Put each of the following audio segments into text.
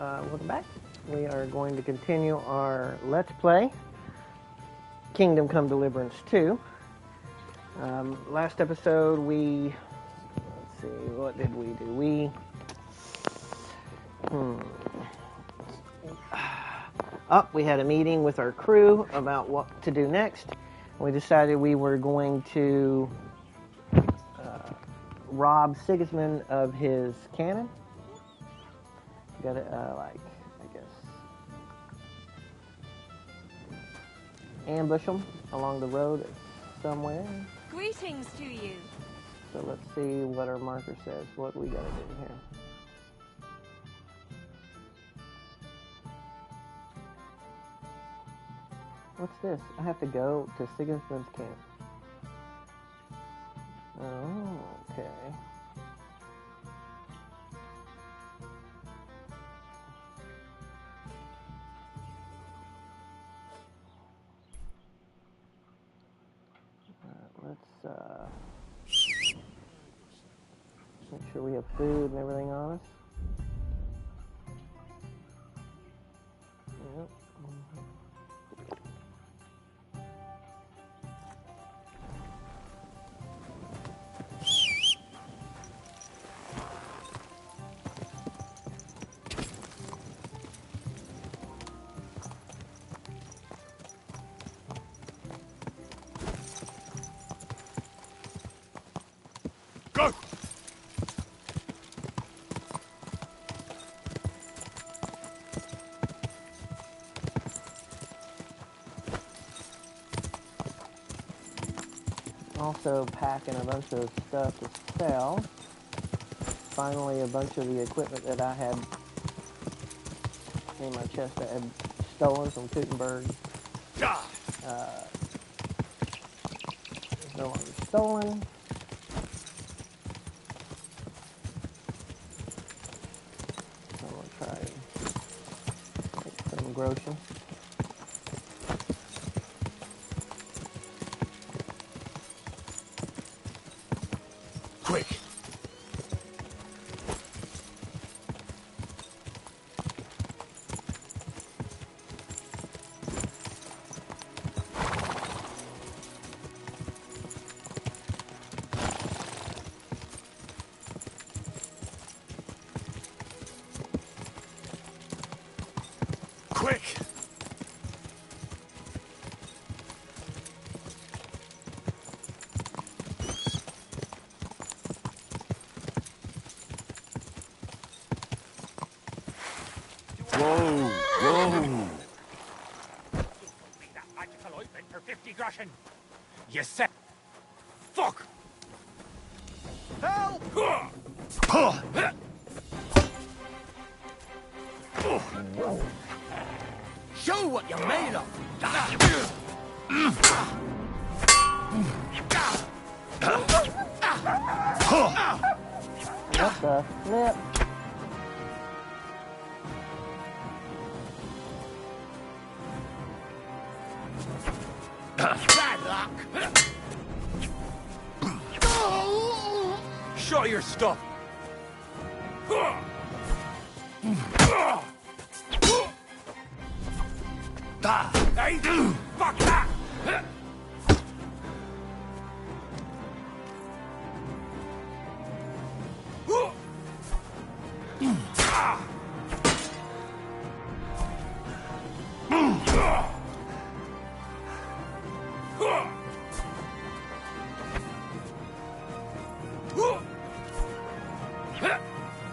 welcome back. We are going to continue our Let's Play Kingdom Come Deliverance 2. Last episode let's see, what did we do? We had a meeting with our crew about what to do next. We decided we were going to rob Sigismund of his cannon. Got it, ambush him along the road somewhere. Greetings to you. So let's see what our marker says. What we gotta do here. What's this? I have to go to Sigismund's camp. Oh, okay. Let's make sure we have food and everything on us. Yep. Go! Also packing a bunch of stuff to sell. Finally, a bunch of the equipment that I had in my chest that I had stolen from Teutonberg is no longer stolen. So I'm going to try and make some groceries. Quick! Quick! Whoa! Whoa! That magical ointment for 50 groschen. You said. Fuck! Help! Show what you're made of! What the flip? Bad luck! Show your stuff! Hey, fuck that!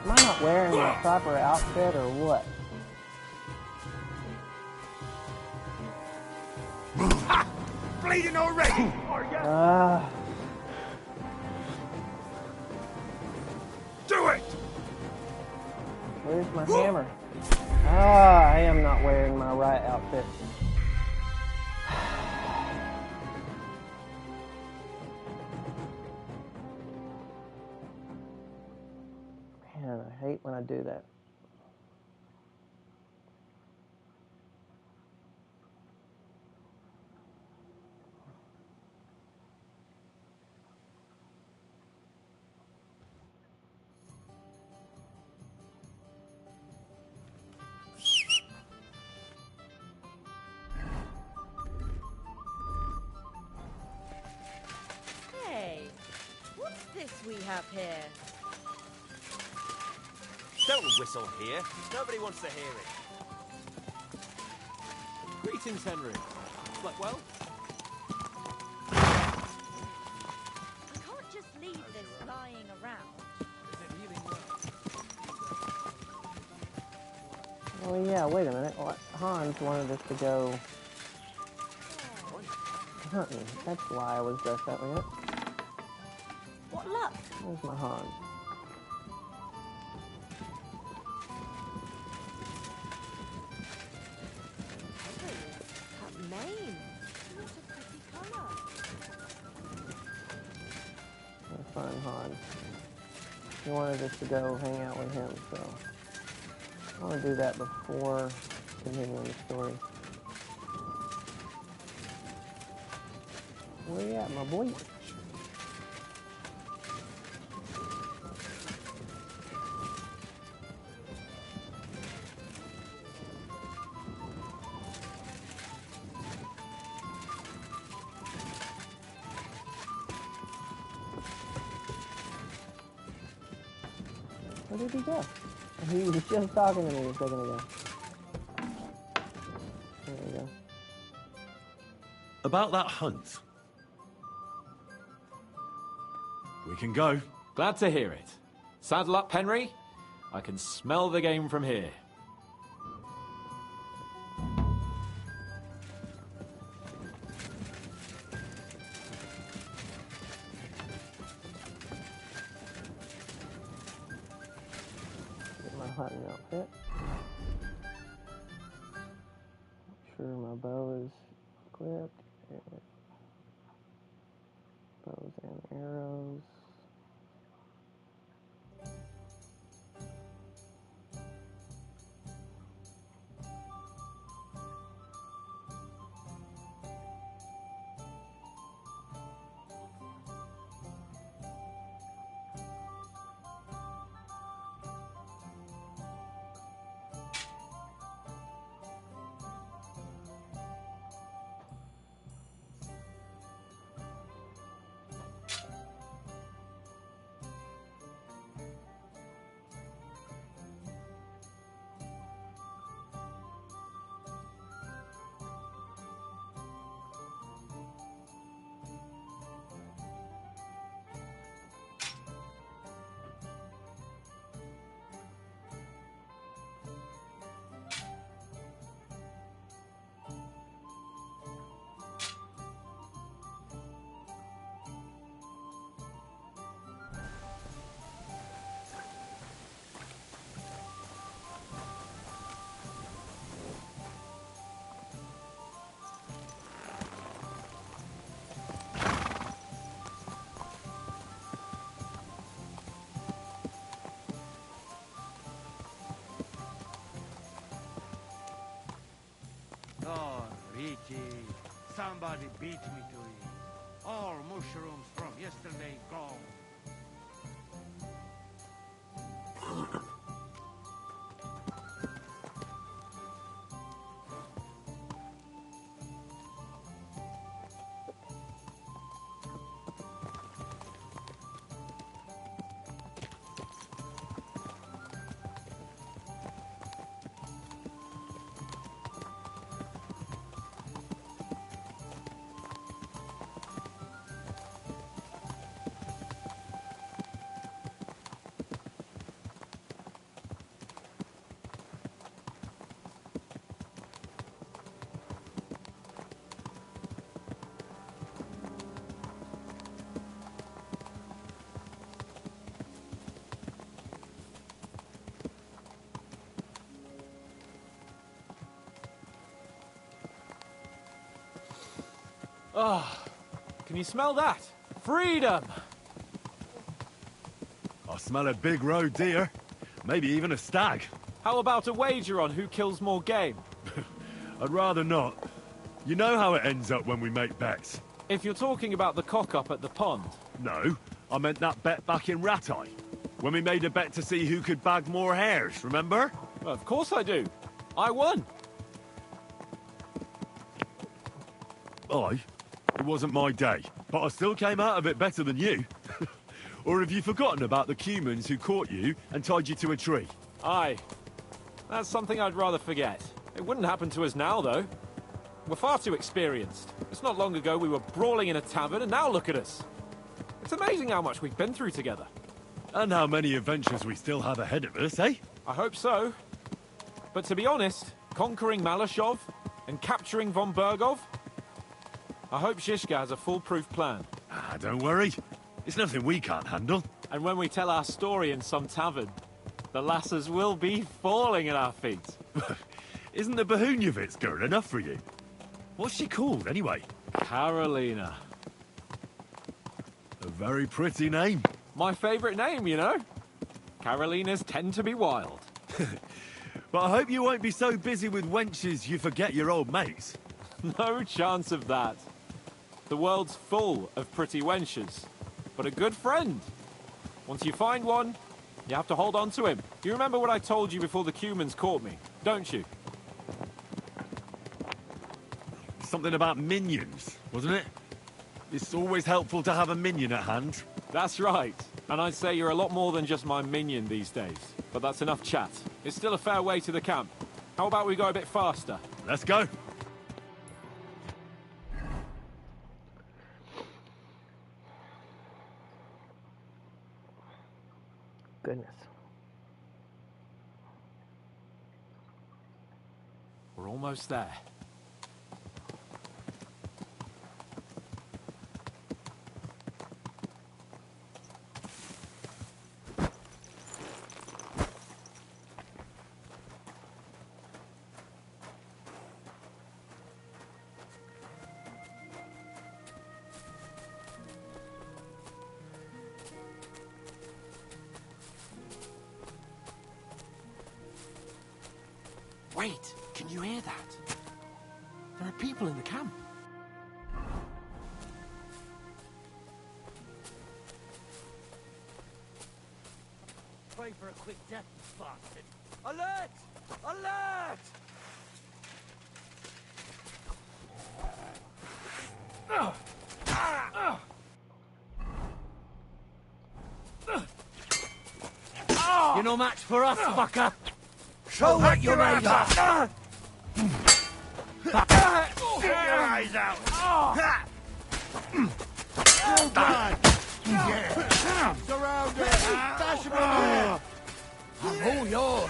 Am I not wearing the proper outfit or what? Bleeding already! Do it! Where's my hammer? I am not wearing my right outfit. Man, I hate when I do that. we have here? Don't whistle here. Nobody wants to hear it. Greetings, Henry. Slept well? I can't just leave this lying around. Oh yeah, wait a minute. Hans wanted us to go hunting. That's why I was dressed that way. What luck? Where's my Hans? That mane. What a pretty colour. Let's find Hans. He wanted us to go hang out with him, so I want to do that before continuing the story. Where you at, my boy? Where did he go? He was just talking to me a second ago. There we go. About that hunt. We can go. Glad to hear it. Saddle up, Henry. I can smell the game from here. Get my hunting outfit. Make sure my bow is equipped. Bows and arrows. Oh, Ricky, somebody beat me to it. All mushrooms from yesterday gone. Ah, can you smell that? Freedom! I smell a big roe deer. Maybe even a stag. How about a wager on who kills more game? I'd rather not. You know how it ends up when we make bets. If you're talking about the cock-up at the pond. No, I meant that bet back in Ratai. When we made a bet to see who could bag more hares, remember? Well, of course I do. I won. Aye. It wasn't my day, but I still came out of it better than you. Or have you forgotten about the humans who caught you and tied you to a tree? Aye. That's something I'd rather forget. It wouldn't happen to us now, though. We're far too experienced. It's not long ago we were brawling in a tavern, and now look at us. It's amazing how much we've been through together. And how many adventures we still have ahead of us, eh? I hope so. But to be honest, conquering Malashov and capturing von Bergov, I hope Shishka has a foolproof plan. Ah, don't worry. It's nothing we can't handle. And when we tell our story in some tavern, the lasses will be falling at our feet. Isn't the Bahunyevitz girl enough for you? What's she called, anyway? Carolina. A very pretty name. My favourite name, you know. Carolinas tend to be wild. But I hope you won't be so busy with wenches you forget your old mates. No chance of that. The world's full of pretty wenches. But a good friend. Once you find one, you have to hold on to him. You remember what I told you before the Cumans caught me, don't you? Something about minions, wasn't it? It's always helpful to have a minion at hand. That's right. And I'd say you're a lot more than just my minion these days. But that's enough chat. It's still a fair way to the camp. How about we go a bit faster? Let's go. Goodness. We're almost there. Wait, can you hear that? There are people in the camp. Pray for a quick death, bastard. Alert! Alert! You're no match for us, fucker! Show what you're made of! Get your eyes out! Oh, God! Surround it! Dash him in there! I'm all yours!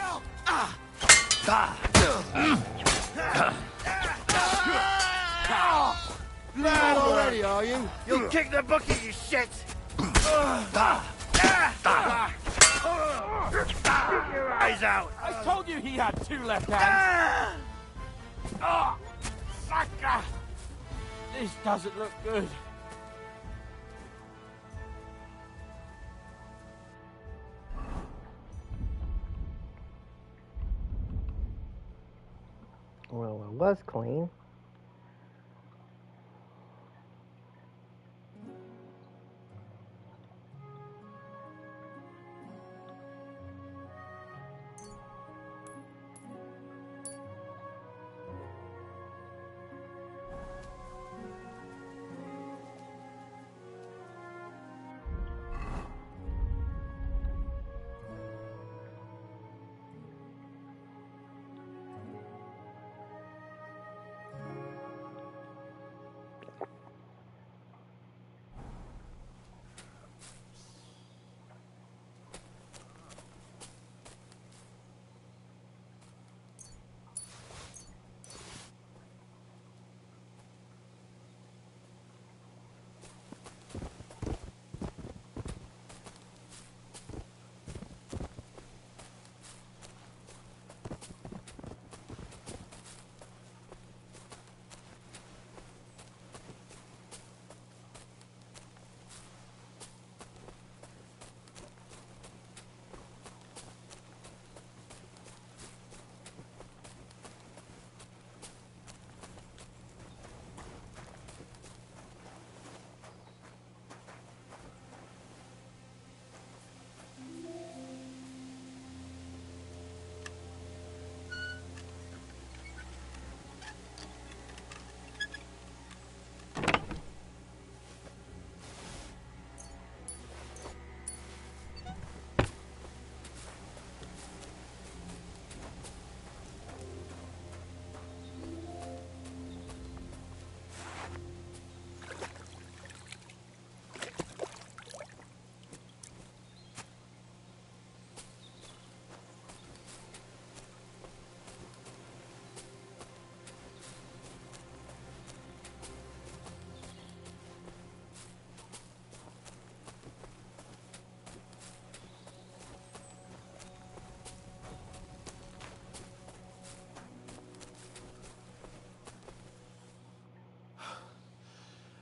Mad already, are you? You'll kick the bucket, you shit! Get your eyes out! I told you he had two left hands! Oh, sucker! This doesn't look good. Well, it was clean.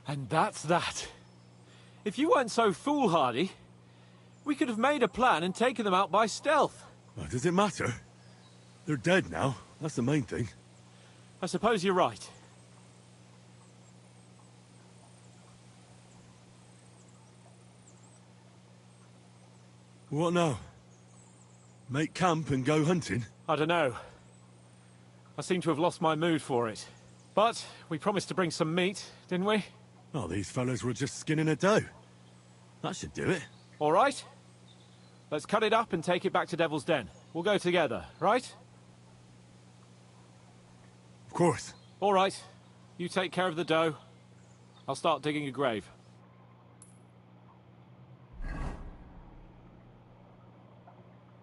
And that's that. If you weren't so foolhardy, we could have made a plan and taken them out by stealth. Well, does it matter? They're dead now. That's the main thing. I suppose you're right. What now? Make camp and go hunting? I don't know. I seem to have lost my mood for it. But we promised to bring some meat, didn't we? Oh, these fellas were just skinning a doe. That should do it. All right. Let's cut it up and take it back to Devil's Den. We'll go together, right? Of course. All right. You take care of the doe. I'll start digging a grave.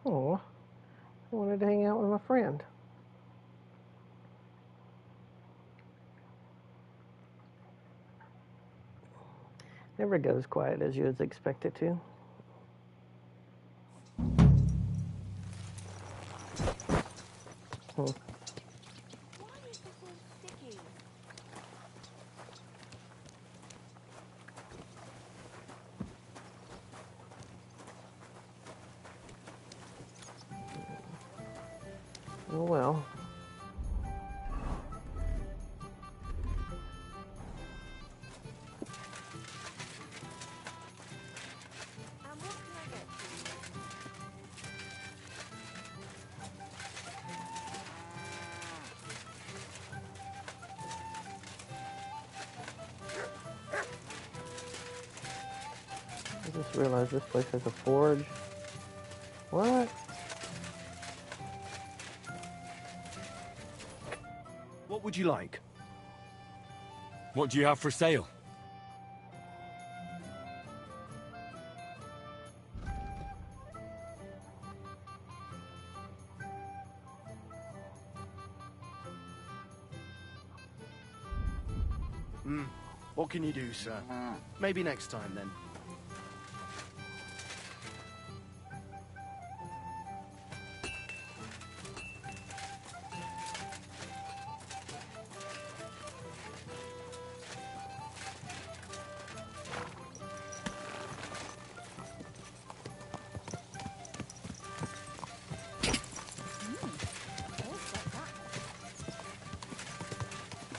Oh, I wanted to hang out with my friend. Never goes quiet as you would expect it to. Why is this all sticky? Oh well. And what can I get for you? I just realized this place has a forge. What? What would you like? What do you have for sale? What can you do, sir? Maybe next time, then.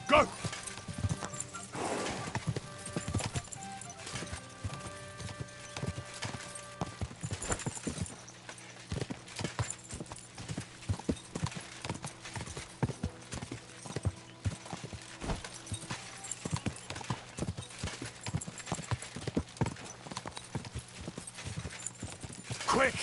Go! Quick!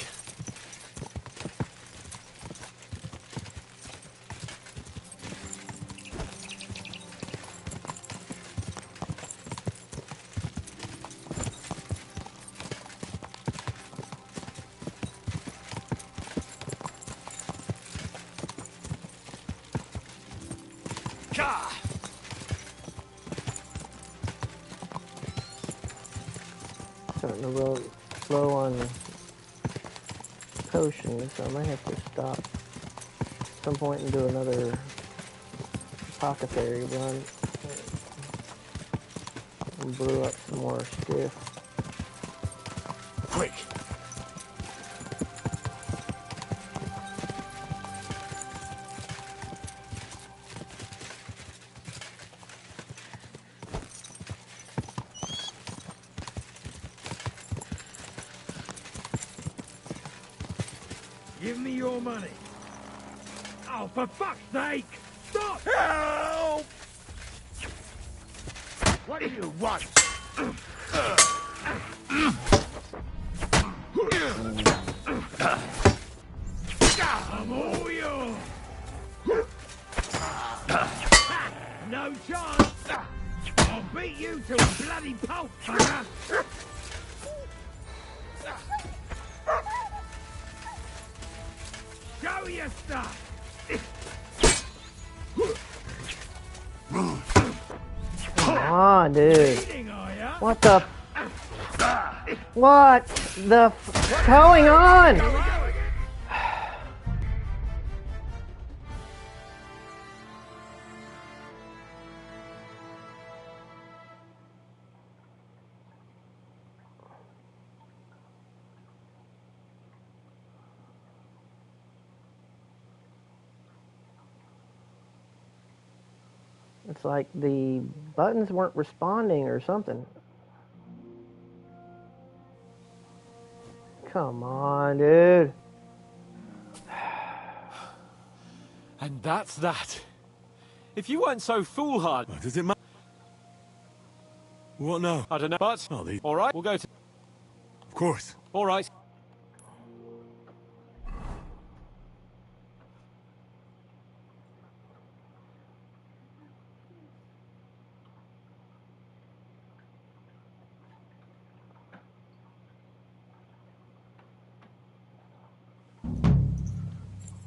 Gah! Starting to roll slow on potions, so I might have to stop at some point and do another apothecary run and brew up some more stiff. Quick! Give me your money. Oh, for fuck's sake! Stop! Help! What do you want? I'm all yours. No chance. I'll beat you to a bloody pulp, fucker. Show your stuff. Come on, dude. Eating, are ya? What the? What the f going on? It's like the buttons weren't responding or something. Come on, dude. And that's that. If you weren't so foolhardy... What does it matter? What now? I don't know, but... Oh, All right, we'll go to... Of course. All right.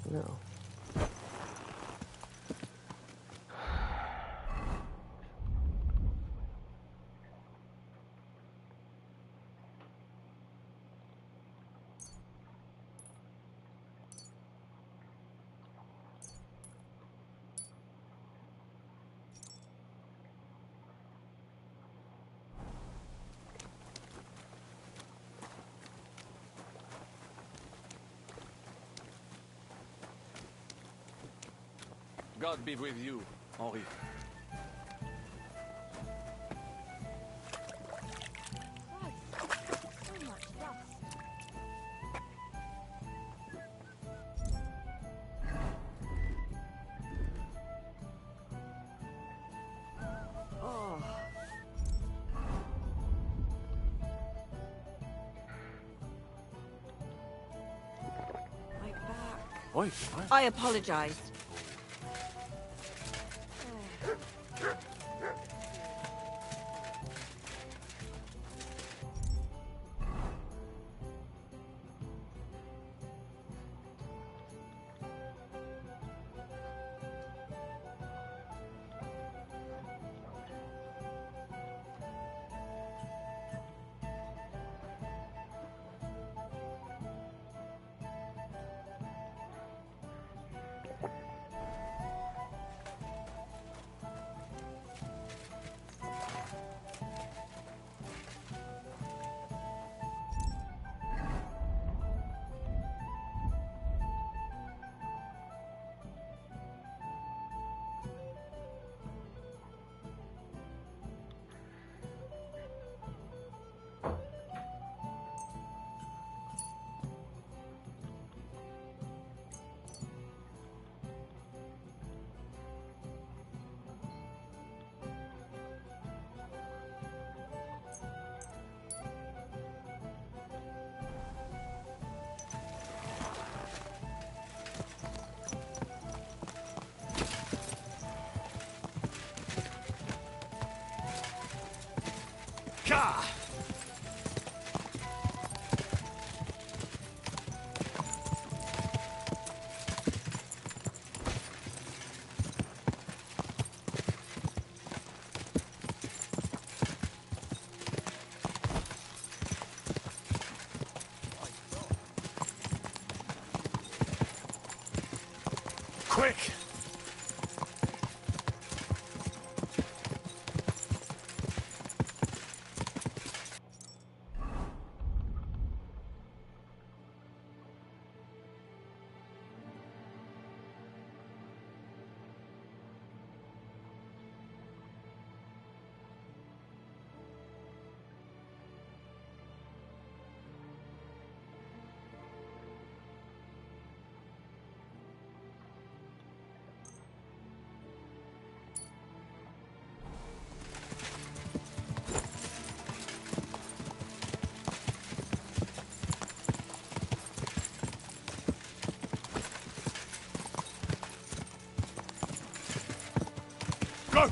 No. God be with you, Henri. Christ, so much dust. Oh. My back. Oi, I apologize. Ka! Quick! Go!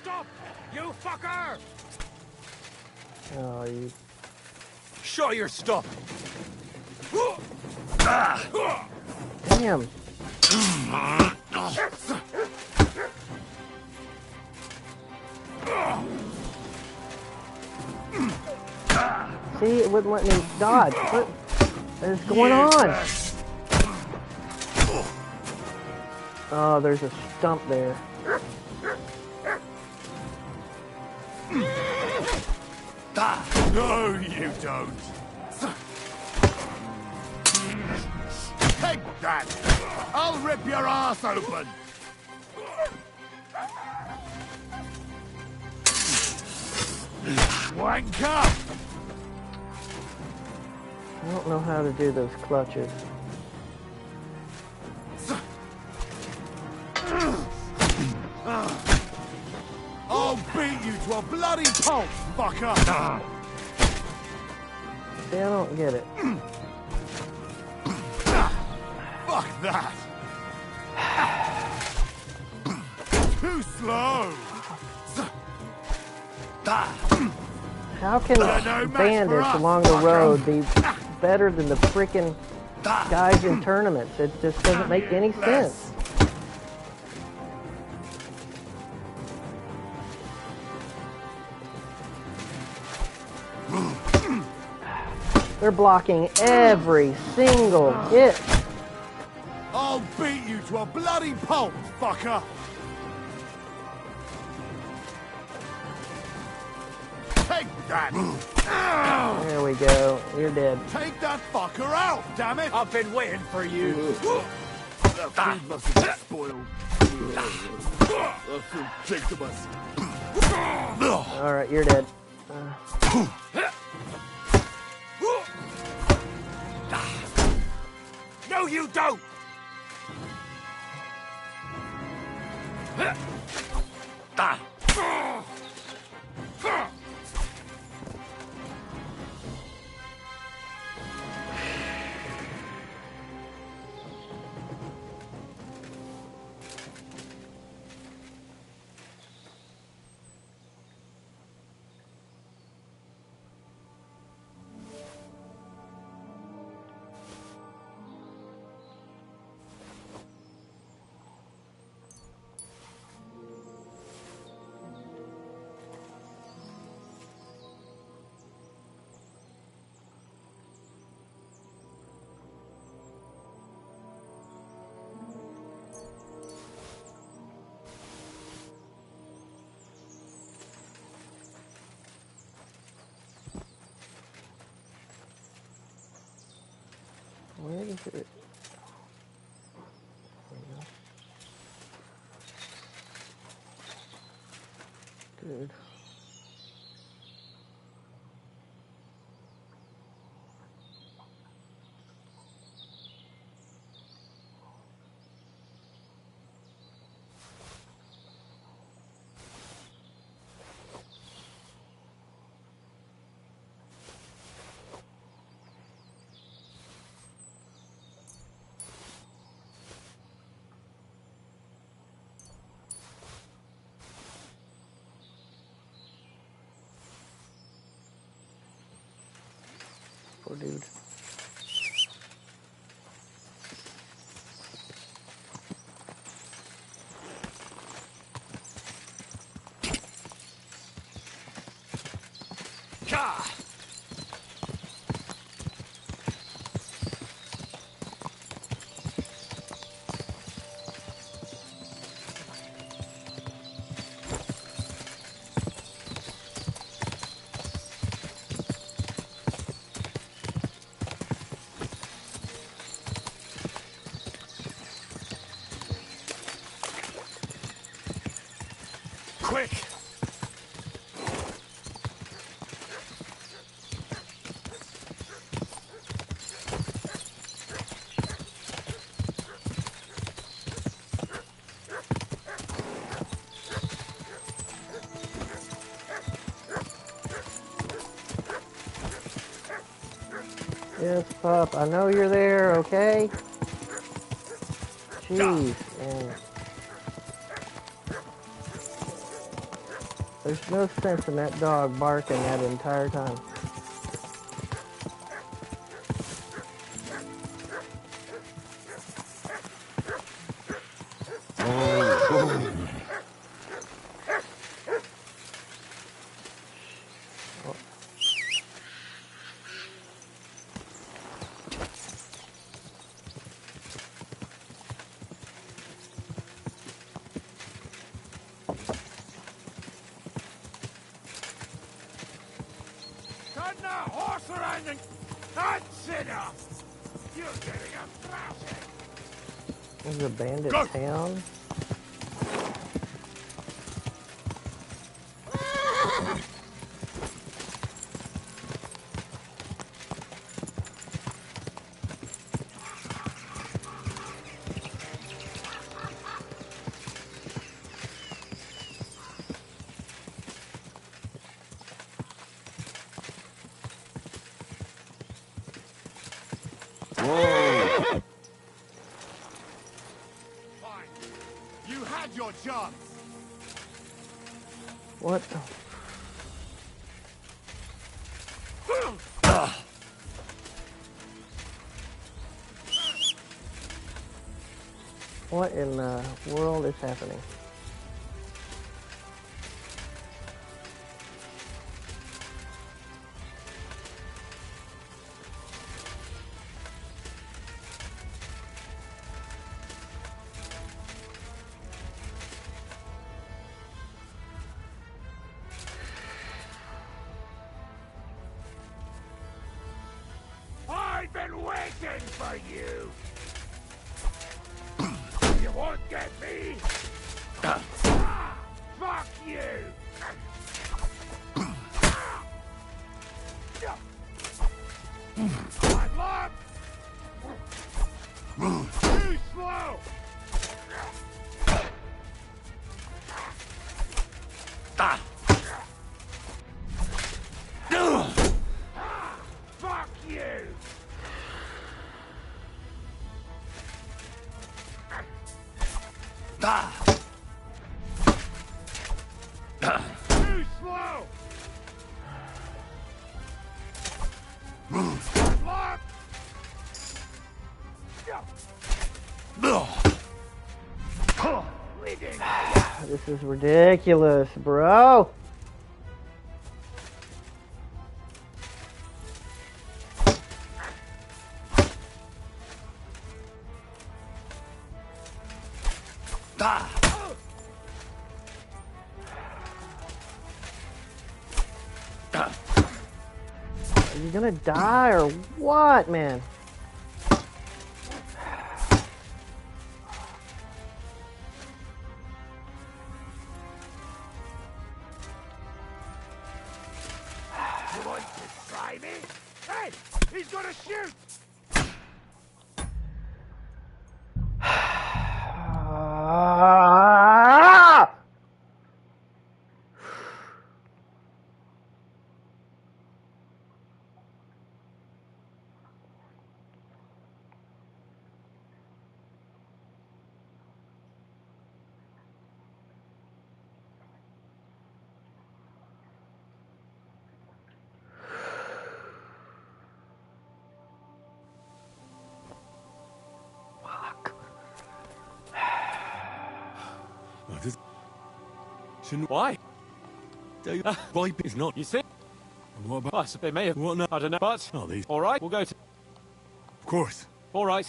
Stop! You fucker! Oh, you. Show your stuff! Damn. See, it wouldn't let me dodge. What is going on? Oh, there's a stump there. No, you don't. Take that! I'll rip your ass open! Wanker! I don't know how to do those clutches. I'll beat you to a bloody pulp, fucker! See, I don't get it. Fuck that! Too slow! How can no match for bandits us, along the fucker. road be better than the freaking guys in tournaments? It just doesn't make any sense. They're blocking every single hit. I'll beat you to a bloody pulp, fucker! Take that! There we go. You're dead. Take that fucker out, damn it! I've been waiting for you. That food must have been spoiled. That food stinks of us. Alright, you're dead. No, you don't! Where is it? Dude. Poor dude. Quick! Yes, pup. I know you're there, okay? Jeez, man. There's no sense in that dog barking that entire time. That's enough! You're getting a thrashing! This is a bandit Go. town. Whoa! Fine. You had your chance. What? What in the world is happening? I've been waiting for you! You won't get me! Fuck you! I'm up! Too slow! Fuck you! Too slow! Lock! Bleeding! This is ridiculous, bro. Are you gonna die or what, man? You want to try me? Hey! He's gonna shoot! Ah! Shouldn't Why? why it's not. You see? What about? Well, they may have. What now? I don't know. But Oh, these. all right, we'll go to. Of course. All right.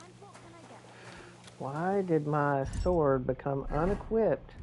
And what can I get? Why did my sword become unequipped?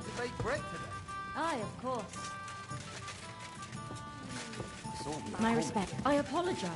learning to bake bread today. Aye, of course. My respect. I apologize.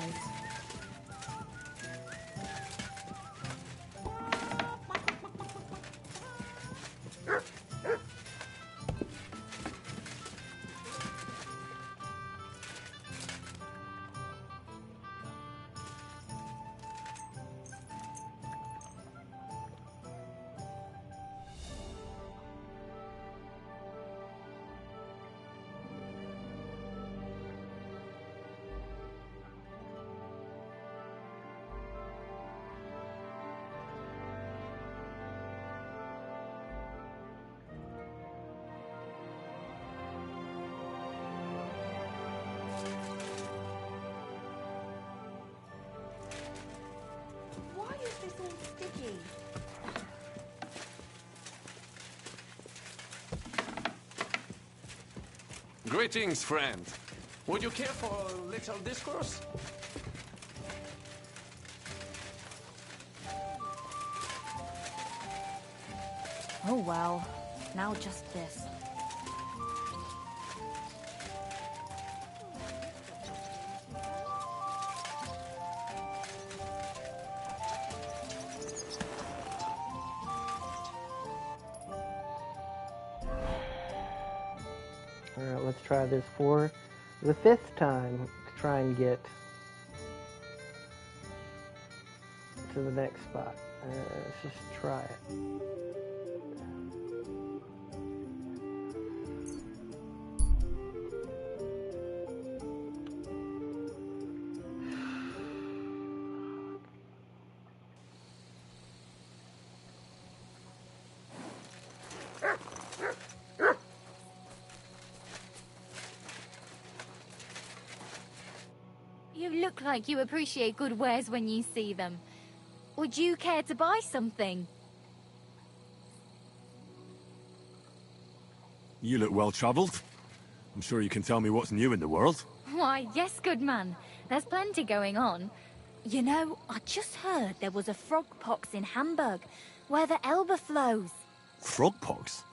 Why is this all sticky? Greetings, friend. Would you care for a little discourse? Oh well. Now just this. Alright, let's try this for the 5th time to try and get to the next spot. Let's just try it. You look like you appreciate good wares when you see them. Would you care to buy something? You look well travelled. I'm sure you can tell me what's new in the world. Why, yes, good man. There's plenty going on. You know, I just heard there was a frog pox in Hamburg, where the Elbe flows. Frog pox?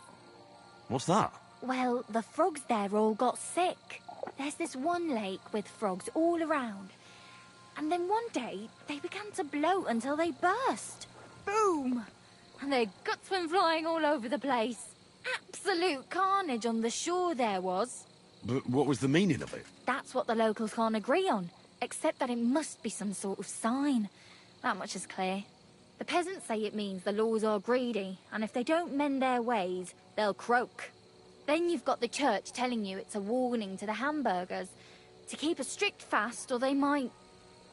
What's that? Well, the frogs there all got sick. There's this one lake with frogs all around. And then one day, they began to bloat until they burst. Boom! And their guts went flying all over the place. Absolute carnage on the shore there was. But what was the meaning of it? That's what the locals can't agree on, except that it must be some sort of sign. That much is clear. The peasants say it means the laws are greedy, and if they don't mend their ways, they'll croak. Then you've got the church telling you it's a warning to the hamburgers to keep a strict fast or they might,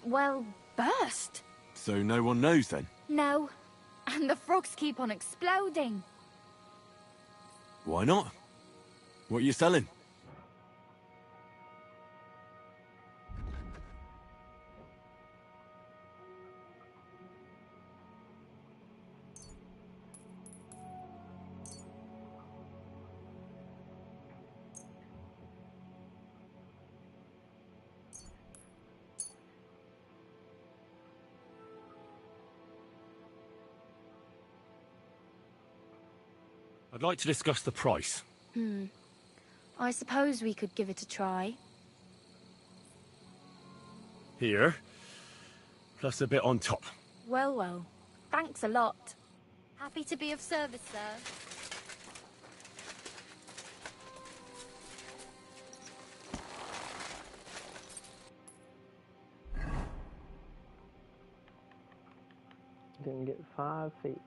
well, burst. So no one knows then? No. And the frogs keep on exploding. Why not? What are you selling? I'd like to discuss the price. I suppose we could give it a try. Here. Plus a bit on top. Well, well. Thanks a lot. Happy to be of service, sir. Didn't get 5 feet.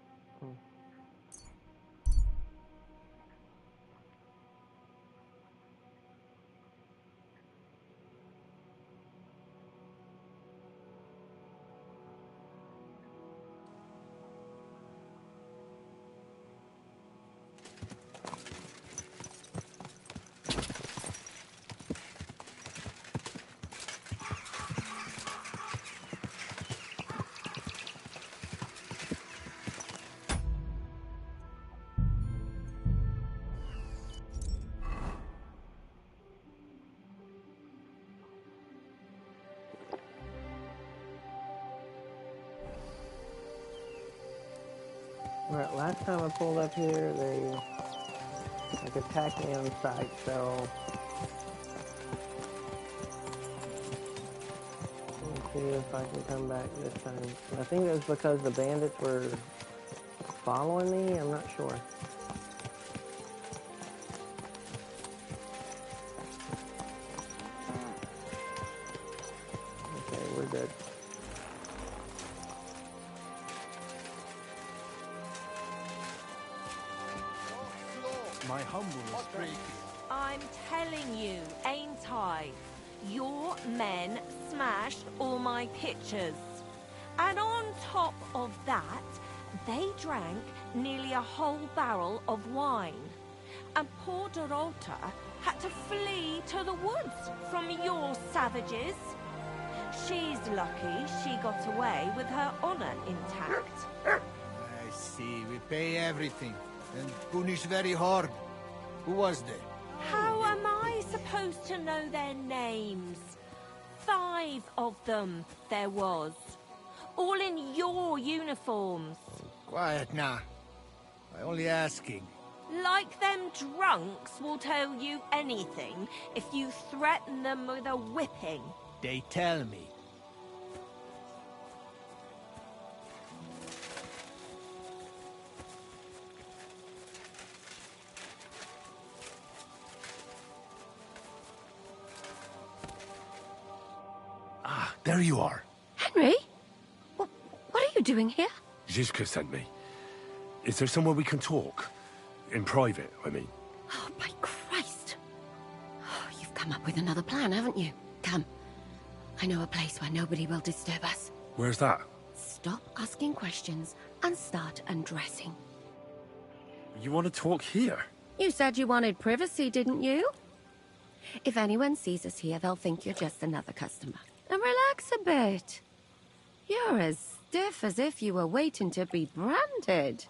Alright, last time I pulled up here, they Like, attack me on sight, so... Let's see if I can come back this time. I think it was because the bandits were following me, I'm not sure. Okay, we're good. My humble mistake. I'm telling you, ain't I? Your men smashed all my pictures. And on top of that, they drank nearly a whole barrel of wine. And poor Dorota had to flee to the woods from your savages. She's lucky she got away with her honor intact. I see. We pay everything. And punish very hard. Who was they? How am I supposed to know their names? 5 of them there was. All in your uniforms. Quiet now. I only asking. Like them drunks will tell you anything if you threaten them with a whipping. They tell me. Ah, there you are. Henry? What are you doing here? Zizka sent me. Is there somewhere we can talk? In private, I mean. Oh, by Christ. Oh, you've come up with another plan, haven't you? Come. I know a place where nobody will disturb us. Where's that? Stop asking questions and start undressing. You want to talk here? You said you wanted privacy, didn't you? If anyone sees us here, they'll think you're just another customer. And relax a bit. You're as stiff as if you were waiting to be branded.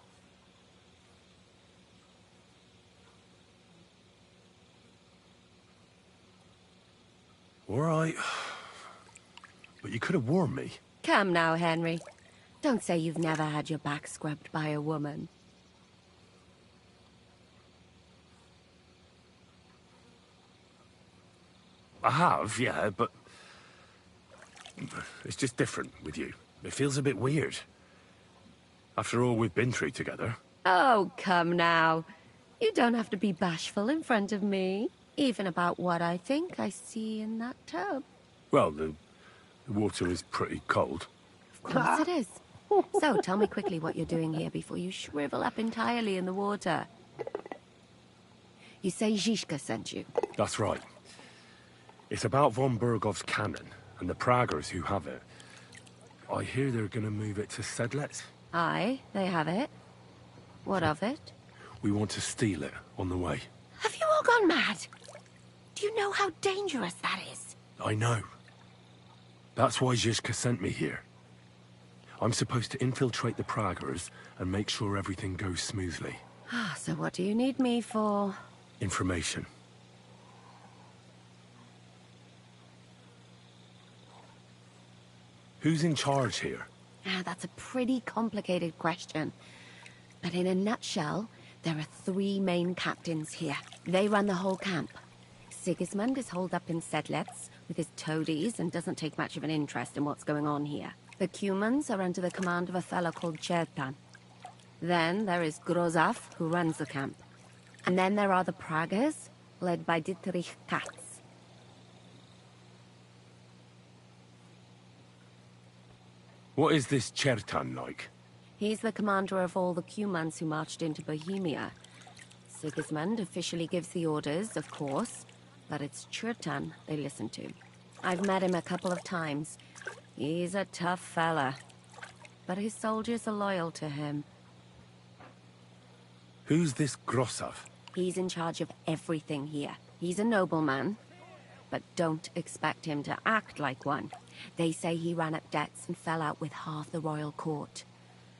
All right. But you could have warned me. Come now, Henry. Don't say you've never had your back scrubbed by a woman. I have, yeah, but... It's just different with you. It feels a bit weird. After all we've been through together. Oh, come now. You don't have to be bashful in front of me. Even about what I think I see in that tub. Well, the water is pretty cold. Of course it is. So, tell me quickly what you're doing here before you shrivel up entirely in the water. You say Zizka sent you? That's right. It's about von Bergov's cannon and the Praggers who have it. I hear they're going to move it to Sckalitz. Aye, they have it. What of it? We want to steal it on the way. Have you all gone mad? Do you know how dangerous that is? I know. That's why Zizka sent me here. I'm supposed to infiltrate the Praggers and make sure everything goes smoothly. So what do you need me for? Information. Who's in charge here? That's a pretty complicated question. But in a nutshell, there are 3 main captains here. They run the whole camp. Sigismund is holed up in Sckalitz with his toadies and doesn't take much of an interest in what's going on here. The Cumans are under the command of a fellow called Chertan. Then there is Grozaf, who runs the camp. And then there are the Praggers, led by Dietrich Katz. What is this Chertan like? He's the commander of all the Cumans who marched into Bohemia. Sigismund officially gives the orders, of course, but it's Chertan they listen to. I've met him a couple of times. He's a tough fella, but his soldiers are loyal to him. Who's this Grosov? He's in charge of everything here. He's a nobleman, but don't expect him to act like one. They say he ran up debts and fell out with half the royal court.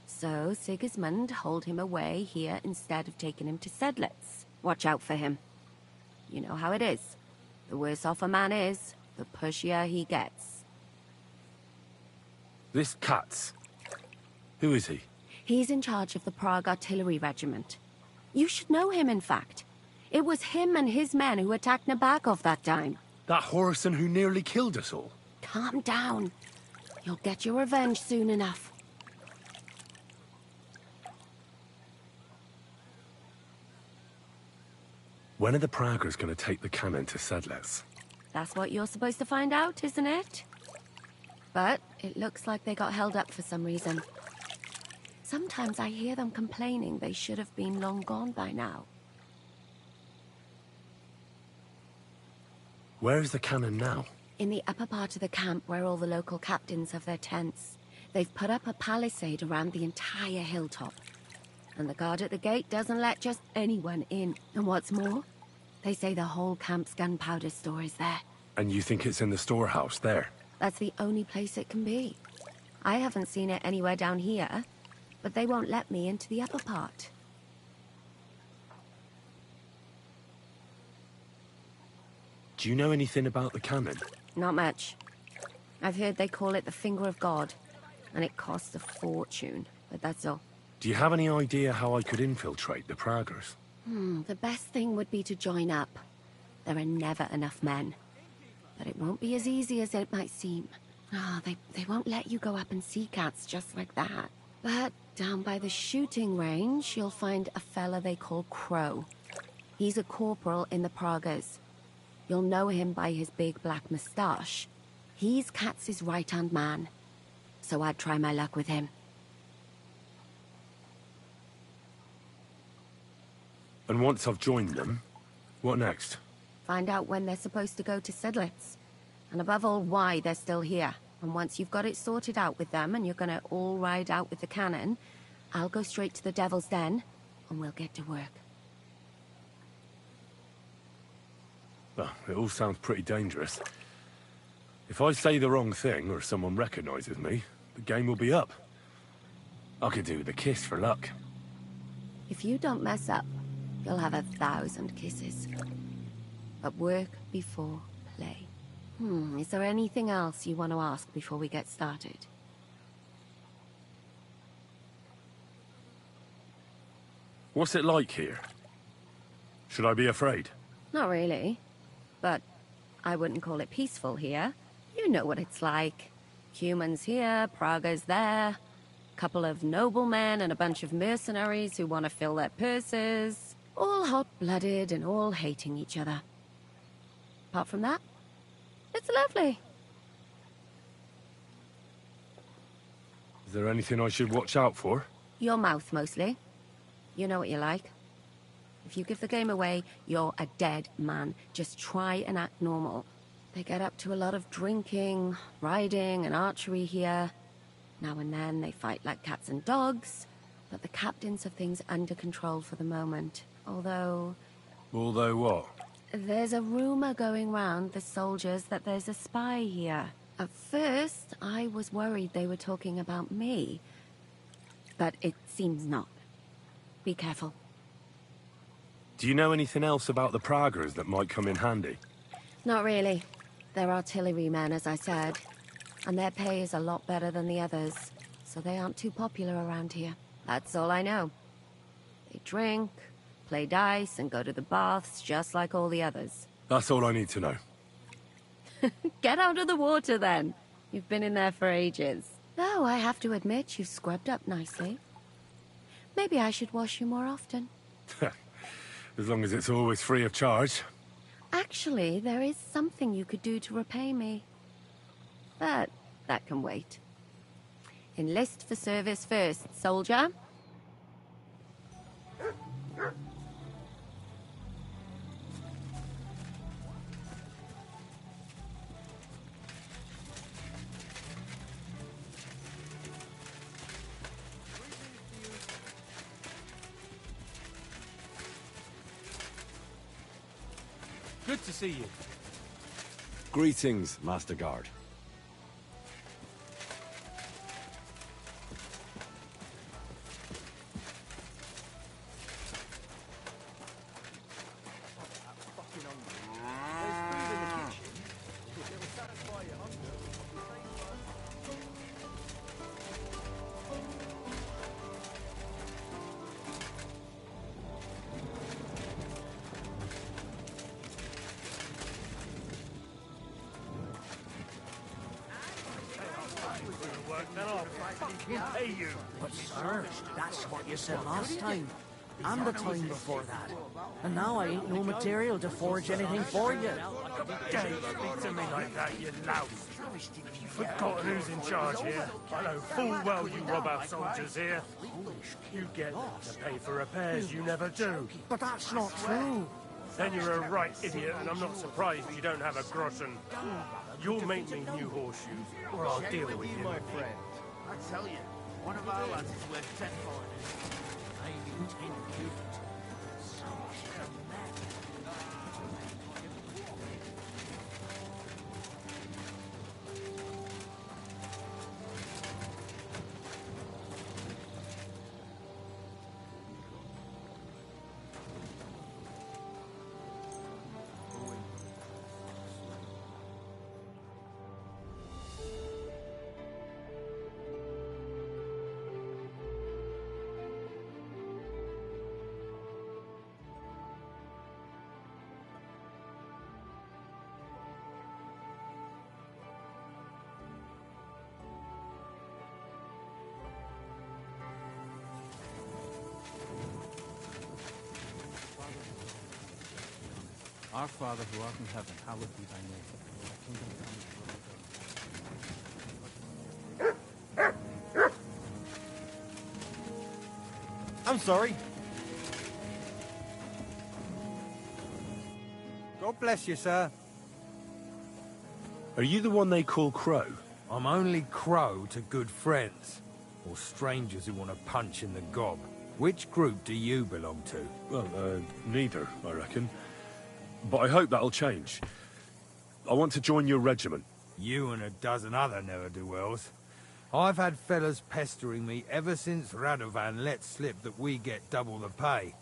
So Sigismund holed him away here instead of taking him to Sckalitz. Watch out for him. You know how it is. The worse off a man is, the pushier he gets. This Katz. Who is he? He's in charge of the Prague Artillery Regiment. You should know him, in fact. It was him and his men who attacked Nabokov that time. That Horison who nearly killed us all. Calm down. You'll get your revenge soon enough. When are the Pragers going to take the cannon to Sedlec? That's what you're supposed to find out, isn't it? But it looks like they got held up for some reason. Sometimes I hear them complaining they should have been long gone by now. Where is the cannon now? In the upper part of the camp where all the local captains have their tents. They've put up a palisade around the entire hilltop. And the guard at the gate doesn't let just anyone in. And what's more, they say the whole camp's gunpowder store is there. And you think it's in the storehouse there? That's the only place it can be. I haven't seen it anywhere down here, but they won't let me into the upper part. Do you know anything about the cannon? Not much. I've heard they call it the Finger of God, and it costs a fortune, but that's all. Do you have any idea how I could infiltrate the Pragers? The best thing would be to join up. There are never enough men. But it won't be as easy as it might seem. They won't let you go up and see cats just like that. But down by the shooting range, you'll find a fella they call Crow. He's a corporal in the Pragers. You'll know him by his big black moustache. He's Katz's right-hand man. So I'd try my luck with him. And once I've joined them, what next? Find out when they're supposed to go to Sedlec. And above all, why they're still here. And once you've got it sorted out with them and you're gonna all ride out with the cannon, I'll go straight to the Devil's Den and we'll get to work. Well, it all sounds pretty dangerous. If I say the wrong thing or someone recognizes me, the game will be up. I could do with a kiss for luck. If you don't mess up, you'll have 1,000 kisses. But work before play. Is there anything else you want to ask before we get started? What's it like here? Should I be afraid? Not really. But I wouldn't call it peaceful here. You know what it's like. Humans here, Pragers there. Couple of noblemen and a bunch of mercenaries who want to fill their purses. All hot-blooded and all hating each other. Apart from that, it's lovely. Is there anything I should watch out for? Your mouth, mostly. You know what you like. If you give the game away, you're a dead man. Just try and act normal. They get up to a lot of drinking, riding, and archery here. Now and then they fight like cats and dogs, but the captains have things under control for the moment. Although... Although what? There's a rumor going round the soldiers that there's a spy here. At first, I was worried they were talking about me. But it seems not. Be careful. Do you know anything else about the Pragers that might come in handy? Not really. They're artillerymen, as I said. And their pay is a lot better than the others. So they aren't too popular around here. That's all I know. They drink, play dice, and go to the baths just like all the others. That's all I need to know. Get out of the water, then. You've been in there for ages. Though I have to admit, you've scrubbed up nicely. Maybe I should wash you more often. As long as it's always free of charge. Actually, there is something you could do to repay me. But that can wait. Enlist for service first, soldier. Good to see you. Greetings, Master Guard. fucking pay you. But sir, that's what you said last time. And the time before that. And now I ain't no material to forge anything for you. Dare you speak to me like that, you louse? You've forgotten who's in charge here. I know full well you rob our soldiers here. You get them to pay for repairs you never do. But that's not true. Then you're a right idiot, and I'm not surprised you don't have a groschen. You'll make me new horseshoes, or I'll deal with you. My friend, I tell you, one of our lads is worth 10 foreigners. I need 10 cubits. So Our Father who art in heaven, hallowed be thy name. Thy kingdom come, I'm sorry. God bless you, sir. Are you the one they call Crow? I'm only Crow to good friends. Or strangers who want to punch in the gob. Which group do you belong to? Well, neither, I reckon. But I hope that'll change. I want to join your regiment. You and a dozen other ne'er-do-wells. I've had fellas pestering me ever since Radovan let slip that we get double the pay.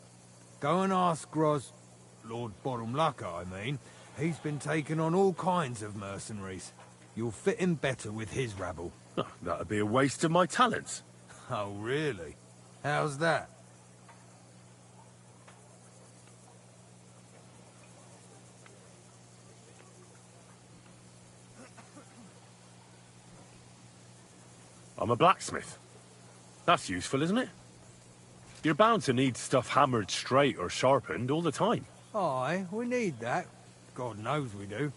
Go and ask Lord Bottomlucker, I mean. He's been taking on all kinds of mercenaries. You'll fit in better with his rabble. Oh, that'd be a waste of my talents. Oh, really? How's that? I'm a blacksmith. That's useful, isn't it? You're bound to need stuff hammered straight or sharpened all the time. Aye, we need that. God knows we do.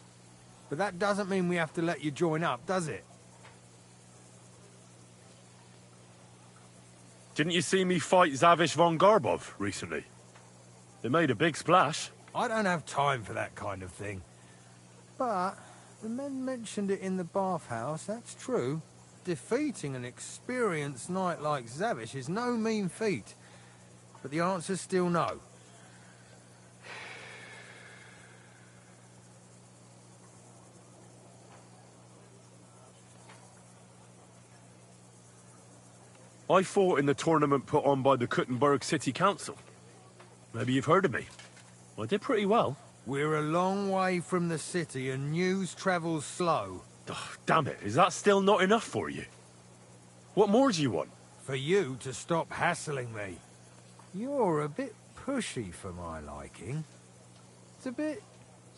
But that doesn't mean we have to let you join up, does it? Didn't you see me fight Zavish von Garbov recently? It made a big splash. I don't have time for that kind of thing. But the men mentioned it in the bathhouse, that's true. Defeating an experienced knight like Zavish is no mean feat. But the answer's still no. I fought in the tournament put on by the Kuttenberg City Council. Maybe you've heard of me. I did pretty well. We're a long way from the city and news travels slow. Oh, damn it, is that still not enough for you? What more do you want? For you to stop hassling me. You're a bit pushy for my liking. It's a bit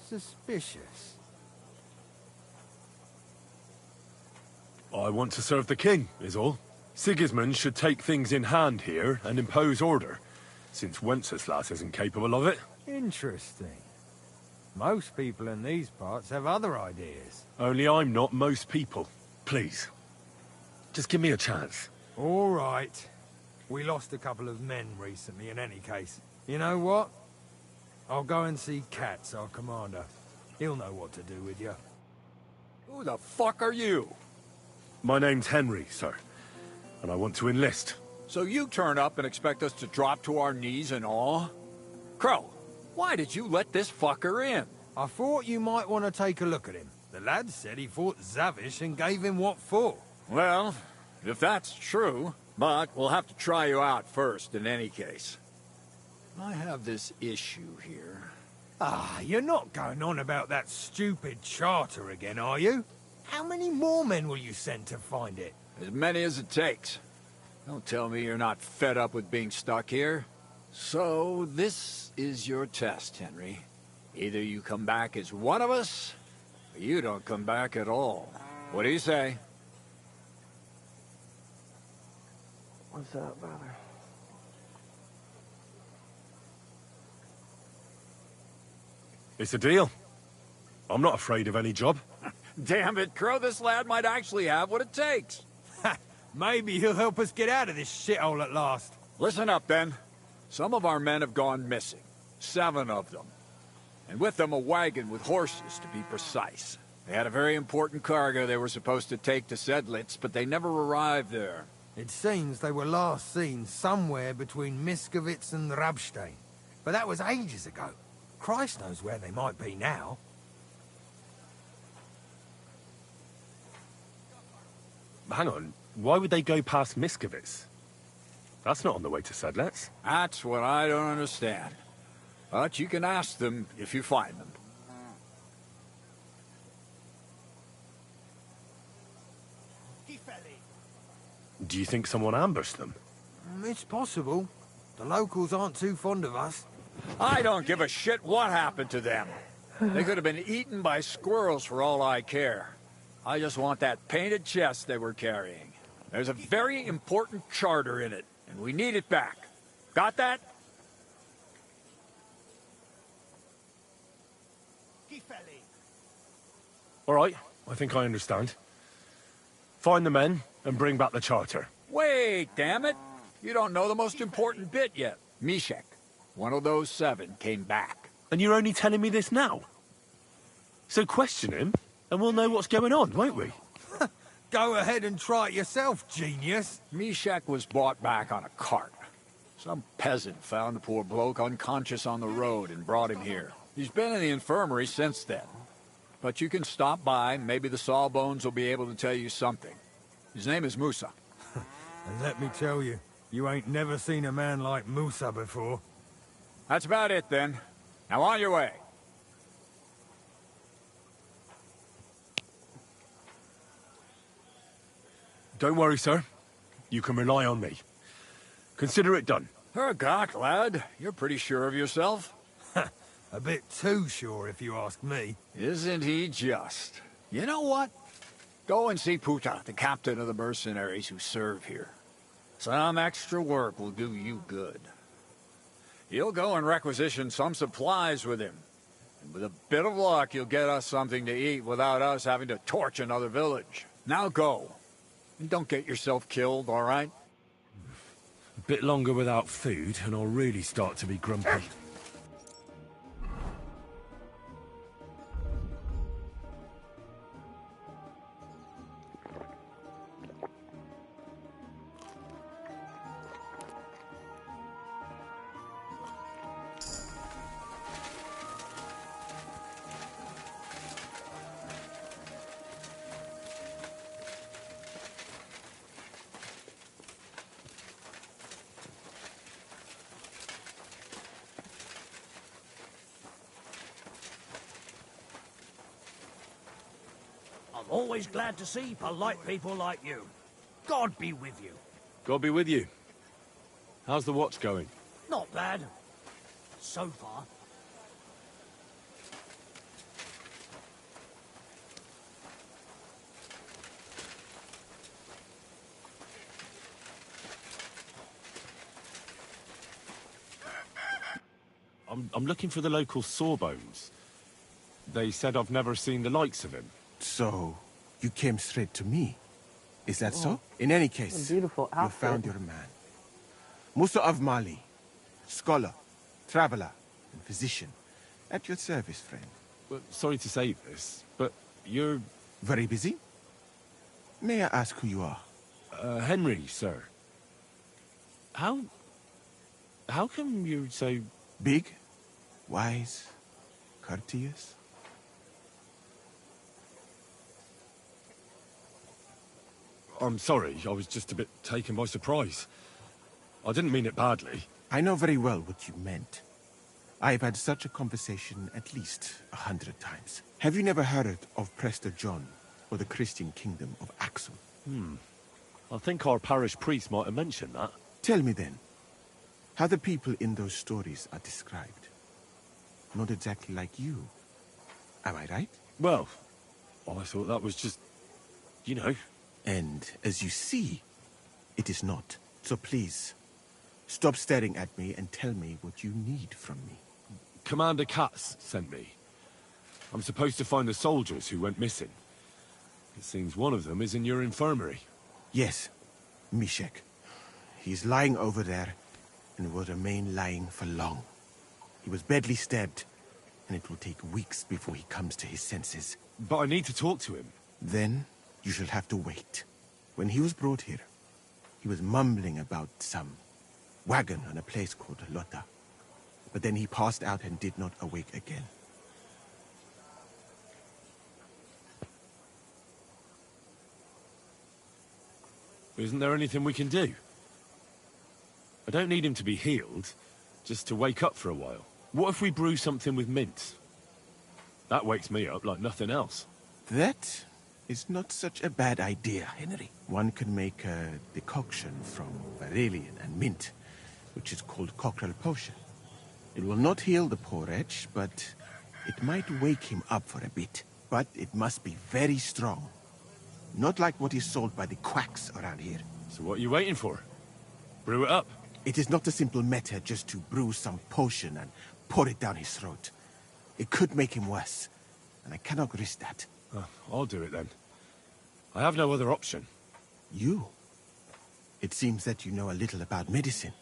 suspicious. I want to serve the king, is all. Sigismund should take things in hand here and impose order, since Wenceslas isn't capable of it. Interesting. Most people in these parts have other ideas. Only I'm not most people. Please. Just give me a chance. All right. We lost a couple of men recently in any case. You know what? I'll go and see Katz, our commander. He'll know what to do with you. Who the fuck are you? My name's Henry, sir. And I want to enlist. So you turn up and expect us to drop to our knees in awe? Crow, why did you let this fucker in? I thought you might want to take a look at him. The lad said he fought Zavish and gave him what for. Well, if that's true, but we'll have to try you out first in any case. I have this issue here. Ah, you're not going on about that stupid charter again, are you? How many more men will you send to find it? As many as it takes. Don't tell me you're not fed up with being stuck here. So, this is your test, Henry. Either you come back as one of us, or you don't come back at all. What do you say? What's up, brother? It's a deal. I'm not afraid of any job. Damn it, Crow, this lad might actually have what it takes. Maybe he'll help us get out of this shithole at last. Listen up, then. Some of our men have gone missing. 7 of them. And with them a wagon with horses, to be precise. They had a very important cargo they were supposed to take to Sckalitz, but they never arrived there. It seems they were last seen somewhere between Miskovitz and Rabstein. But that was ages ago. Christ knows where they might be now. Hang on, why would they go past Miskovitz? That's not on the way to Sckalitz. That's what I don't understand. But you can ask them if you find them. Do you think someone ambushed them? It's possible. The locals aren't too fond of us. I don't give a shit what happened to them. They could have been eaten by squirrels for all I care. I just want that painted chest they were carrying. There's a very important charter in it, and we need it back. Got that? All right, I think I understand. Find the men and bring back the charter. Wait, damn it! You don't know the most important bit yet. Mishek, one of those 7, came back. And you're only telling me this now? So question him, and we'll know what's going on, won't we? Go ahead and try it yourself, genius. Mishek was brought back on a cart. Some peasant found the poor bloke unconscious on the road and brought him here. He's been in the infirmary since then. But you can stop by, maybe the Sawbones will be able to tell you something. His name is Musa. And let me tell you, you ain't never seen a man like Musa before. That's about it, then. Now on your way. Don't worry, sir. You can rely on me. Consider it done. Hergott, lad. You're pretty sure of yourself. A bit too sure, if you ask me. Isn't he just? You know what? Go and see Puta, the captain of the mercenaries who serve here. Some extra work will do you good. You'll go and requisition some supplies with him. And with a bit of luck, you'll get us something to eat without us having to torch another village. Now go. And don't get yourself killed, all right? A bit longer without food, and I'll really start to be grumpy. I'm always glad to see polite people like you. God be with you. God be with you. How's the watch going? Not bad. So far. I'm looking for the local Sawbones. They said I've never seen the likes of him. So, you came straight to me. Is that so? In any case, beautiful you found your man. Musa of Mali, scholar, traveler, and physician. At your service, friend. Well, sorry to say this, but you're... Very busy? May I ask who you are? Henry, sir. How come you're so... Big? Wise? Courteous? I'm sorry, I was just a bit taken by surprise. I didn't mean it badly. I know very well what you meant. I've had such a conversation at least 100 times. Have you never heard of Prester John, or the Christian kingdom of Axum? I think our parish priest might have mentioned that. Tell me then, how the people in those stories are described. Not exactly like you. Am I right? Well, I thought that was just... you know. And as you see, it is not. So please, stop staring at me and tell me what you need from me. Commander Katz sent me. I'm supposed to find the soldiers who went missing. It seems one of them is in your infirmary. Yes, Mishek. He's lying over there, and will remain lying for long. He was badly stabbed, and it will take weeks before he comes to his senses. But I need to talk to him. Then, you shall have to wait. When he was brought here, he was mumbling about some wagon on a place called Lota. But then he passed out and did not awake again. Isn't there anything we can do? I don't need him to be healed, just to wake up for a while. What if we brew something with mint? That wakes me up like nothing else. That is not such a bad idea, Henry. One can make a decoction from Varelian and mint, which is called cockerel potion. It will not heal the poor wretch, but it might wake him up for a bit. But it must be very strong. Not like what is sold by the quacks around here. So what are you waiting for? Brew it up. It is not a simple matter just to brew some potion and pour it down his throat. It could make him worse, and I cannot risk that. I'll do it then. I have no other option. You? It seems that you know a little about medicine.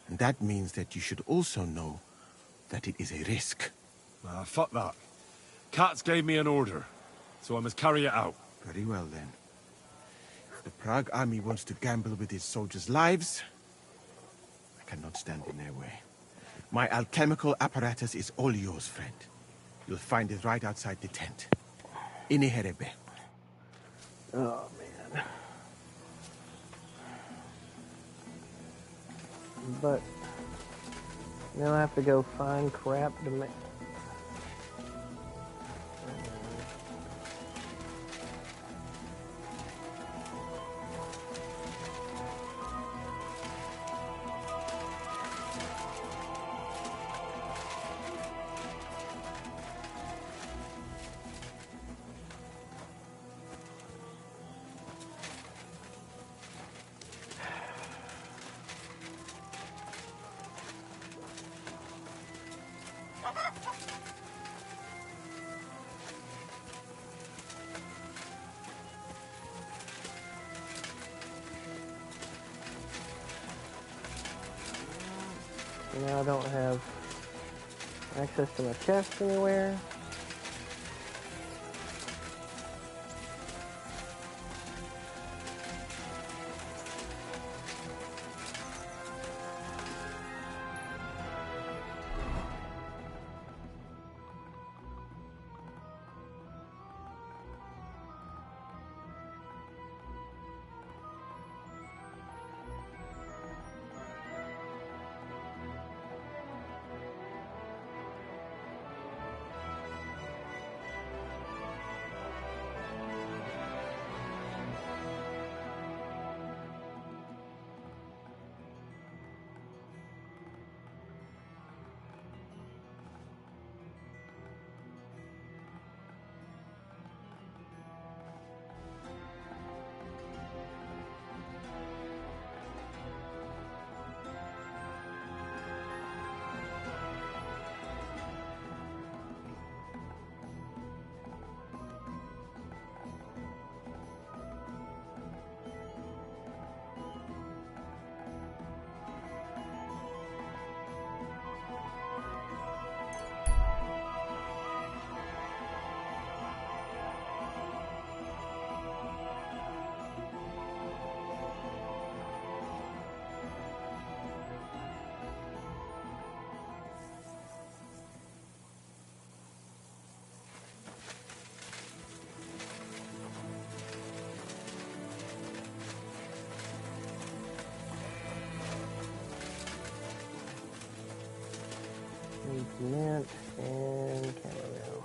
And that means that you should also know that it is a risk. Fuck that. Katz gave me an order, so I must carry it out. Very well, then. If the Prague army wants to gamble with its soldiers' lives, I cannot stand in their way. My alchemical apparatus is all yours, friend. You'll find it right outside the tent. Ini herebe. Oh, man. But now I have to go find crap to make. Now I don't have access to my chest anywhere. Mint and chamomile.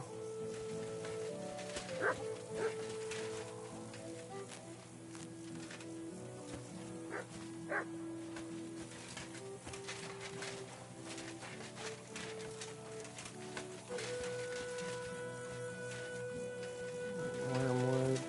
Wormwood.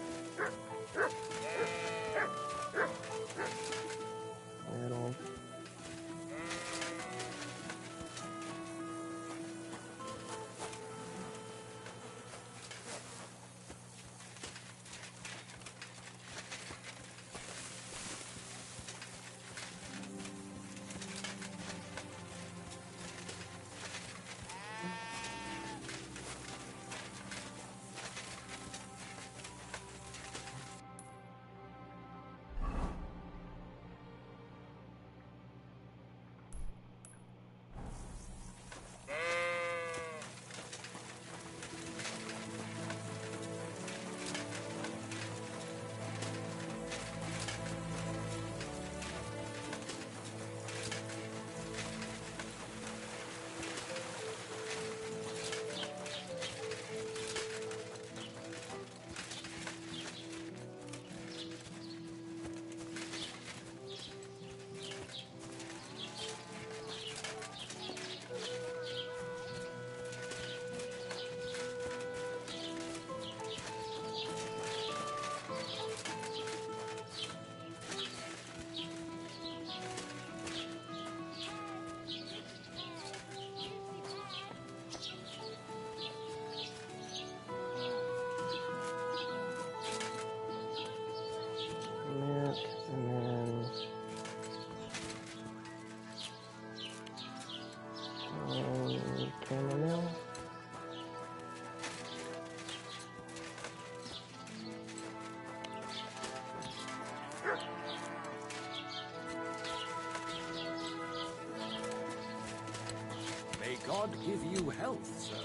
God give you health, sir.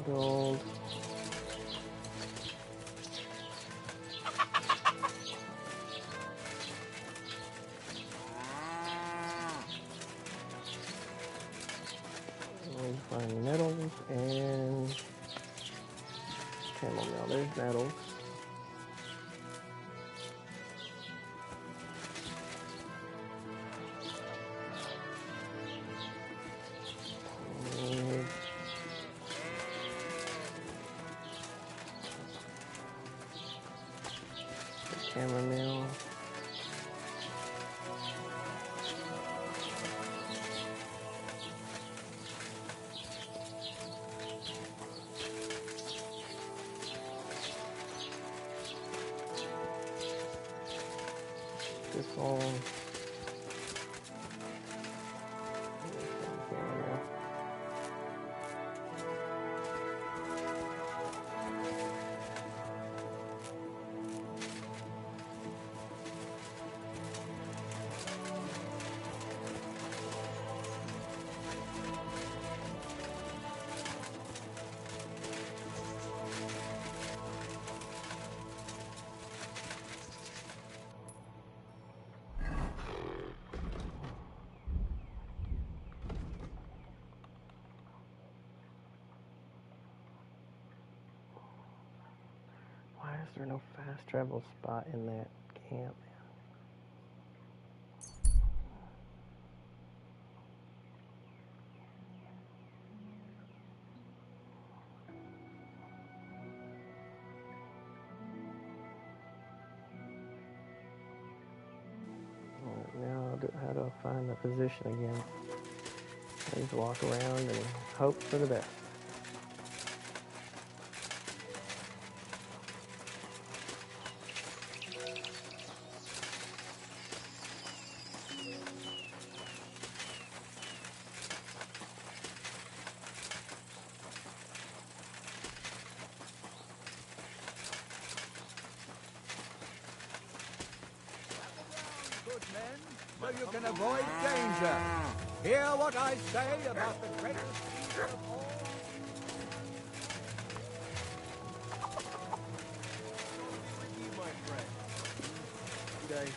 Gold. We find metals and chamomile. There's metals. And chamomile. This all. Why is there no fast travel spot in that camp? Alright, now how do I find the position again? I just walk around and hope for the best. Good men, so you can avoid danger. Hear what I say about the greatest fear of all. With you, my friend. Good day.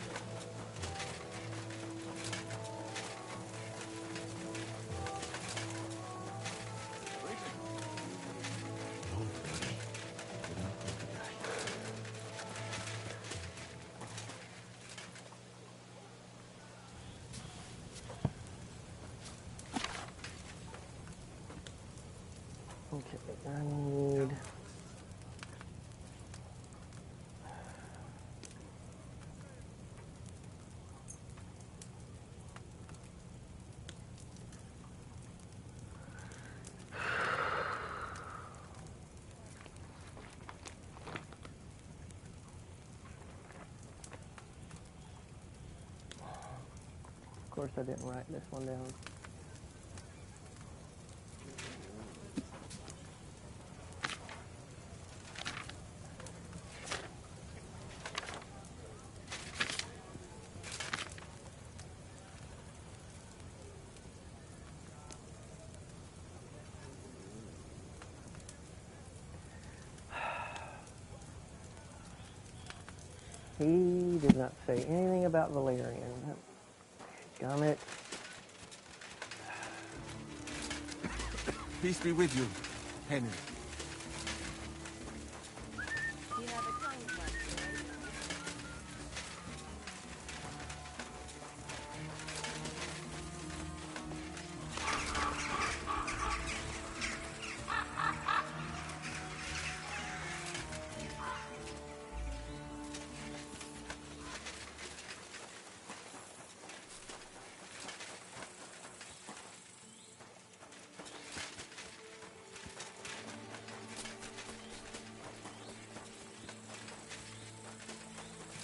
Okay, I need... Of course I didn't write this one down. He did not say anything about Valerian. Gummit. Peace be with you, Henry.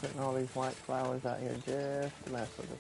Putting all these white flowers out here just to mess with us.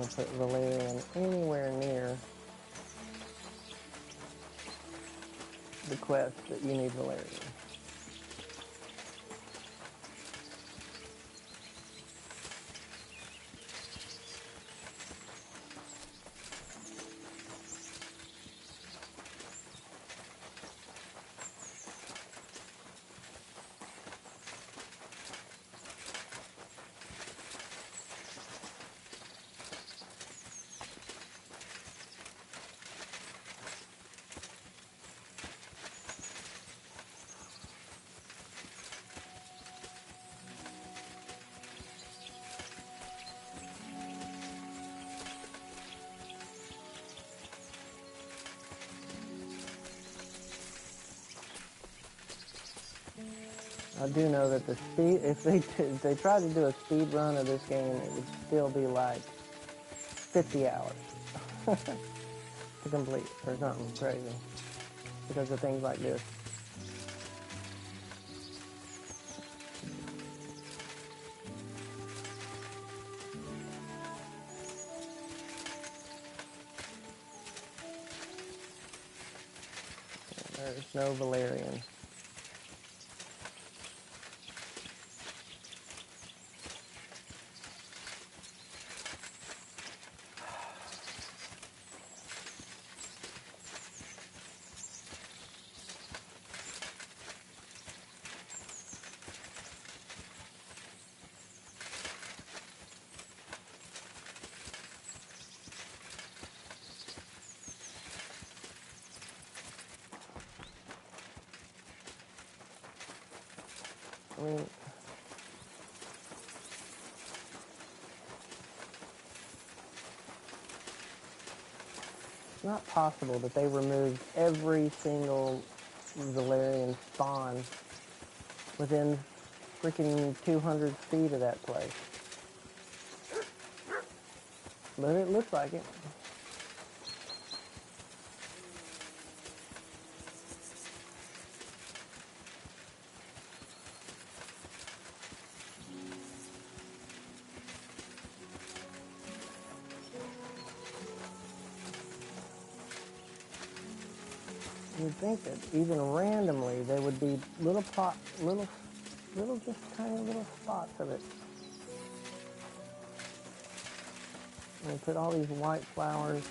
going to put Valerian anywhere near the quest that you need Valerian. I do know that the speed, if they tried to do a speed run of this game, it would still be like 50 hours to complete or something crazy because of things like this. There's no Valerian. I mean, it's not possible that they removed every single Valerian spawn within freaking 200 feet of that place. But it looks like it. You'd think that even randomly there would be little just tiny little spots of it. And they put all these white flowers.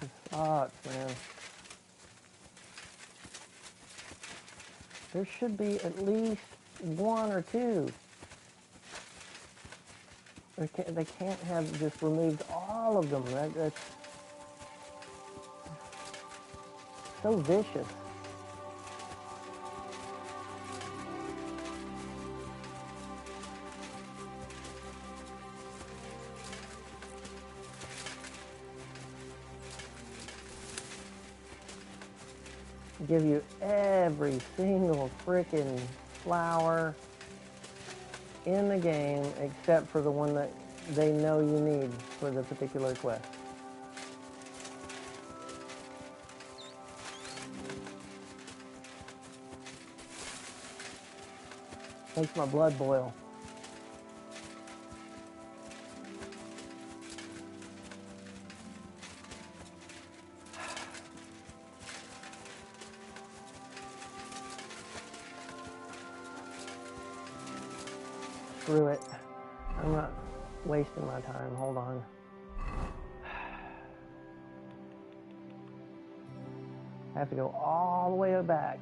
The spots, man. There should be at least one or two. They can't have just removed all of them. That's so vicious. Give you every single freaking flower in the game except for the one that they know you need for the particular quest. Makes my blood boil. Screw it. I'm not wasting my time. Hold on. I have to go all the way back.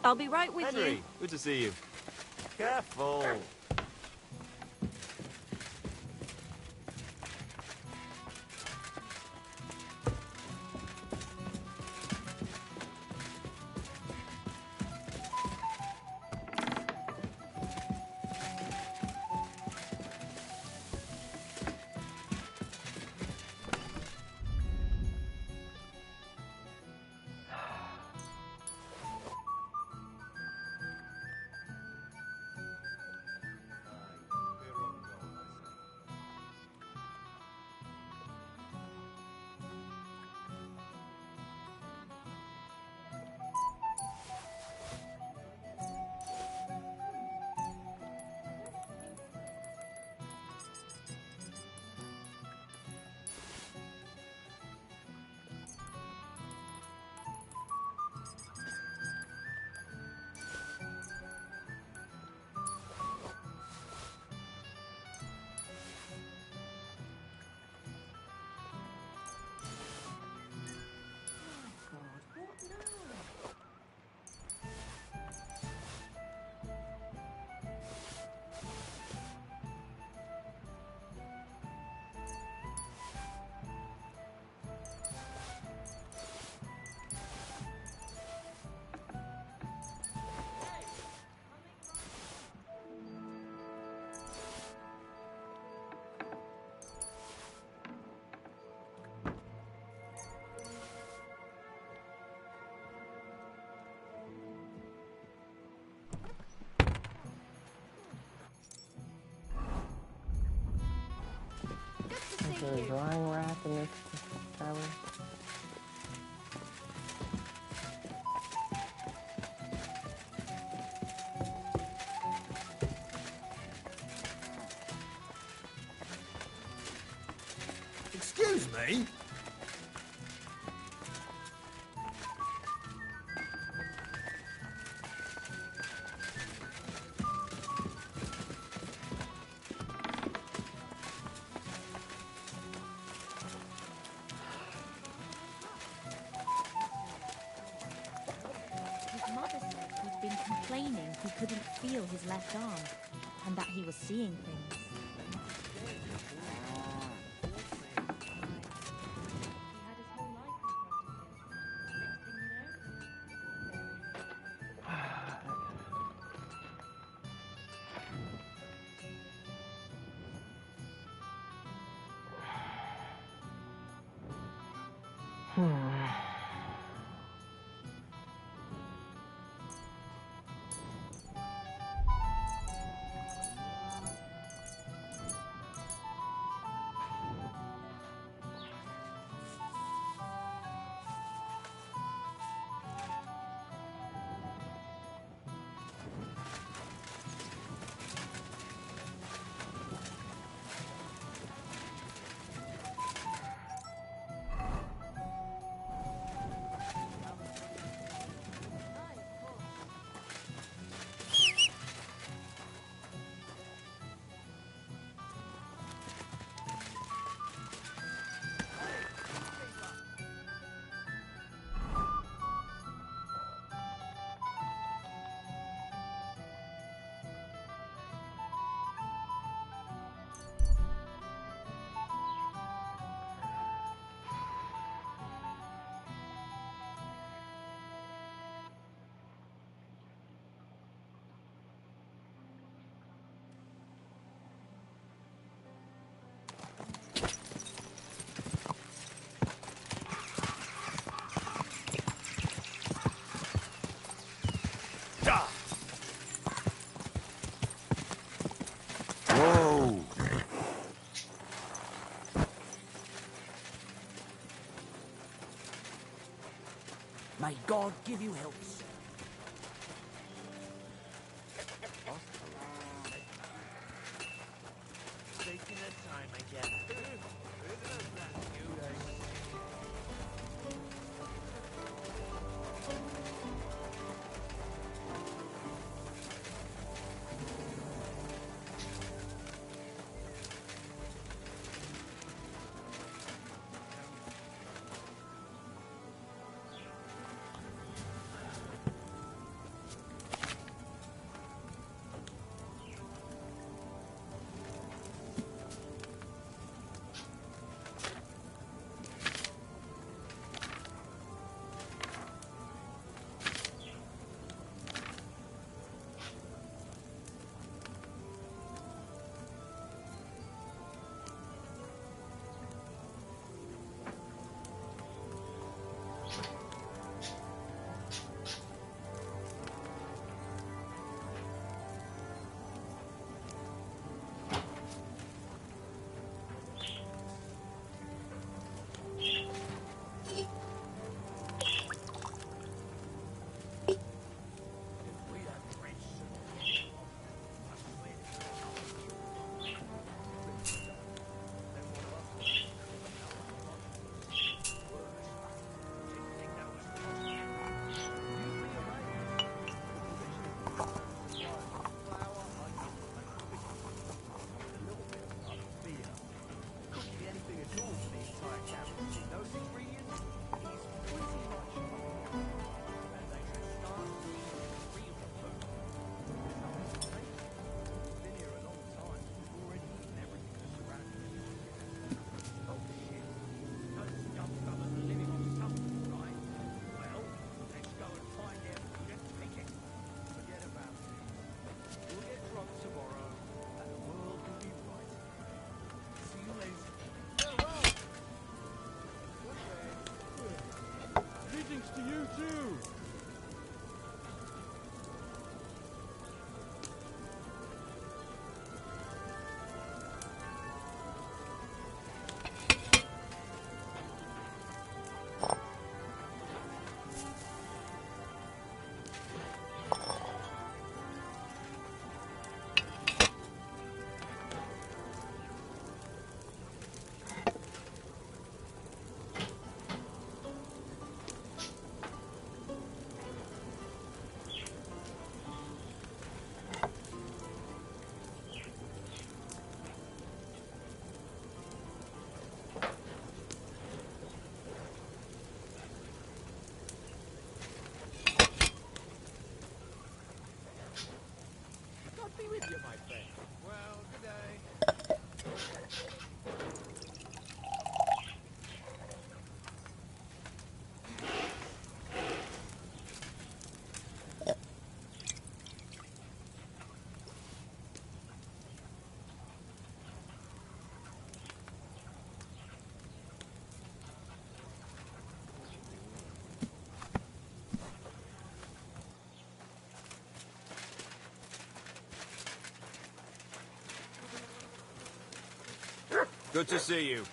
I'll be right with Henry, you. good to see you. Careful. Is there a drying rack in this tavern? Excuse me? His mother said he'd been complaining he couldn't feel his left arm, and that he was seeing things. Whoa! May God give you health. Taking their time, I guess. Greetings to you too. Good to see you.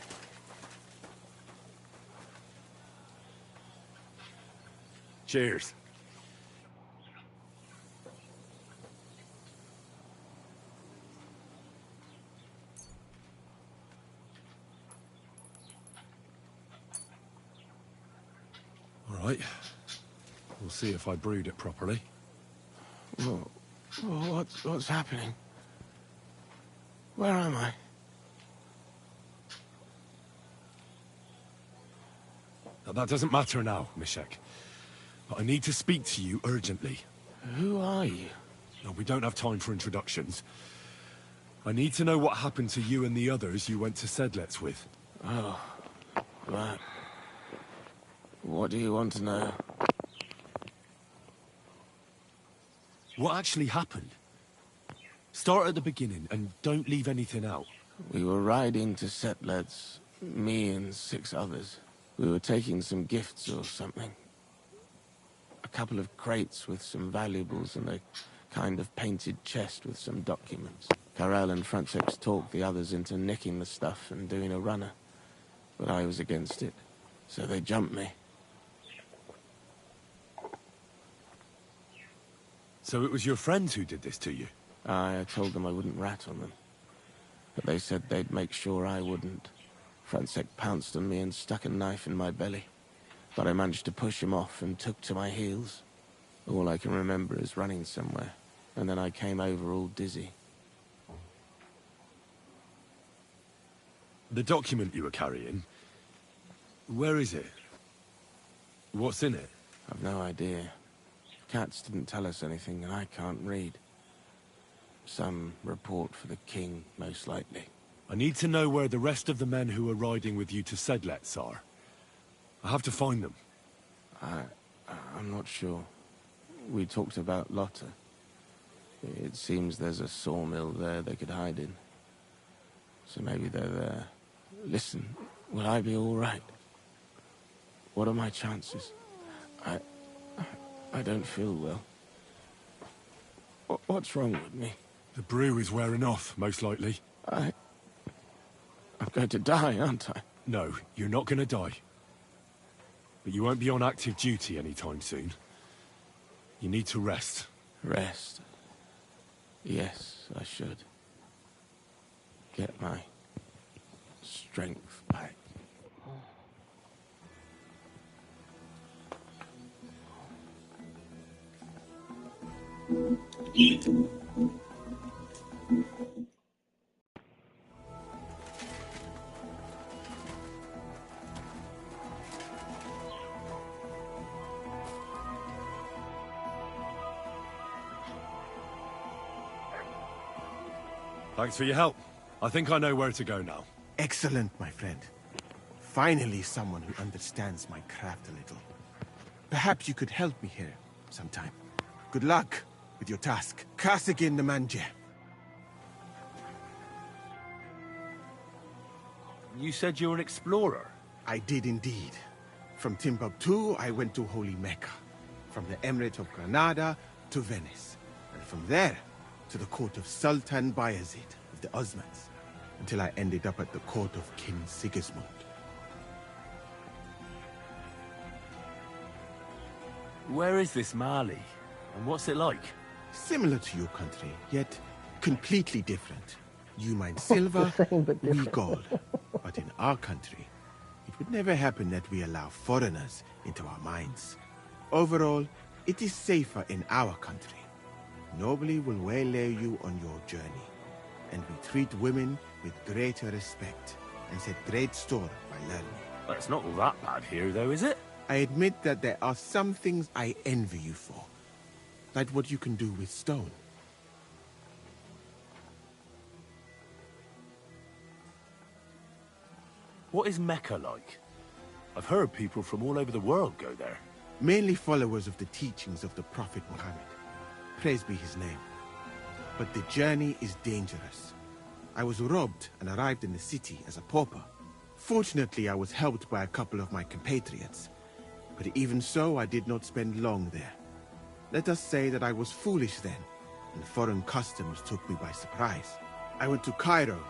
Cheers. All right. We'll see if I brewed it properly. What's happening? Where am I? Now, that doesn't matter now, Mishek. But I need to speak to you urgently. Who are you? No, we don't have time for introductions. I need to know what happened to you and the others you went to Sedlitz with. Oh, right. What do you want to know? What actually happened? Start at the beginning and don't leave anything out. We were riding to Sedlitz, me and 6 others. We were taking some gifts or something. A couple of crates with some valuables and a kind of painted chest with some documents. Karel and Francex talked the others into nicking the stuff and doing a runner. But I was against it, so they jumped me. So it was your friends who did this to you? I told them I wouldn't rat on them. But they said they'd make sure I wouldn't. Francex pounced on me and stuck a knife in my belly. But I managed to push him off and took to my heels. All I can remember is running somewhere. And then I came over all dizzy. The document you were carrying, where is it? What's in it? I've no idea. Cats didn't tell us anything, and I can't read. Some report for the king, most likely. I need to know where the rest of the men who are riding with you to Sedlitz are. I have to find them. I'm not sure. We talked about Lotta. It seems there's a sawmill there they could hide in. So maybe they're there. Listen, will I be all right? What are my chances? I don't feel well. What's wrong with me? The brew is wearing off, most likely. I'm going to die, aren't I? No, you're not going to die. But you won't be on active duty anytime soon. You need to rest. Rest? Yes, I should. Get my strength back. Thanks for your help. I think I know where to go now. Excellent, my friend. Finally someone who understands my craft a little. Perhaps you could help me here sometime. Good luck with your task. Kasagin the Manje. You said you were an explorer? I did indeed. From Timbuktu, I went to Holy Mecca. From the Emirate of Granada to Venice. And from there to the court of Sultan Bayezid of the Osmans, until I ended up at the court of King Sigismund. Where is this Mali? And what's it like? Similar to your country, yet completely different. You mine silver, we gold. But in our country, it would never happen that we allow foreigners into our mines. Overall, it is safer in our country. Nobody will waylay you on your journey. And we treat women with greater respect and set great store by learning. Well, it's not all that bad here, though, is it? I admit that there are some things I envy you for. Like what you can do with stone. What is Mecca like? I've heard people from all over the world go there. Mainly followers of the teachings of the Prophet Muhammad. Praise be his name. But the journey is dangerous. I was robbed and arrived in the city as a pauper. Fortunately, I was helped by a couple of my compatriots. But even so, I did not spend long there. Let us say that I was foolish then, and foreign customs took me by surprise. I went to Cairo,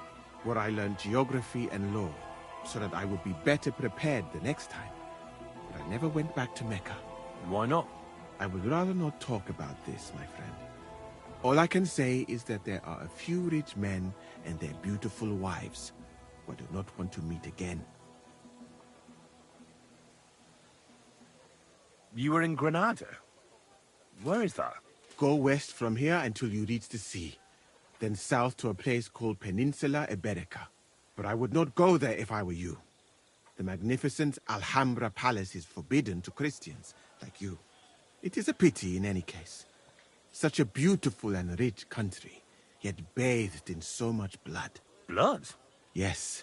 where I learned geography and law, so that I would be better prepared the next time. But I never went back to Mecca. Why not? I would rather not talk about this, my friend. All I can say is that there are a few rich men and their beautiful wives who I do not want to meet again. You were in Granada? Where is that? Go west from here until you reach the sea. Then south to a place called Peninsula Iberica. But I would not go there if I were you. The magnificent Alhambra Palace is forbidden to Christians like you. It is a pity in any case. Such a beautiful and rich country, yet bathed in so much blood. Blood? Yes.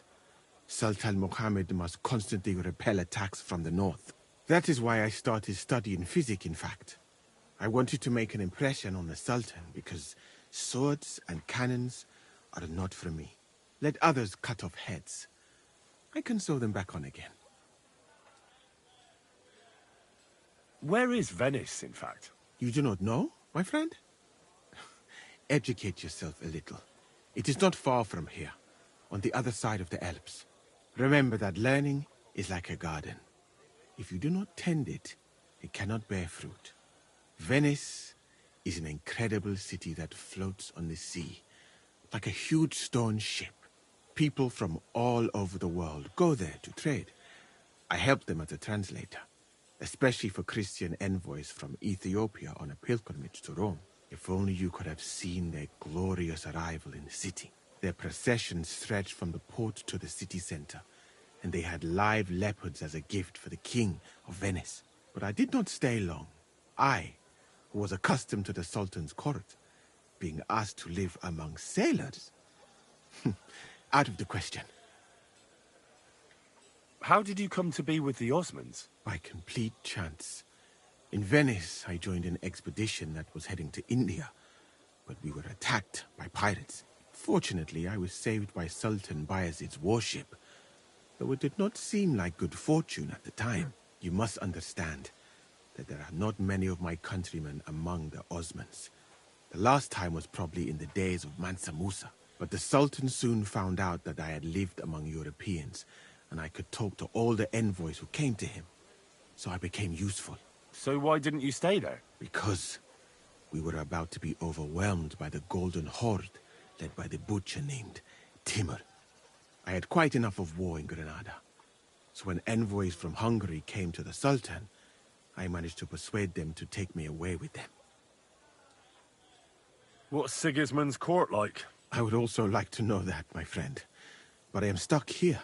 Sultan Mohammed must constantly repel attacks from the north. That is why I started studying physics, in fact. I wanted to make an impression on the Sultan, because swords and cannons are not for me. Let others cut off heads. I can sew them back on again. Where is Venice, in fact? You do not know, my friend? Educate yourself a little. It is not far from here, on the other side of the Alps. Remember that learning is like a garden. If you do not tend it, it cannot bear fruit. Venice is an incredible city that floats on the sea, like a huge stone ship. People from all over the world go there to trade. I help them as a translator, especially for Christian envoys from Ethiopia on a pilgrimage to Rome. If only you could have seen their glorious arrival in the city. Their procession stretched from the port to the city center, and they had live leopards as a gift for the king of Venice. But I did not stay long. I, who was accustomed to the Sultan's court, being asked to live among sailors? Out of the question. How did you come to be with the Osmans? By complete chance. In Venice, I joined an expedition that was heading to India, but we were attacked by pirates. Fortunately, I was saved by Sultan Bayezid's warship, though it did not seem like good fortune at the time. You must understand that there are not many of my countrymen among the Osmans. The last time was probably in the days of Mansa Musa, but the Sultan soon found out that I had lived among Europeans, and I could talk to all the envoys who came to him. So I became useful. So why didn't you stay there? Because we were about to be overwhelmed by the Golden Horde, led by the butcher named Timur. I had quite enough of war in Granada. So when envoys from Hungary came to the Sultan, I managed to persuade them to take me away with them. What's Sigismund's court like? I would also like to know that, my friend. But I am stuck here.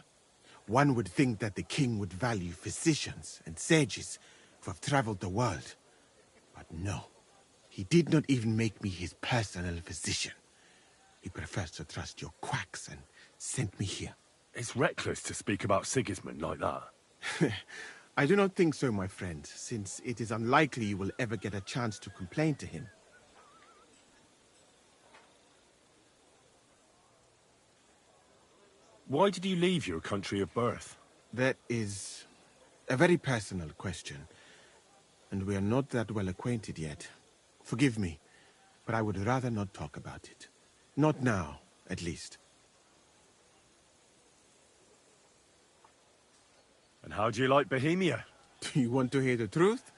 One would think that the king would value physicians and sages who have traveled the world. But no. He did not even make me his personal physician. He prefers to trust your quacks and sent me here. It's reckless to speak about Sigismund like that. I do not think so, my friend, since it is unlikely you will ever get a chance to complain to him. Why did you leave your country of birth? That is a very personal question, and we are not that well acquainted yet. Forgive me, but I would rather not talk about it. Not now, at least. And how do you like Bohemia? Do you want to hear the truth,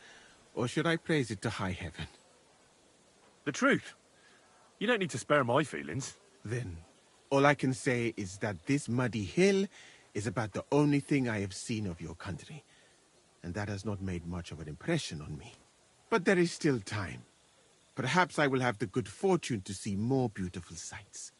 or should I praise it to high heaven? The truth. You don't need to spare my feelings. Then, all I can say is that this muddy hill is about the only thing I have seen of your country, and that has not made much of an impression on me. But there is still time. Perhaps I will have the good fortune to see more beautiful sights.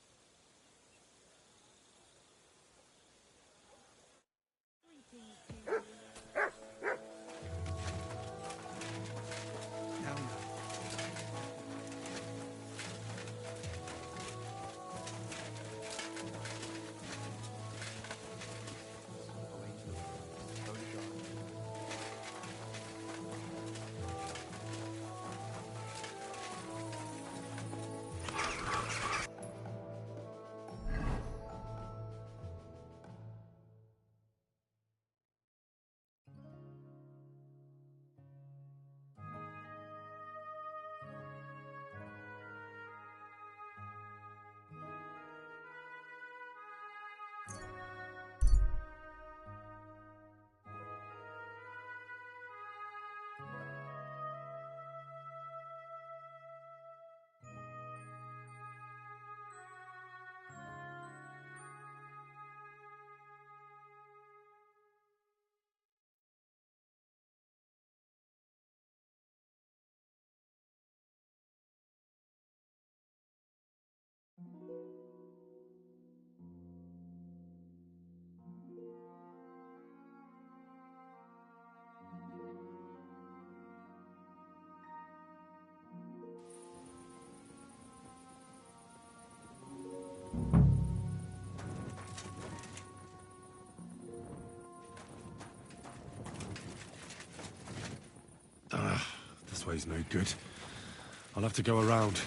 This way's no good. I'll have to go around.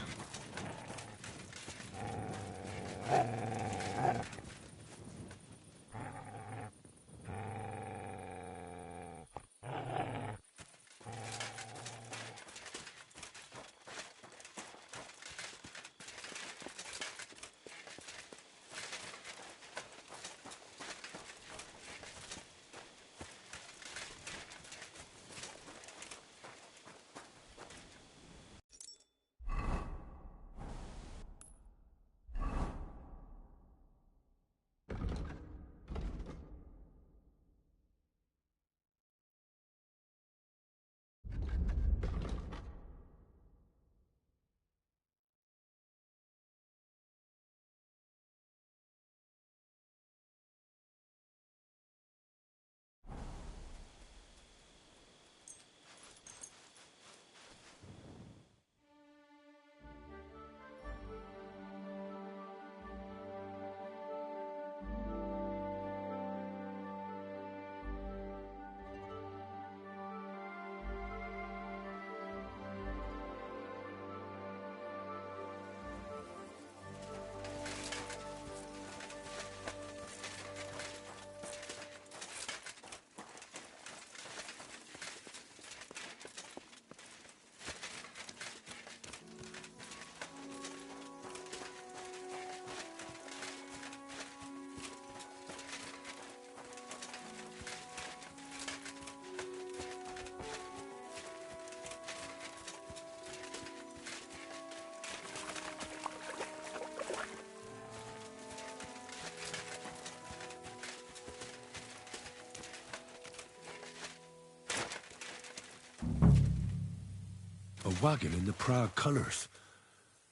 A wagon in the Prague colours.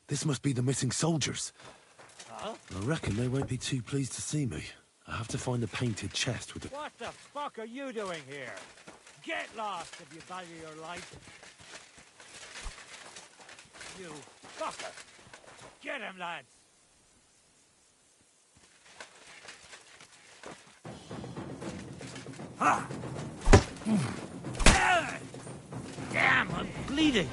This must be the missing soldiers. Huh? I reckon they won't be too pleased to see me. I have to find the painted chest with the... What the fuck are you doing here? Get lost if you value your life. You fucker. Get him, lads. Damn, I'm bleeding.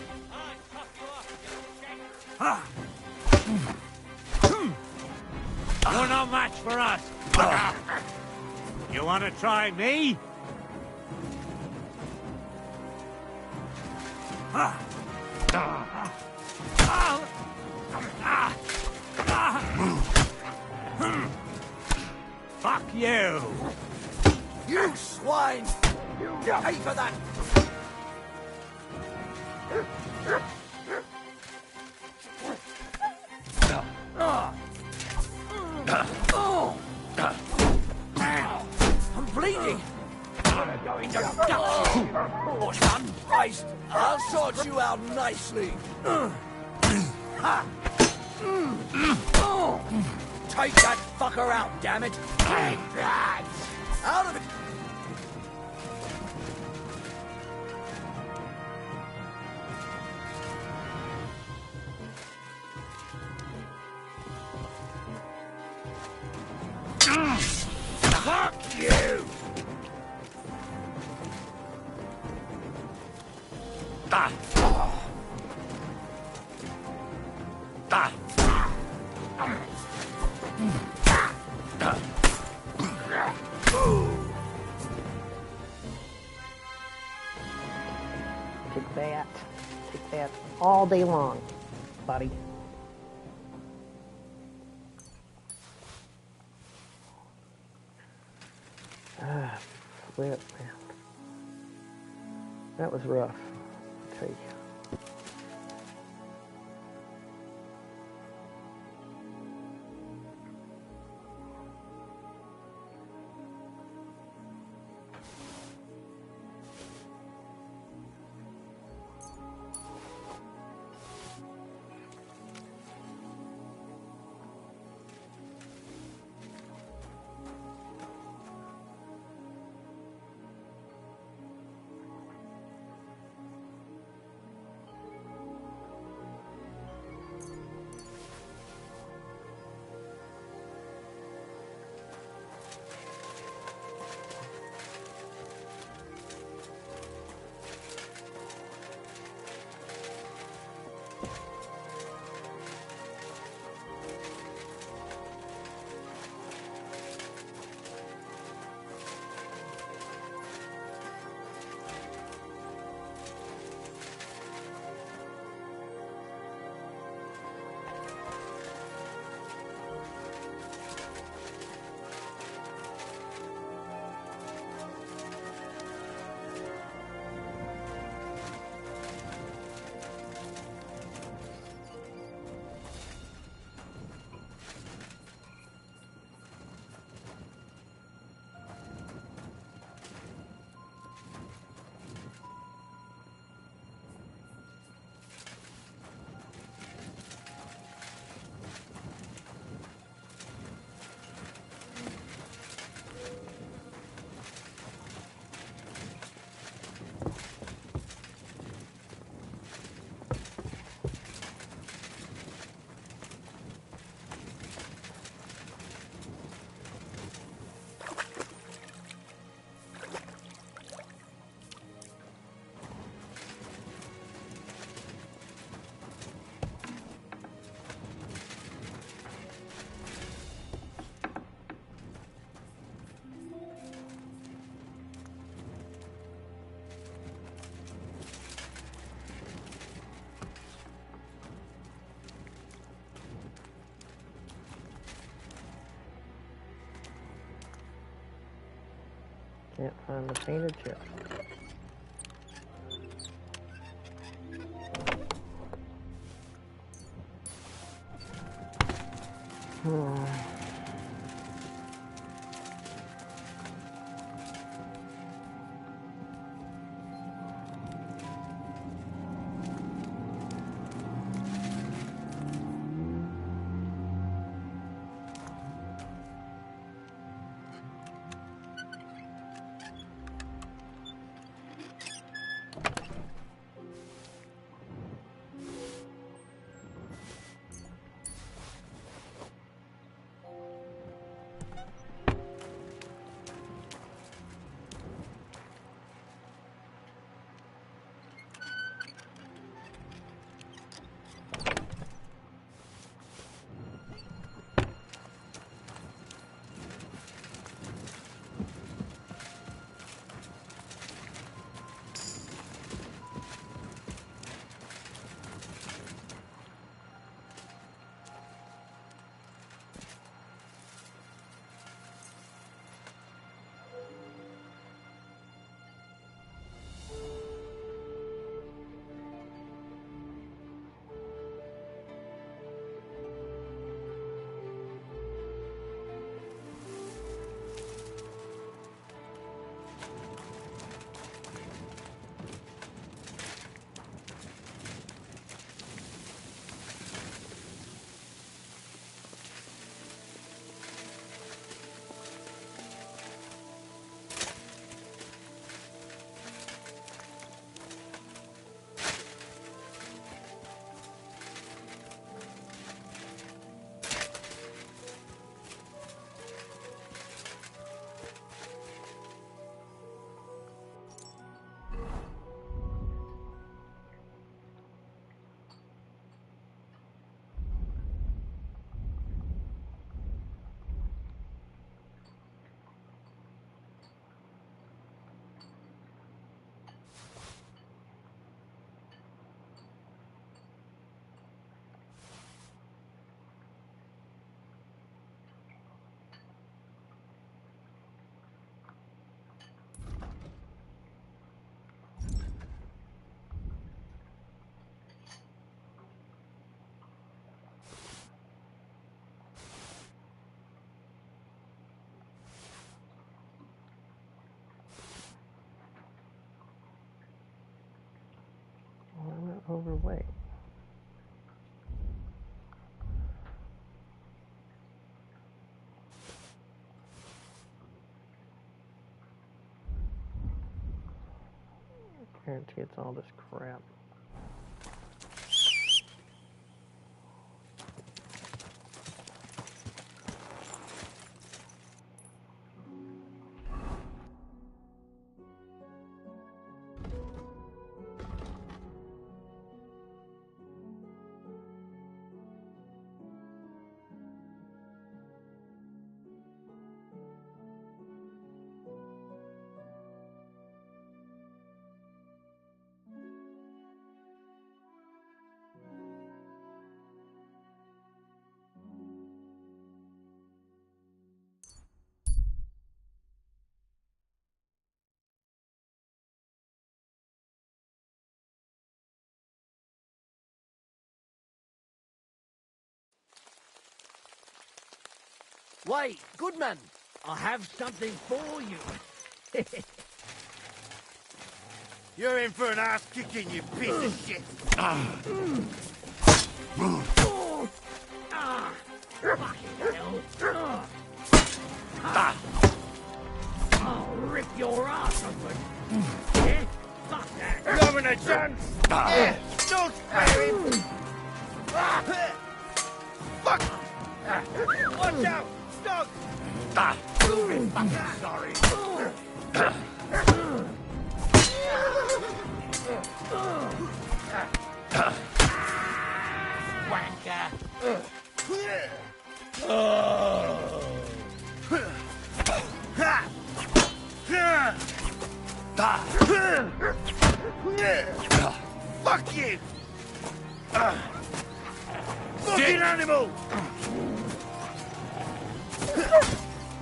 You're no match for us. You want to try me? Fuck you! You swine! You pay for that! I'm bleeding! Oh, son Christ! I'll sort you out nicely! Take that fucker out, damn it! Out of it! Fuck you! Take that. Take that all day long, buddy. Flip, man. That was rough, I'll tell you. Can't find the painted chip. overweight. Guarantee it's all this crap. Wait, Goodman, I have something for you. You're in for an ass kicking, you piece of shit. I'll rip your ass open. Yeah? Fuck that. You having a chance? Yeah, don't spare him. Fuck! Watch out! Stop! Stupid fucking sorry. Wanker. Fuck you! Fucking animal!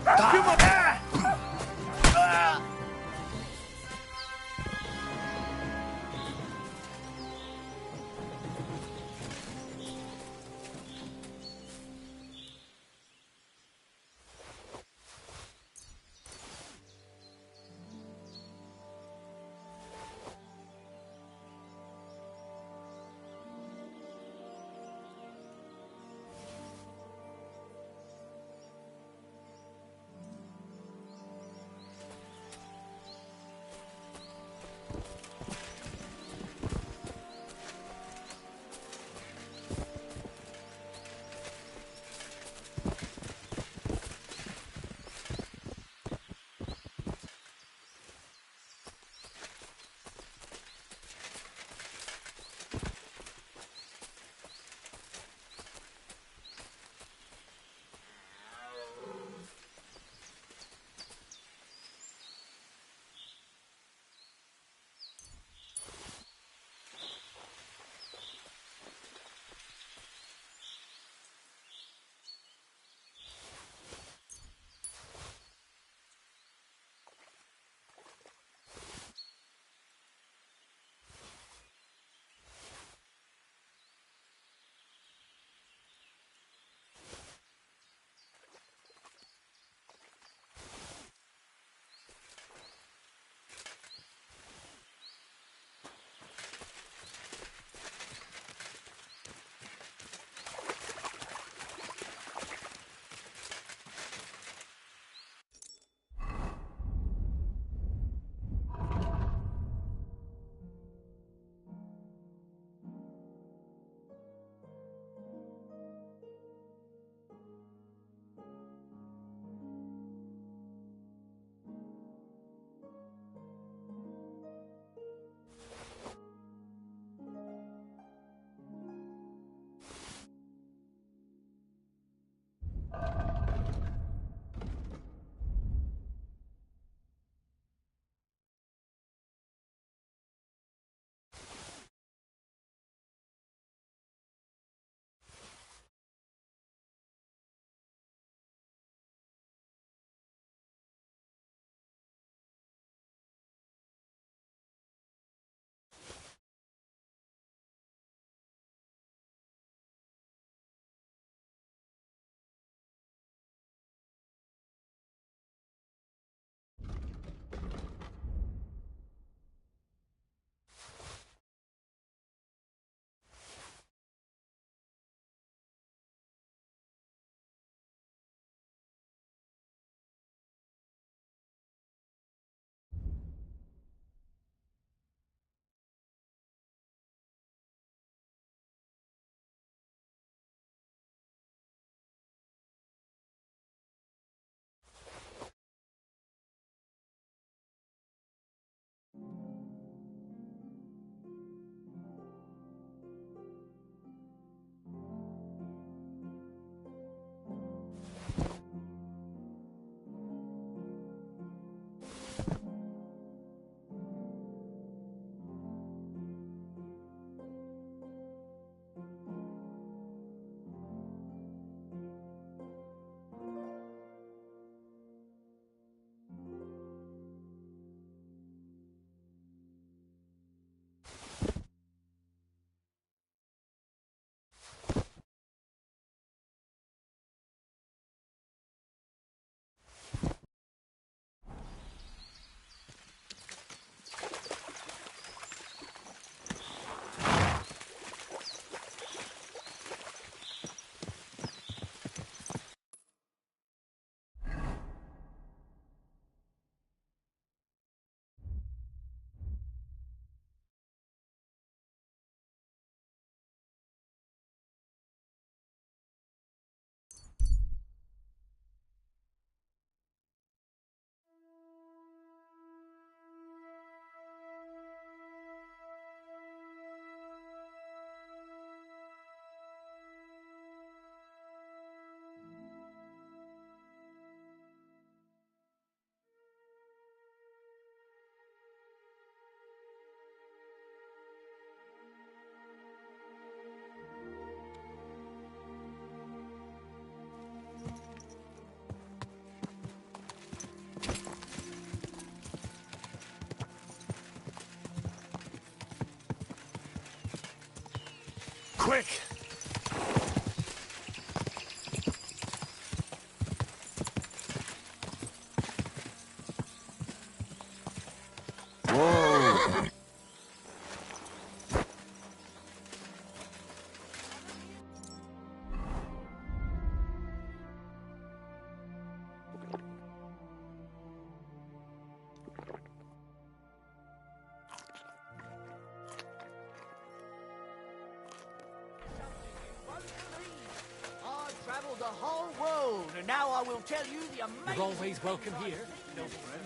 Come on! quick! Whoa! I've travelled the whole road, and now I will tell you the amazing... You're always welcome here. No friend.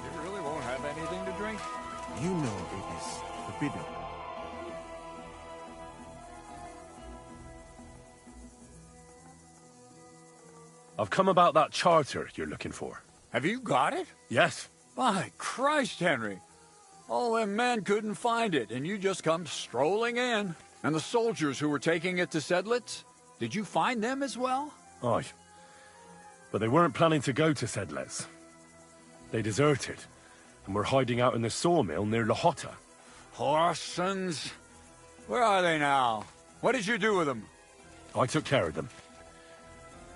You really won't have anything to drink? You know it is forbidden. I've come about that charter you're looking for. Have you got it? Yes. By Christ, Henry. All them men couldn't find it, and you just come strolling in. And the soldiers who were taking it to Sckalitz, did you find them as well? Aye. But they weren't planning to go to Sckalitz. They deserted, and were hiding out in the sawmill near Lahota. Horsons. Where are they now? What did you do with them? I took care of them.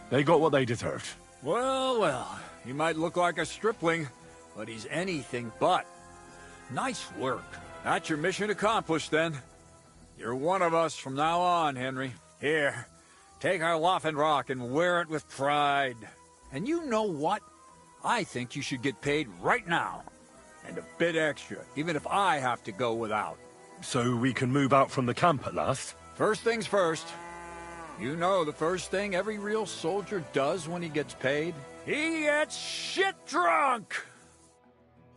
They got what they deserved. Well, well, he might look like a stripling, but he's anything but. Nice work. That's your mission accomplished, then. You're one of us from now on, Henry. Here, take our Rock and wear it with pride. And you know what? I think you should get paid right now. And a bit extra, even if I have to go without. So we can move out from the camp at last? First things first. You know the first thing every real soldier does when he gets paid? He gets shit drunk!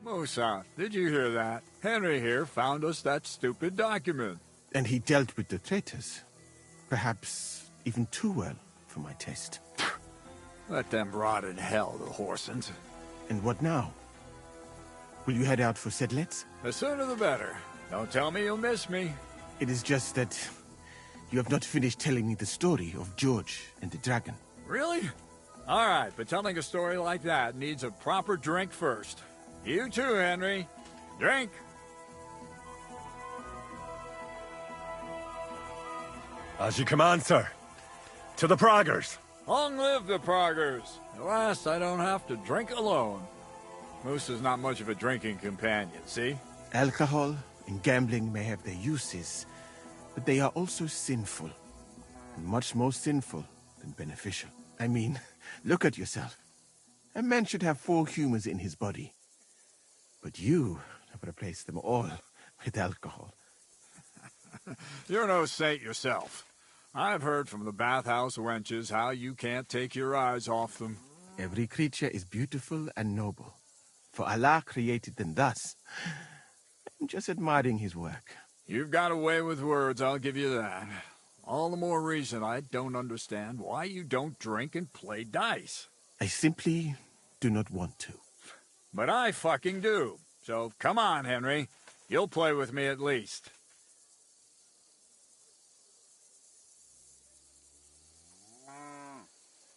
Musa, did you hear that? Henry here found us that stupid document. And he dealt with the traitors. Perhaps even too well for my taste. Let them rot in hell, the Horsons. And what now? Will you head out for Sckalitz? The sooner the better. Don't tell me you'll miss me. It is just that you have not finished telling me the story of George and the dragon. Really? All right, but telling a story like that needs a proper drink first. You too, Henry. Drink. As you command, sir. To the Praggers. Long live the Praggers. At last, I don't have to drink alone. Moose is not much of a drinking companion, see? Alcohol and gambling may have their uses, but they are also sinful. And much more sinful than beneficial. I mean, look at yourself. A man should have 4 humors in his body. But you have replaced them all with alcohol. You're no saint yourself. I've heard from the bathhouse wenches how you can't take your eyes off them. Every creature is beautiful and noble. For Allah created them thus. I'm just admiring his work. You've got a way with words, I'll give you that. All the more reason I don't understand why you don't drink and play dice. I simply do not want to. But I fucking do. So come on, Henry. You'll play with me at least.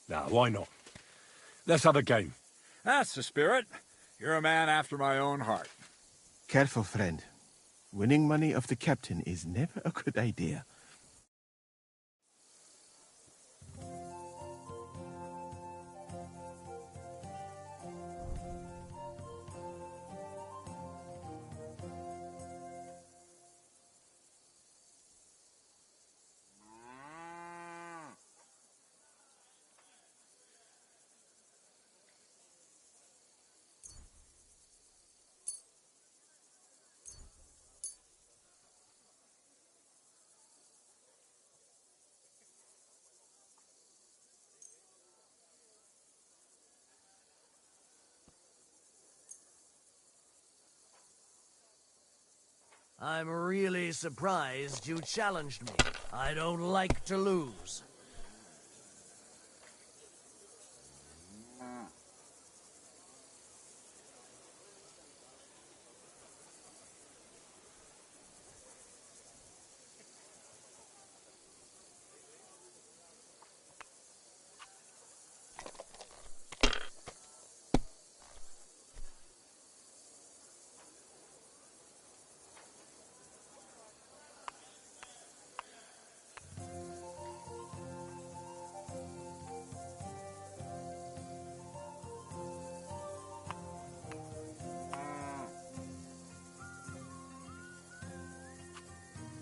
Now, why not? Let's have a game. That's the spirit. You're a man after my own heart. Careful, friend. Winning money of the captain is never a good idea. I'm really surprised you challenged me. I don't like to lose.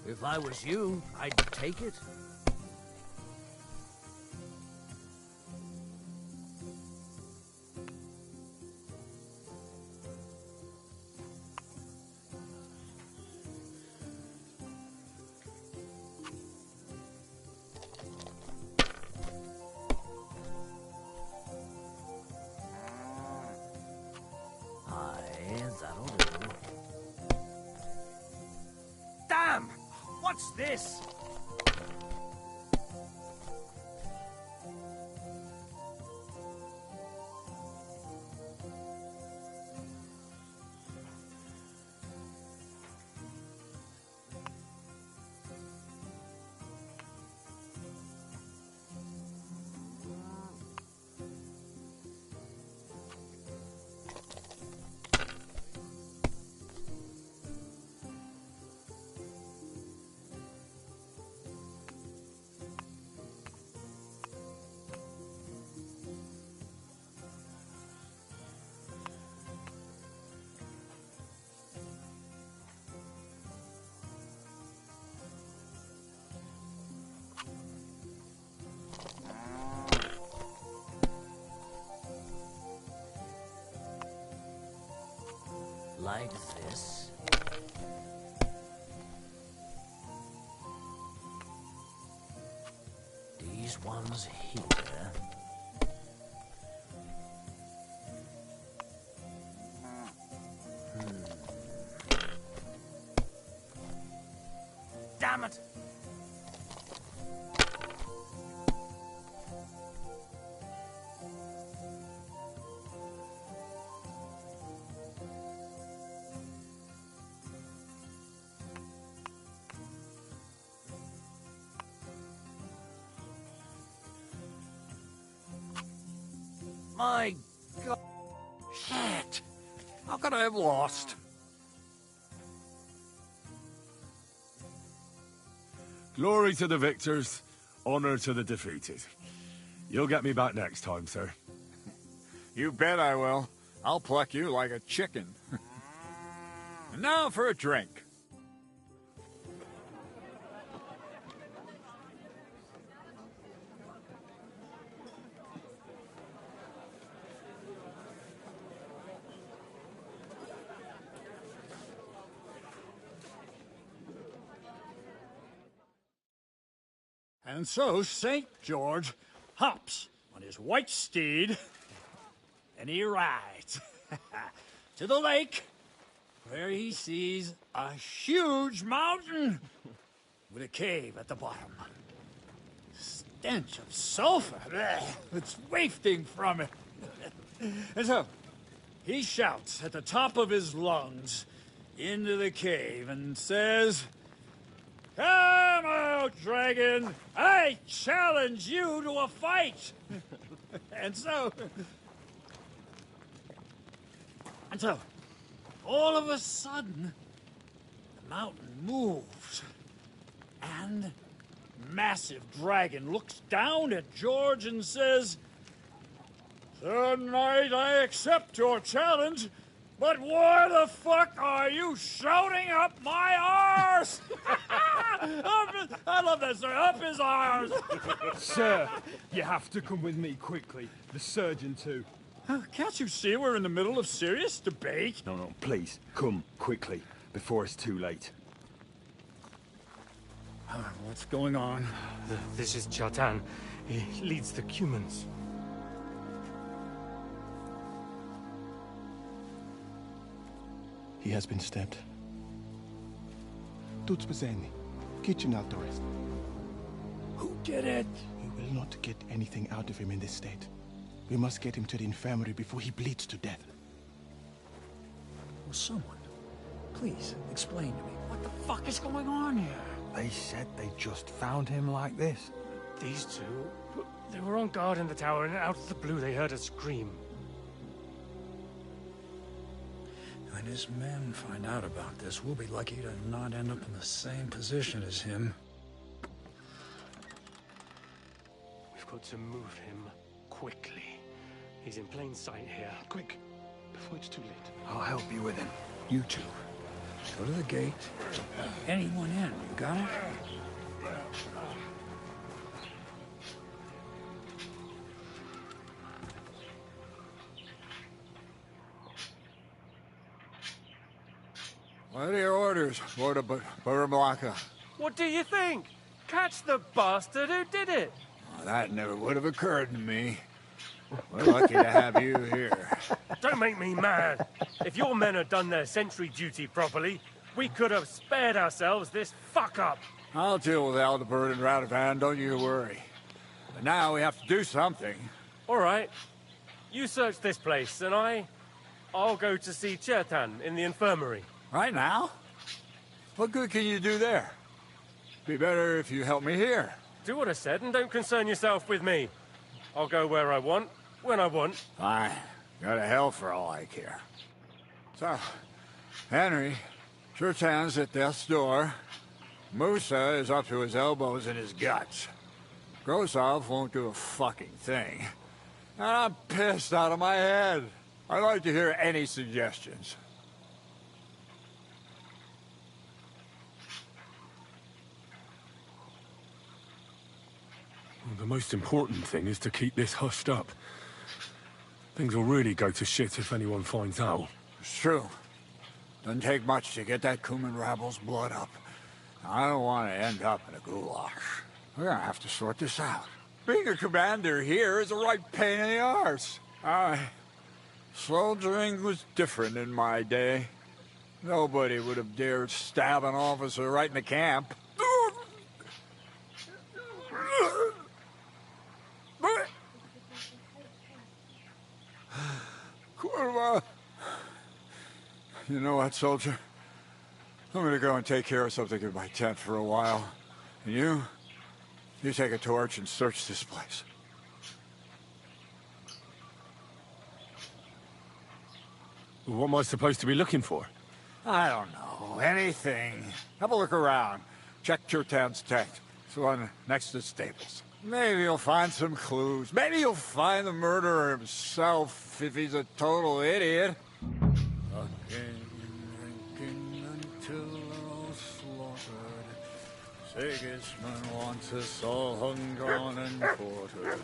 If I was you, I'd take it. That'll do. Damn! What's this? Like this. These ones here. Damn it! My God. Shit! How could I have lost? Glory to the victors, honor to the defeated. You'll get me back next time, sir. You bet I will. I'll pluck you like a chicken. And now for a drink. And so St. George hops on his white steed, and he rides to the lake, where he sees a huge mountain with a cave at the bottom. Stench of sulfur, it's wafting from it. And so he shouts at the top of his lungs into the cave and says, "Come out, dragon! I challenge you to a fight!" And so, all of a sudden, the mountain moves, and massive dragon looks down at George and says, "Sir Knight, I accept your challenge, but why the fuck are you shouting up my arse?" I love that, sir. Up his arse. Sir, you have to come with me quickly. The surgeon too. Can't you see we're in the middle of serious debate? No, please, come quickly, before it's too late. What's going on? This is Chatan. He leads the Cumans. He has been stabbed. Tuts Bazeni, kitchen outdoors. Who did it? We will not get anything out of him in this state. We must get him to the infirmary before he bleeds to death. Will someone please explain to me what the fuck is going on here? They said they just found him like this. These two, they were on guard in the tower, and out of the blue they heard a scream. When his men find out about this, we'll be lucky to not end up in the same position as him. We've got to move him quickly. He's in plain sight here. Quick, before it's too late. I'll help you with him. You two, Go to the gate. Anyone in? You got it? What are your orders, Lord of Burblaka? What do you think? Catch the bastard who did it! Well, that never would have occurred to me. We're lucky to have you here. Don't make me mad. If your men had done their sentry duty properly, we could have spared ourselves this fuck-up. I'll deal with Aldebert and Radovan, don't you worry. But now we have to do something. All right. You search this place, and I'll go to see Chertan in the infirmary. Right now? What good can you do there? Be better if you help me here. Do what I said and don't concern yourself with me. I'll go where I want, when I want. Fine. Go to hell for all I care. So, Henry, Chertan's at death's door. Musa is up to his elbows in his guts. Grosov won't do a fucking thing. And I'm pissed out of my head. I'd like to hear any suggestions. Well, the most important thing is to keep this hushed up. Things will really go to shit if anyone finds out. It's true. Doesn't take much to get that Kuman rabble's blood up. I don't want to end up in a goulash. We're gonna have to sort this out. Being a commander here is a right pain in the arse. Soldiering was different in my day. Nobody would have dared stab an officer right in the camp. Kurva! You know what, soldier? I'm gonna go and take care of something in my tent for a while. And you take a torch and search this place. What am I supposed to be looking for? I don't know. Anything. Have a look around. Check Chertan's tent. It's the one next to the stables. Maybe you'll find some clues. Maybe you'll find the murderer himself if he's a total idiot. Drinking until they're all slaughtered. Sigismund wants us all hung, drawn, and quartered.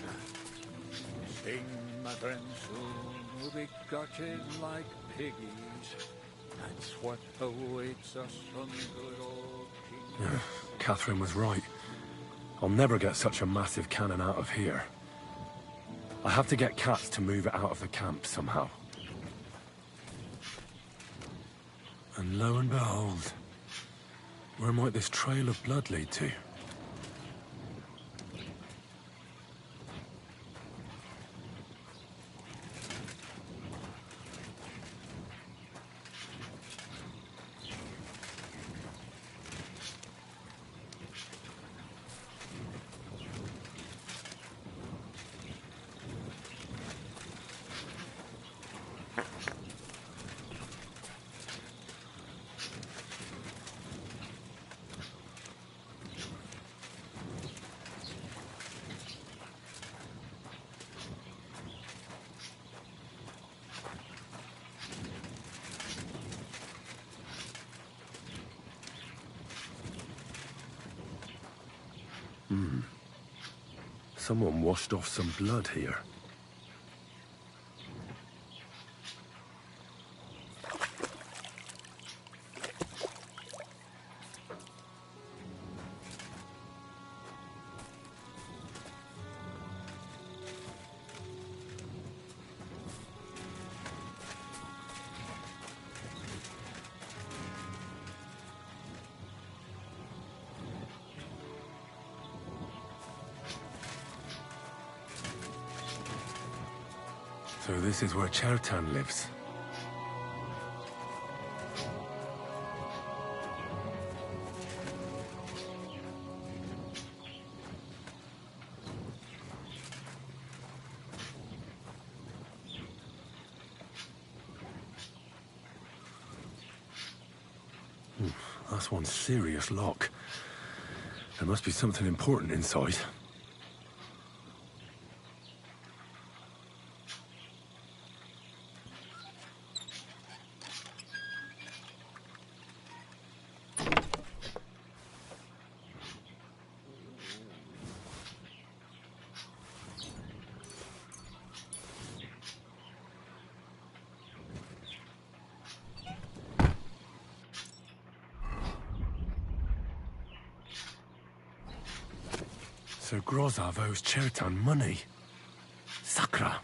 Sing, my friends, soon we'll be gutted like piggies. That's what awaits us from good old King. Catherine was right. I'll never get such a massive cannon out of here. I have to get Katz to move it out of the camp somehow. And lo and behold, where might this trail of blood lead to? Someone washed off some blood here. So this is where Chertan lives. That's one serious lock. There must be something important inside. So Grozav owes Chertan money. Sakra.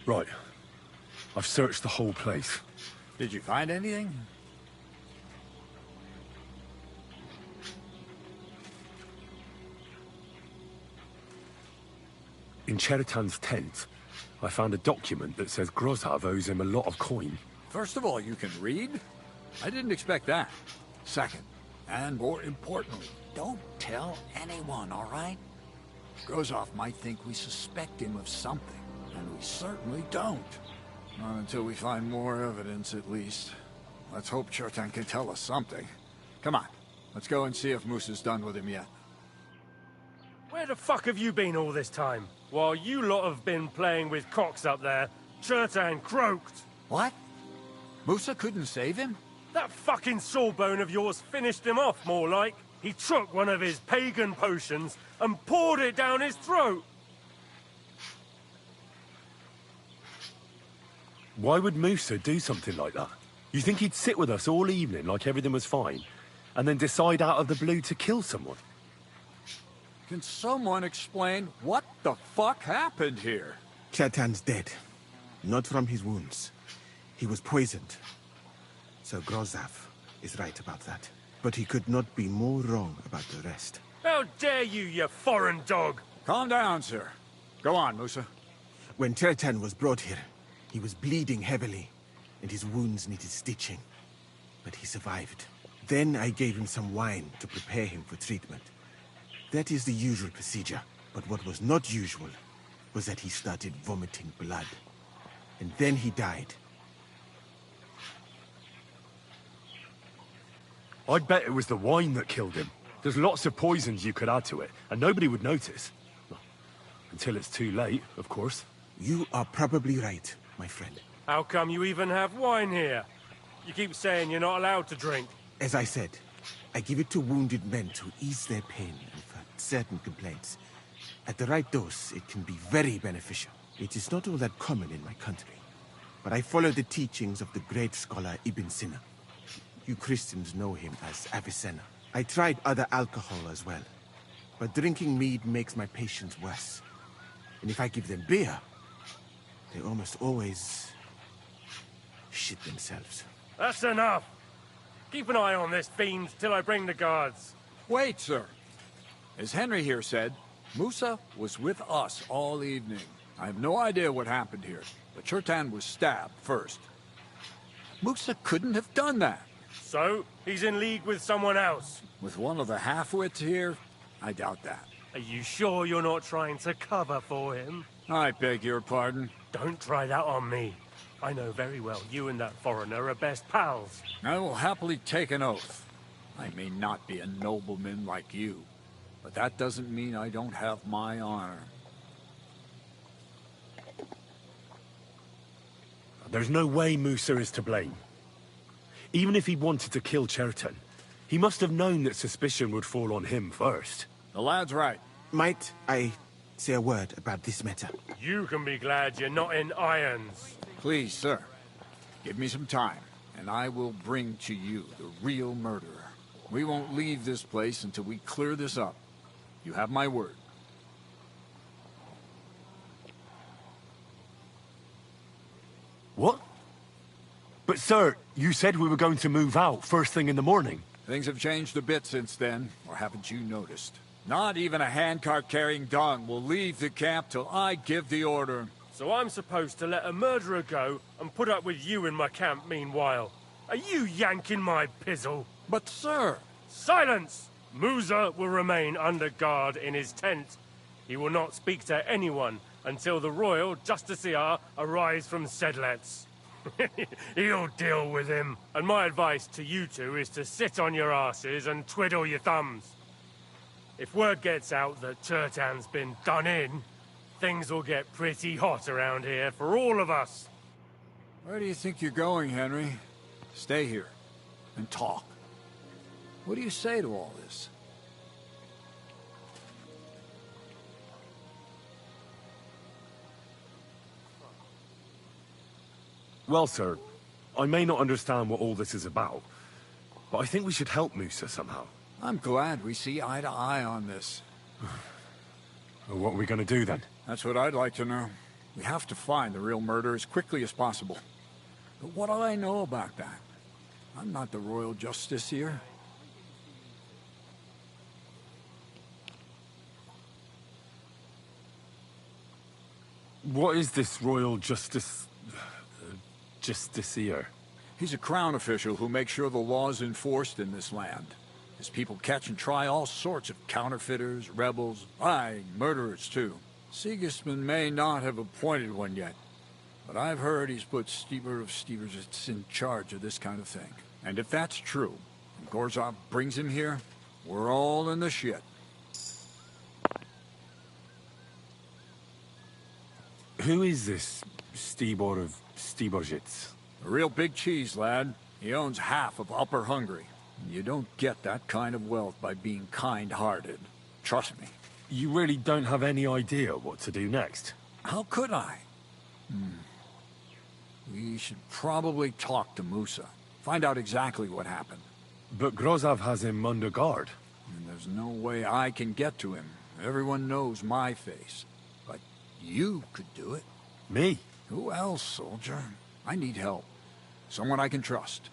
Right. I've searched the whole place. Did you find anything? In Cheritan's tent, I found a document that says Grozav owes him a lot of coin. First of all, you can read? I didn't expect that. Second, and more importantly, don't tell anyone, all right? Grozav might think we suspect him of something, and we certainly don't. Not until we find more evidence, at least. Let's hope Chertan can tell us something. Come on, let's go and see if Musa's done with him yet. Where the fuck have you been all this time? While you lot have been playing with cocks up there, Chertan croaked. What? Musa couldn't save him? That fucking sawbone of yours finished him off, more like. He took one of his pagan potions and poured it down his throat. Why would Musa do something like that? You think he'd sit with us all evening like everything was fine, and then decide out of the blue to kill someone? Can someone explain what the fuck happened here? Chertan's dead. Not from his wounds. He was poisoned. So Grozav is right about that. But he could not be more wrong about the rest. How dare you foreign dog! Calm down, sir. Go on, Musa. When Chertan was brought here, he was bleeding heavily, and his wounds needed stitching. But he survived. Then I gave him some wine to prepare him for treatment. That is the usual procedure, but what was not usual was that he started vomiting blood. And then he died. I'd bet it was the wine that killed him. There's lots of poisons you could add to it, and nobody would notice. Well, until it's too late, of course. You are probably right, my friend. How come you even have wine here? You keep saying you're not allowed to drink. As I said, I give it to wounded men to ease their pain and for certain complaints. At the right dose, it can be very beneficial. It is not all that common in my country, but I follow the teachings of the great scholar Ibn Sina. You Christians know him as Avicenna. I tried other alcohol as well, but drinking mead makes my patients worse. And if I give them beer, they almost always shit themselves. That's enough. Keep an eye on this fiend till I bring the guards. Wait, sir. As Henry here said, Musa was with us all evening. I have no idea what happened here, but Chertan was stabbed first. Musa couldn't have done that. So, he's in league with someone else? With one of the half-wits here? I doubt that. Are you sure you're not trying to cover for him? I beg your pardon. Don't try that on me. I know very well you and that foreigner are best pals. I will happily take an oath. I may not be a nobleman like you, but that doesn't mean I don't have my honor. There's no way Musa is to blame. Even if he wanted to kill Chertan, he must have known that suspicion would fall on him first. The lad's right. Might I say a word about this matter? You can be glad you're not in irons. Please, sir. Give me some time, and I will bring to you the real murderer. We won't leave this place until we clear this up. You have my word. What? But sir, you said we were going to move out first thing in the morning. Things have changed a bit since then, or haven't you noticed? Not even a handcart carrying dung will leave the camp till I give the order. So I'm supposed to let a murderer go and put up with you in my camp meanwhile. Are you yanking my pizzle? But sir... Silence! Musa will remain under guard in his tent. He will not speak to anyone until the royal justiciar arrives from Sckalitz. He'll deal with him. And my advice to you two is to sit on your asses and twiddle your thumbs. If word gets out that Chertan's been done in, Things will get pretty hot around here for all of us. Where do you think you're going, Henry? Stay here and talk. What do you say to all this? Well, sir, I may not understand what all this is about, but I think we should help Musa somehow. I'm glad we see eye to eye on this. Well, what are we going to do then? That's what I'd like to know. We have to find the real murderer as quickly as possible. But what do I know about that? I'm not the royal justiciar. What is this royal justiciar? He's a crown official who makes sure the law is enforced in this land. His people catch and try all sorts of counterfeiters, rebels, aye, murderers too. Sigismund may not have appointed one yet, but I've heard he's put Henry of Sckalitz in charge of this kind of thing. And if that's true, and Gorzov brings him here, we're all in the shit. Who is this Henry of Sckalitz? A real big cheese, lad. He owns half of Upper Hungary. You don't get that kind of wealth by being kind-hearted. Trust me. You really don't have any idea what to do next? How could I? We should probably talk to Musa. Find out exactly what happened. But Grozov has him under guard. And there's no way I can get to him. Everyone knows my face. But you could do it. Me? Who else, soldier? I need help. Someone I can trust.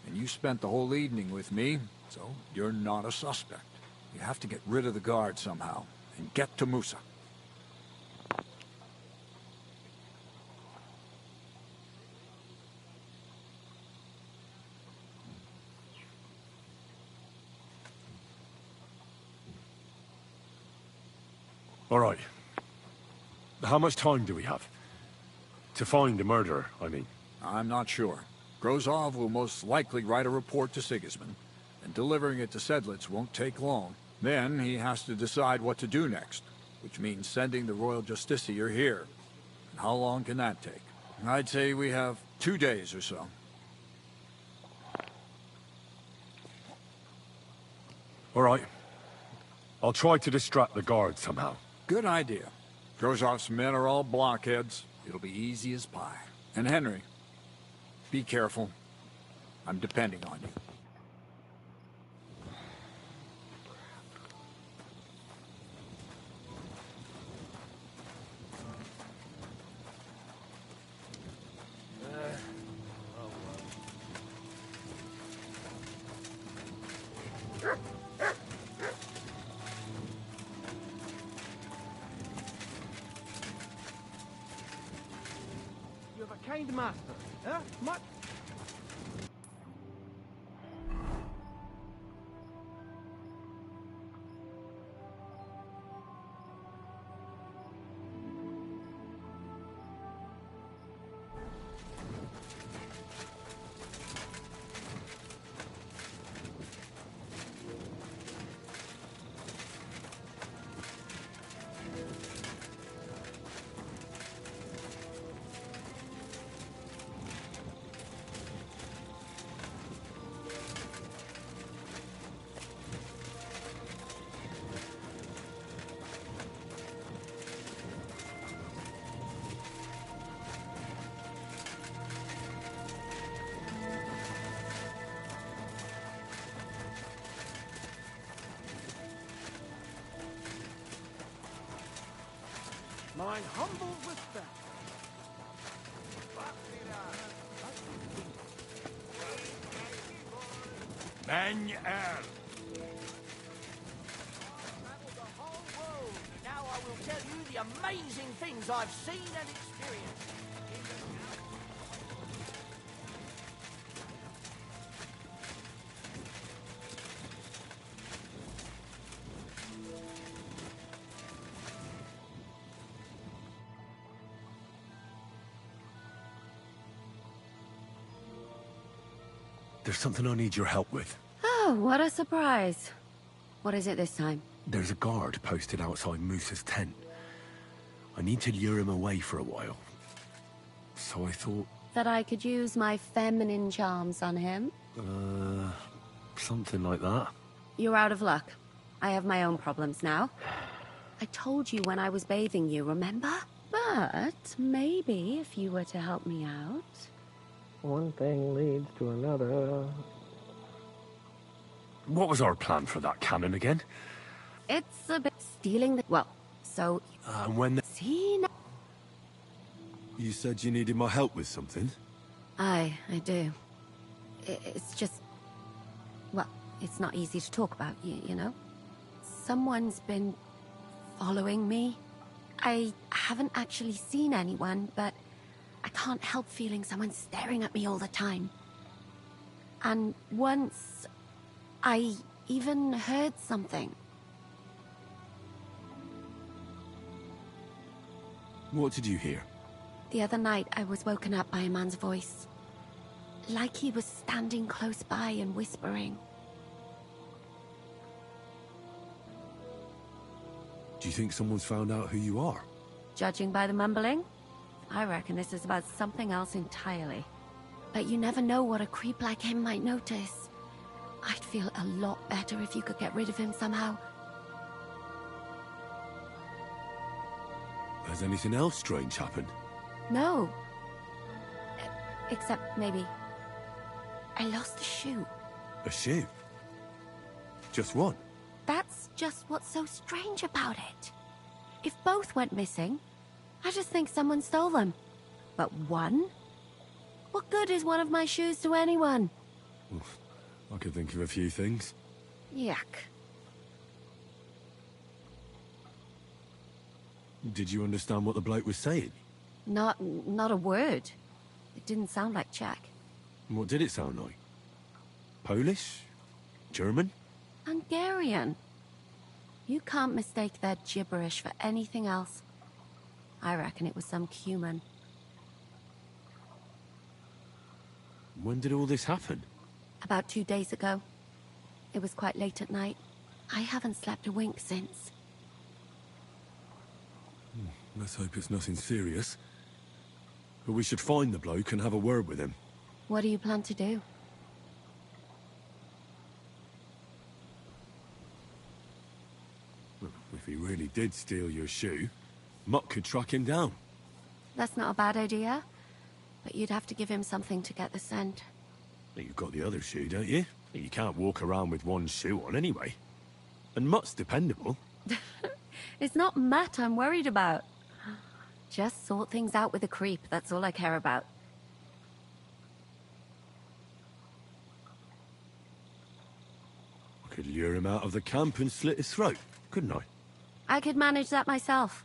And you spent the whole evening with me, so you're not a suspect. You have to get rid of the guard somehow, and get to Musa. All right. How much time do we have? To find the murderer, I mean. I'm not sure. Grozov will most likely write a report to Sigismund, and delivering it to Sckalitz won't take long. Then he has to decide what to do next, which means sending the royal justiciar here. And how long can that take? I'd say we have 2 days or so. All right. I'll try to distract the guard somehow. Good idea. Grozov's men are all blockheads. It'll be easy as pie. And Henry, be careful. I'm depending on you. You have a kind master, huh? Much. Mine humble respect. Man-er. Now I will tell you the amazing things I've seen and experienced. There's something I need your help with. Oh, what a surprise. What is it this time? There's a guard posted outside Musa's tent. I need to lure him away for a while. So I thought... That I could use my feminine charms on him? Something like that. You're out of luck. I have my own problems now. I told you when I was bathing you, remember? But maybe if you were to help me out... One thing leads to another. What was our plan for that cannon again? It's a bit stealing the... Well, so... And when... See now... You said you needed my help with something? I do. It's just... Well, it's not easy to talk about, you know? Someone's been following me. I haven't actually seen anyone, but I can't help feeling someone staring at me all the time. And once, I even heard something. What did you hear? The other night, I was woken up by a man's voice. Like he was standing close by and whispering. Do you think someone's found out who you are? Judging by the mumbling, I reckon this is about something else entirely. But you never know what a creep like him might notice. I'd feel a lot better if you could get rid of him somehow. Has anything else strange happened? No. Except maybe... I lost a shoe. A shoe? Just one? That's just what's so strange about it. If both went missing, I just think someone stole them. But one? What good is one of my shoes to anyone? I could think of a few things. Yuck. Did you understand what the bloke was saying? Not a word. It didn't sound like Czech. What did it sound like? Polish? German? Hungarian. You can't mistake their gibberish for anything else. I reckon it was some Cuman. When did all this happen? About 2 days ago. It was quite late at night. I haven't slept a wink since. Let's hope it's nothing serious. But we should find the bloke and have a word with him. What do you plan to do? If he really did steal your shoe, Mutt could track him down. That's not a bad idea. But you'd have to give him something to get the scent. You've got the other shoe, don't you? You can't walk around with one shoe on anyway. And Mutt's dependable. It's not Matt I'm worried about. Just sort things out with a creep, that's all I care about. I could lure him out of the camp and slit his throat, couldn't I? I could manage that myself,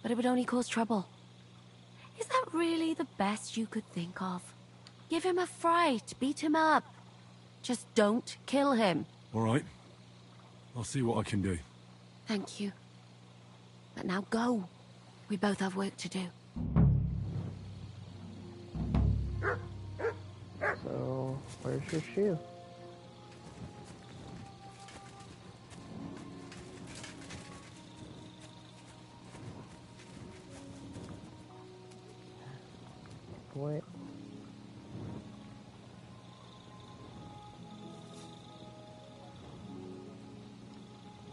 but it would only cause trouble. Is that really the best you could think of? Give him a fright, beat him up. Just don't kill him. All right. I'll see what I can do. Thank you. But now go. We both have work to do. So, where's your shoe? Wait.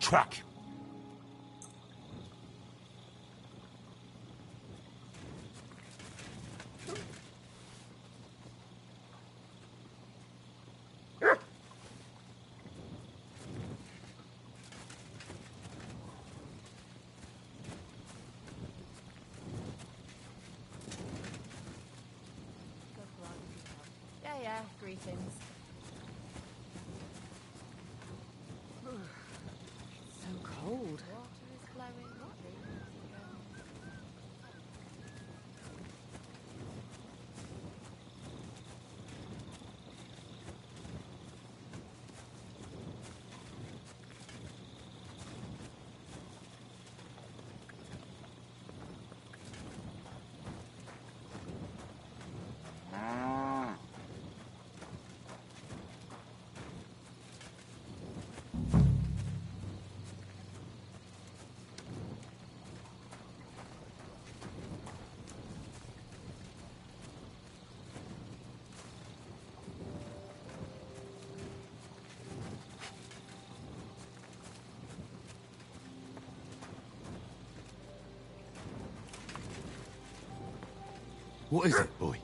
Track. Yeah, greetings. So cold. What is it, boy?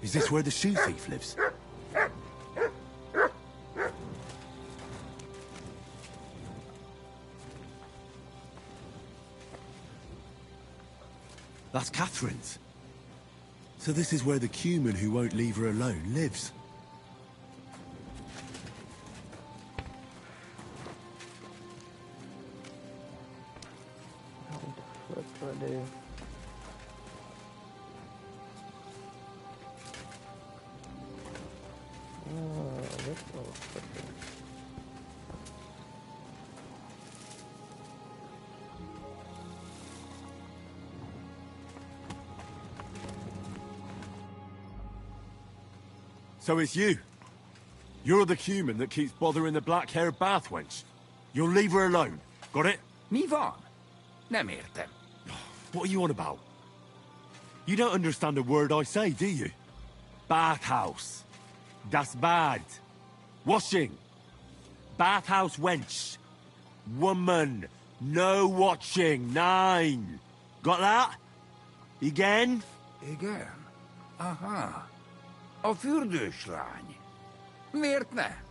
Is this where the shoe thief lives? That's Catherine's. So this is where the Cuman who won't leave her alone lives. What do I do? Oh, this little flipper. So it's you. You're the Cuman that keeps bothering the black-haired bath wench. You'll leave her alone. Got it? Mi van? Nem értem. What are you on about? You don't understand a word I say, do you? Bathhouse. Das Bad. Washing. Bathhouse wench. Woman. No watching. 9. Got that? Again? Igen? Aha. A fürdős lány. Miért ne?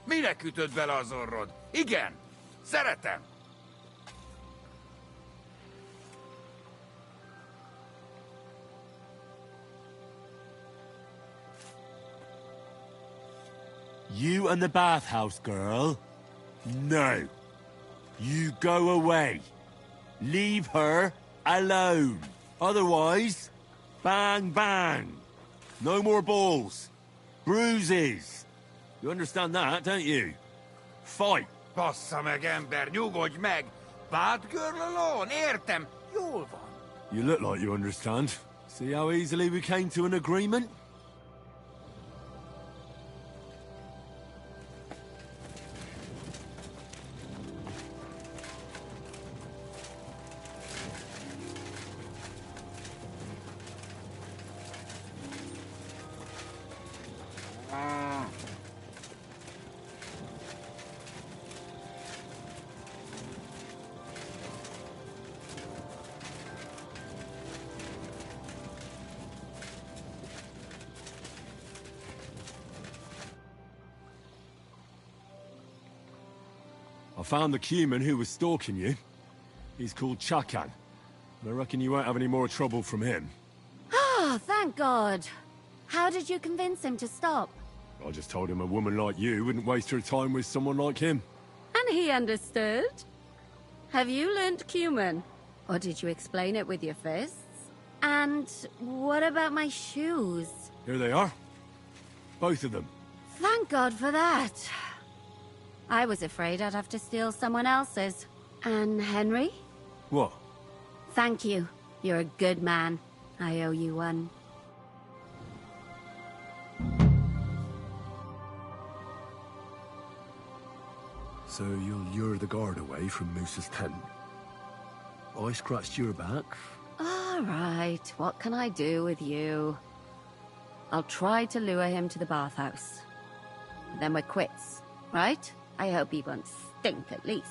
Minek ütöd bele az orrod? Igen. Szeretem. You and the bathhouse girl? No. You go away. Leave her alone. Otherwise, bang, bang. No more balls. Bruises. You understand that, don't you? Fight. Bassza meg, ember, nyugodj meg! Bad girl alone, értem, jól van. You look like you understand. See how easily we came to an agreement? I found the Cuman who was stalking you. He's called Chakan. I reckon you won't have any more trouble from him. Oh, thank God. How did you convince him to stop? I just told him a woman like you wouldn't waste her time with someone like him. And he understood? Have you learnt Cuman? Or did you explain it with your fists? And what about my shoes? Here they are. Both of them. Thank God for that. I was afraid I'd have to steal someone else's. And Henry? What? Thank you. You're a good man. I owe you one. So you'll lure the guard away from Moose's tent? I scratched your back. All right, what can I do with you? I'll try to lure him to the bathhouse. Then we're quits, right? I hope he won't stink at least.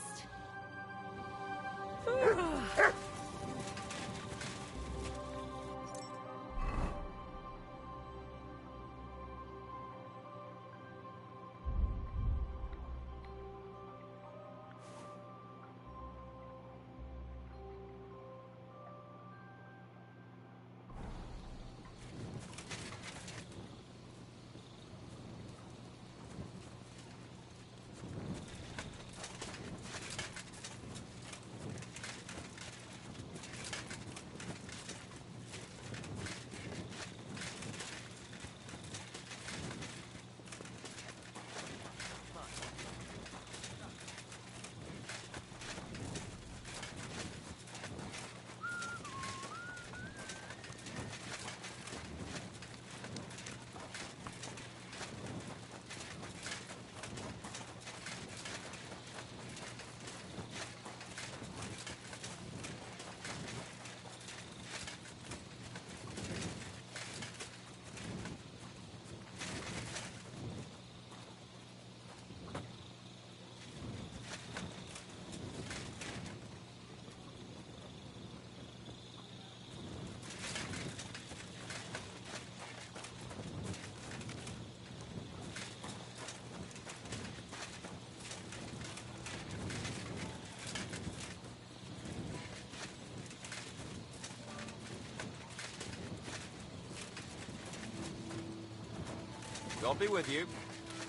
God be with you.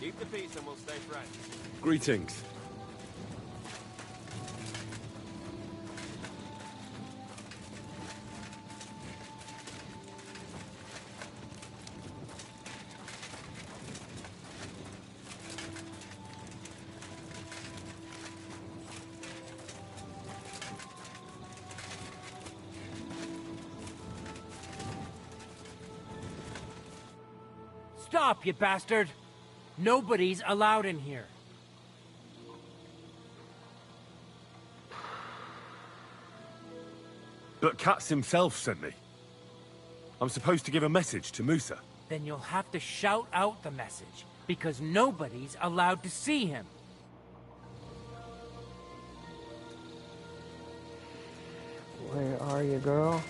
Keep the peace and we'll stay friends. Greetings. Stop, you bastard! Nobody's allowed in here. But Katz himself sent me. I'm supposed to give a message to Musa. Then you'll have to shout out the message, because nobody's allowed to see him. Where are you, girl?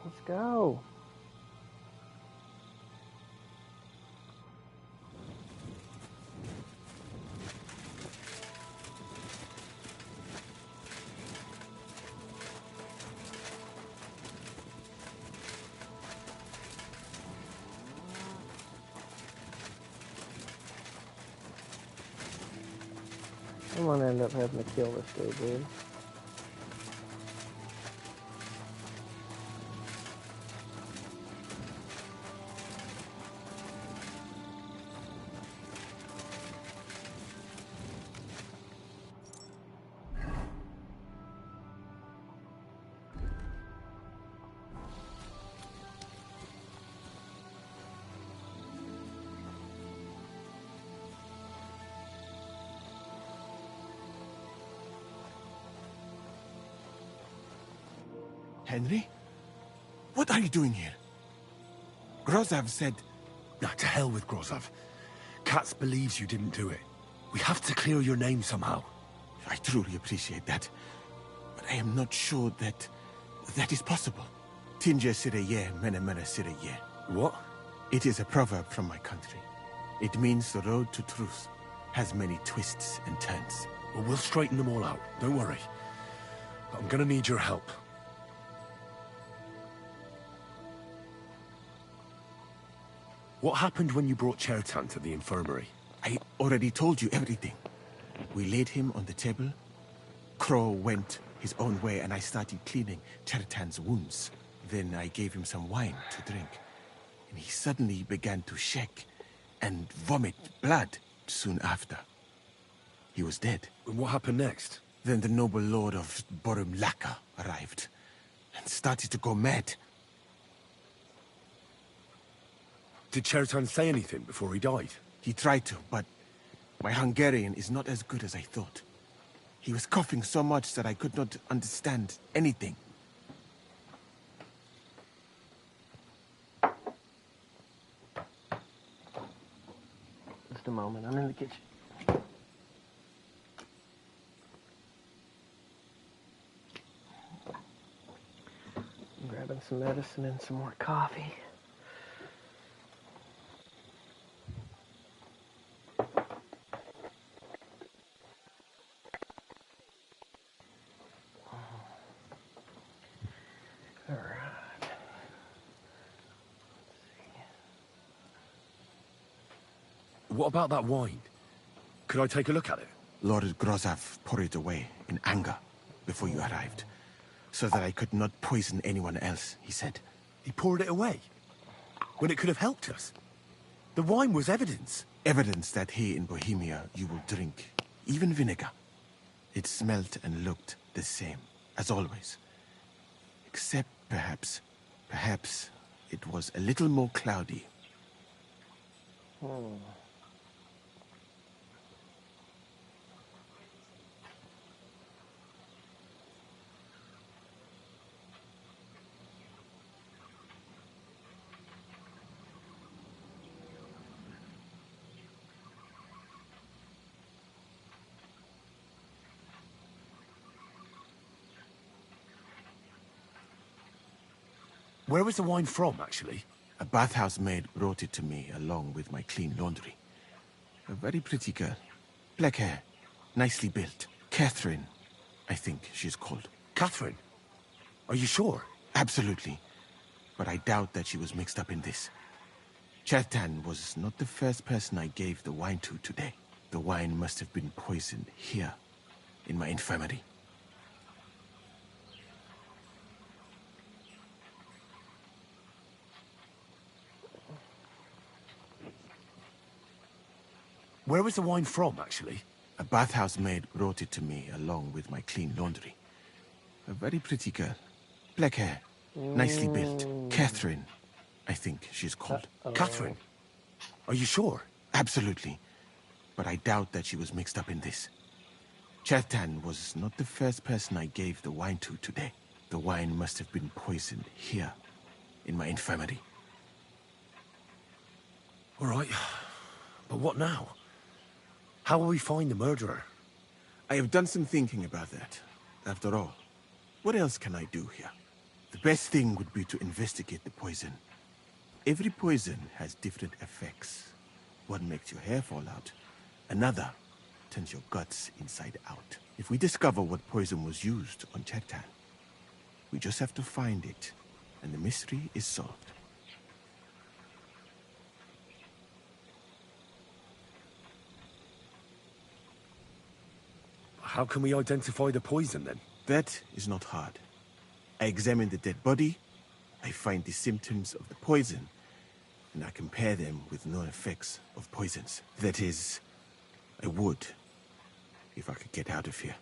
Let's go. I'm gonna end up having to kill this dude. Henry? What are you doing here? Grozav said... Nah, to hell with Grozav. Katz believes you didn't do it. We have to clear your name somehow. I truly appreciate that. But I am not sure that... that is possible. Tinja Sireye, mene mene Sireye. What? It is a proverb from my country. It means the road to truth has many twists and turns. Well, we'll straighten them all out. Don't worry. I'm gonna need your help. What happened when you brought Chertan to the infirmary? I already told you everything. We laid him on the table. Crow went his own way and I started cleaning Chertan's wounds. Then I gave him some wine to drink. And he suddenly began to shake and vomit blood soon after. He was dead. And what happened next? Then the noble lord of Borum Laka arrived and started to go mad. Did Chertan say anything before he died? He tried to, but my Hungarian is not as good as I thought. He was coughing so much that I could not understand anything. Just a moment, I'm in the kitchen. I'm grabbing some medicine and some more coffee. What about that wine? Could I take a look at it? Lord Grozav poured it away in anger. before you arrived, so that I could not poison anyone else, he said. He poured it away? When it could have helped us? The wine was evidence. Evidence that here in Bohemia you will drink, even vinegar. It smelt and looked the same, as always. Except perhaps it was a little more cloudy. Where was the wine from, actually? A bathhouse maid brought it to me along with my clean laundry. A very pretty girl. Black hair, nicely built. Catherine, I think she's called. Catherine? Are you sure? Absolutely. But I doubt that she was mixed up in this. Chertan was not the first person I gave the wine to today. The wine must have been poisoned here, in my infirmary. Where was the wine from, actually? A bathhouse maid brought it to me along with my clean laundry. A very pretty girl. Black hair, nicely built. Catherine, I think she's called. Catherine? Are you sure? Absolutely. But I doubt that she was mixed up in this. Chertan was not the first person I gave the wine to today. The wine must have been poisoned here, in my infirmary. All right. But what now? How will we find the murderer? I have done some thinking about that. After all, what else can I do here? The best thing would be to investigate the poison. Every poison has different effects. One makes your hair fall out. Another turns your guts inside out. If we discover what poison was used on Chertan, we just have to find it, and the mystery is solved. How can we identify the poison, then? That is not hard. I examine the dead body, I find the symptoms of the poison, and I compare them with known effects of poisons. That is, I would, if I could get out of here.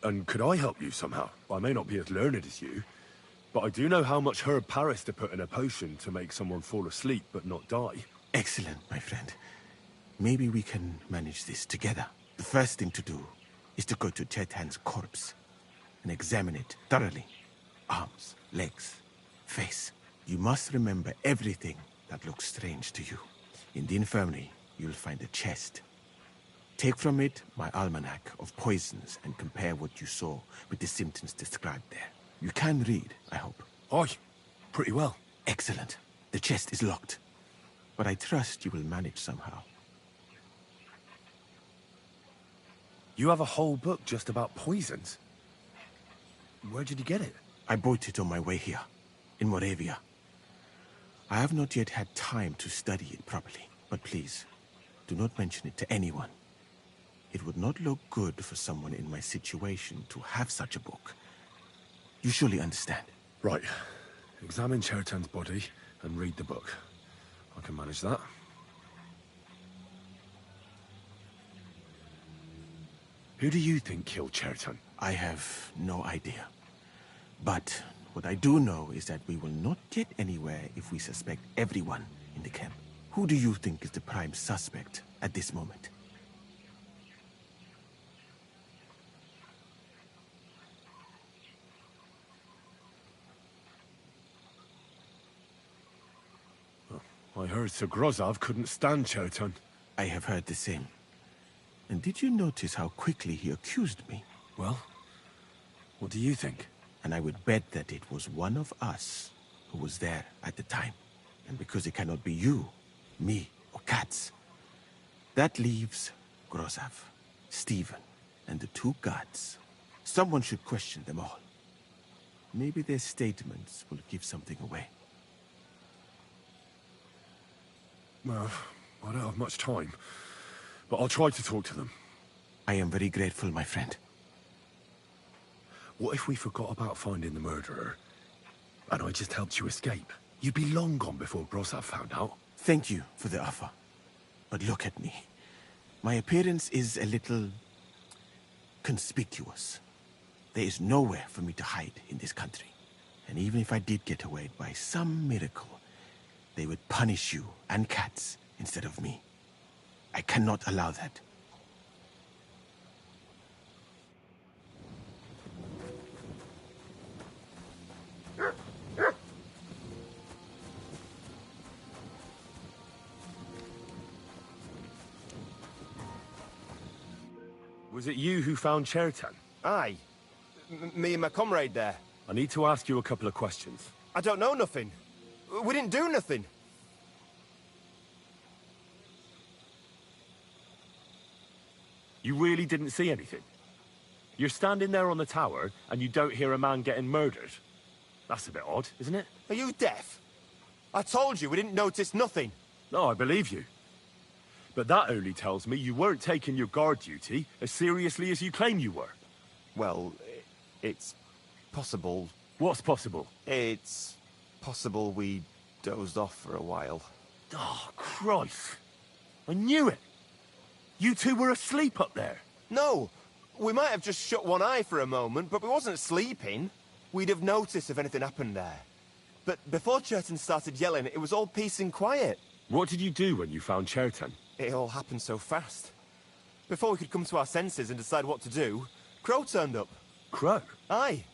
And could I help you somehow? I may not be as learned as you, but I do know how much herb Paris to put in a potion to make someone fall asleep but not die. Excellent, my friend. Maybe we can manage this together. The first thing to do is to go to Chertan's corpse and examine it thoroughly. Arms, legs, face. You must remember everything that looks strange to you. In the infirmary, you'll find a chest. Take from it my almanac of poisons and compare what you saw with the symptoms described there. You can read, I hope. Aye, pretty well. Excellent. The chest is locked, but I trust you will manage somehow. You have a whole book just about poisons? Where did you get it? I bought it on my way here, in Moravia. I have not yet had time to study it properly, but please, do not mention it to anyone. It would not look good for someone in my situation to have such a book. You surely understand. Right. Examine Chertan's body and read the book. I can manage that. Who do you think killed Chertan? I have no idea. But what I do know is that we will not get anywhere if we suspect everyone in the camp. Who do you think is the prime suspect at this moment? I heard Sir Grozov couldn't stand Chertan. I have heard the same. And did you notice how quickly he accused me? Well, what do you think? And I would bet that it was one of us who was there at the time. And because it cannot be you, me, or Katz, that leaves Grozov, Stephen, and the two guards. Someone should question them all. Maybe their statements will give something away. Well, I don't have much time, but I'll try to talk to them. I am very grateful, my friend. What if we forgot about finding the murderer, and I just helped you escape? You'd be long gone before Grossav found out. Thank you for the offer. But look at me. My appearance is a little conspicuous. There is nowhere for me to hide in this country. And even if I did get away by some miracle, they would punish you and cats instead of me. I cannot allow that. Was it you who found Chertan? Aye. Me and my comrade there. I need to ask you a couple of questions. I don't know nothing. We didn't do nothing. You really didn't see anything? You're standing there on the tower, and you don't hear a man getting murdered? That's a bit odd, isn't it? Are you deaf? I told you we didn't notice nothing. No, I believe you. But that only tells me you weren't taking your guard duty as seriously as you claim you were. Well, it's possible. What's possible? It's possible we dozed off for a while. Oh, Christ. I knew it. You two were asleep up there. No, we might have just shut one eye for a moment, but we wasn't sleeping. We'd have noticed if anything happened there. But before Chertan started yelling, it was all peace and quiet. What did you do when you found Chertan? It all happened so fast. Before we could come to our senses and decide what to do, Crow turned up. Crow? Aye.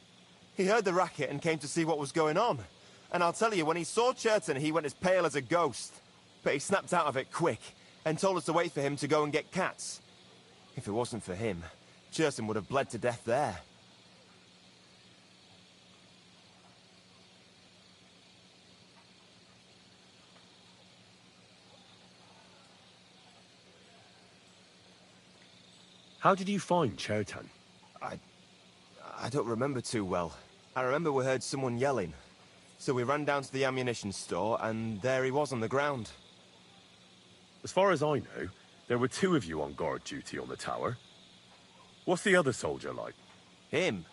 He heard the racket and came to see what was going on. And I'll tell you, when he saw Chertan, he went as pale as a ghost. But he snapped out of it quick and told us to wait for him to go and get cats. If it wasn't for him, Chertan would have bled to death there. How did you find Chertan? I don't remember too well. I remember we heard someone yelling. So we ran down to the ammunition store, and there he was on the ground. As far as I know, there were two of you on guard duty on the tower. What's the other soldier like? Him?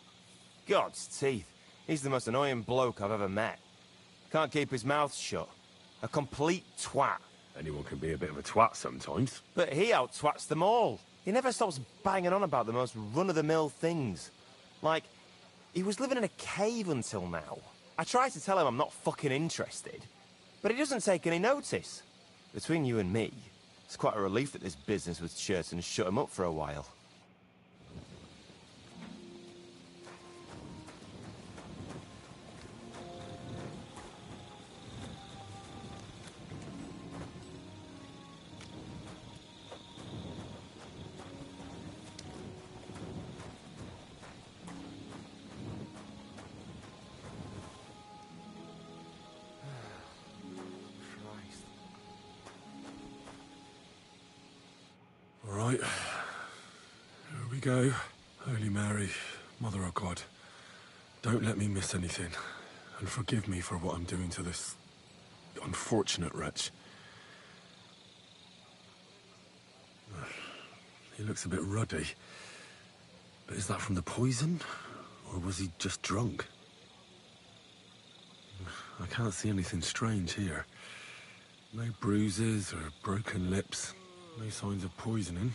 God's teeth. He's the most annoying bloke I've ever met. Can't keep his mouth shut. A complete twat. Anyone can be a bit of a twat sometimes. But he out-twats them all. He never stops banging on about the most run-of-the-mill things. Like, he was living in a cave until now. I try to tell him I'm not fucking interested, but he doesn't take any notice. Between you and me, it's quite a relief that this business with Chertan shut him up for a while. Right. Here we go. Holy Mary, Mother of God, don't let me miss anything, and forgive me for what I'm doing to this unfortunate wretch. He looks a bit ruddy. But is that from the poison? Or was he just drunk? I can't see anything strange here. No bruises or broken lips. No signs of poisoning.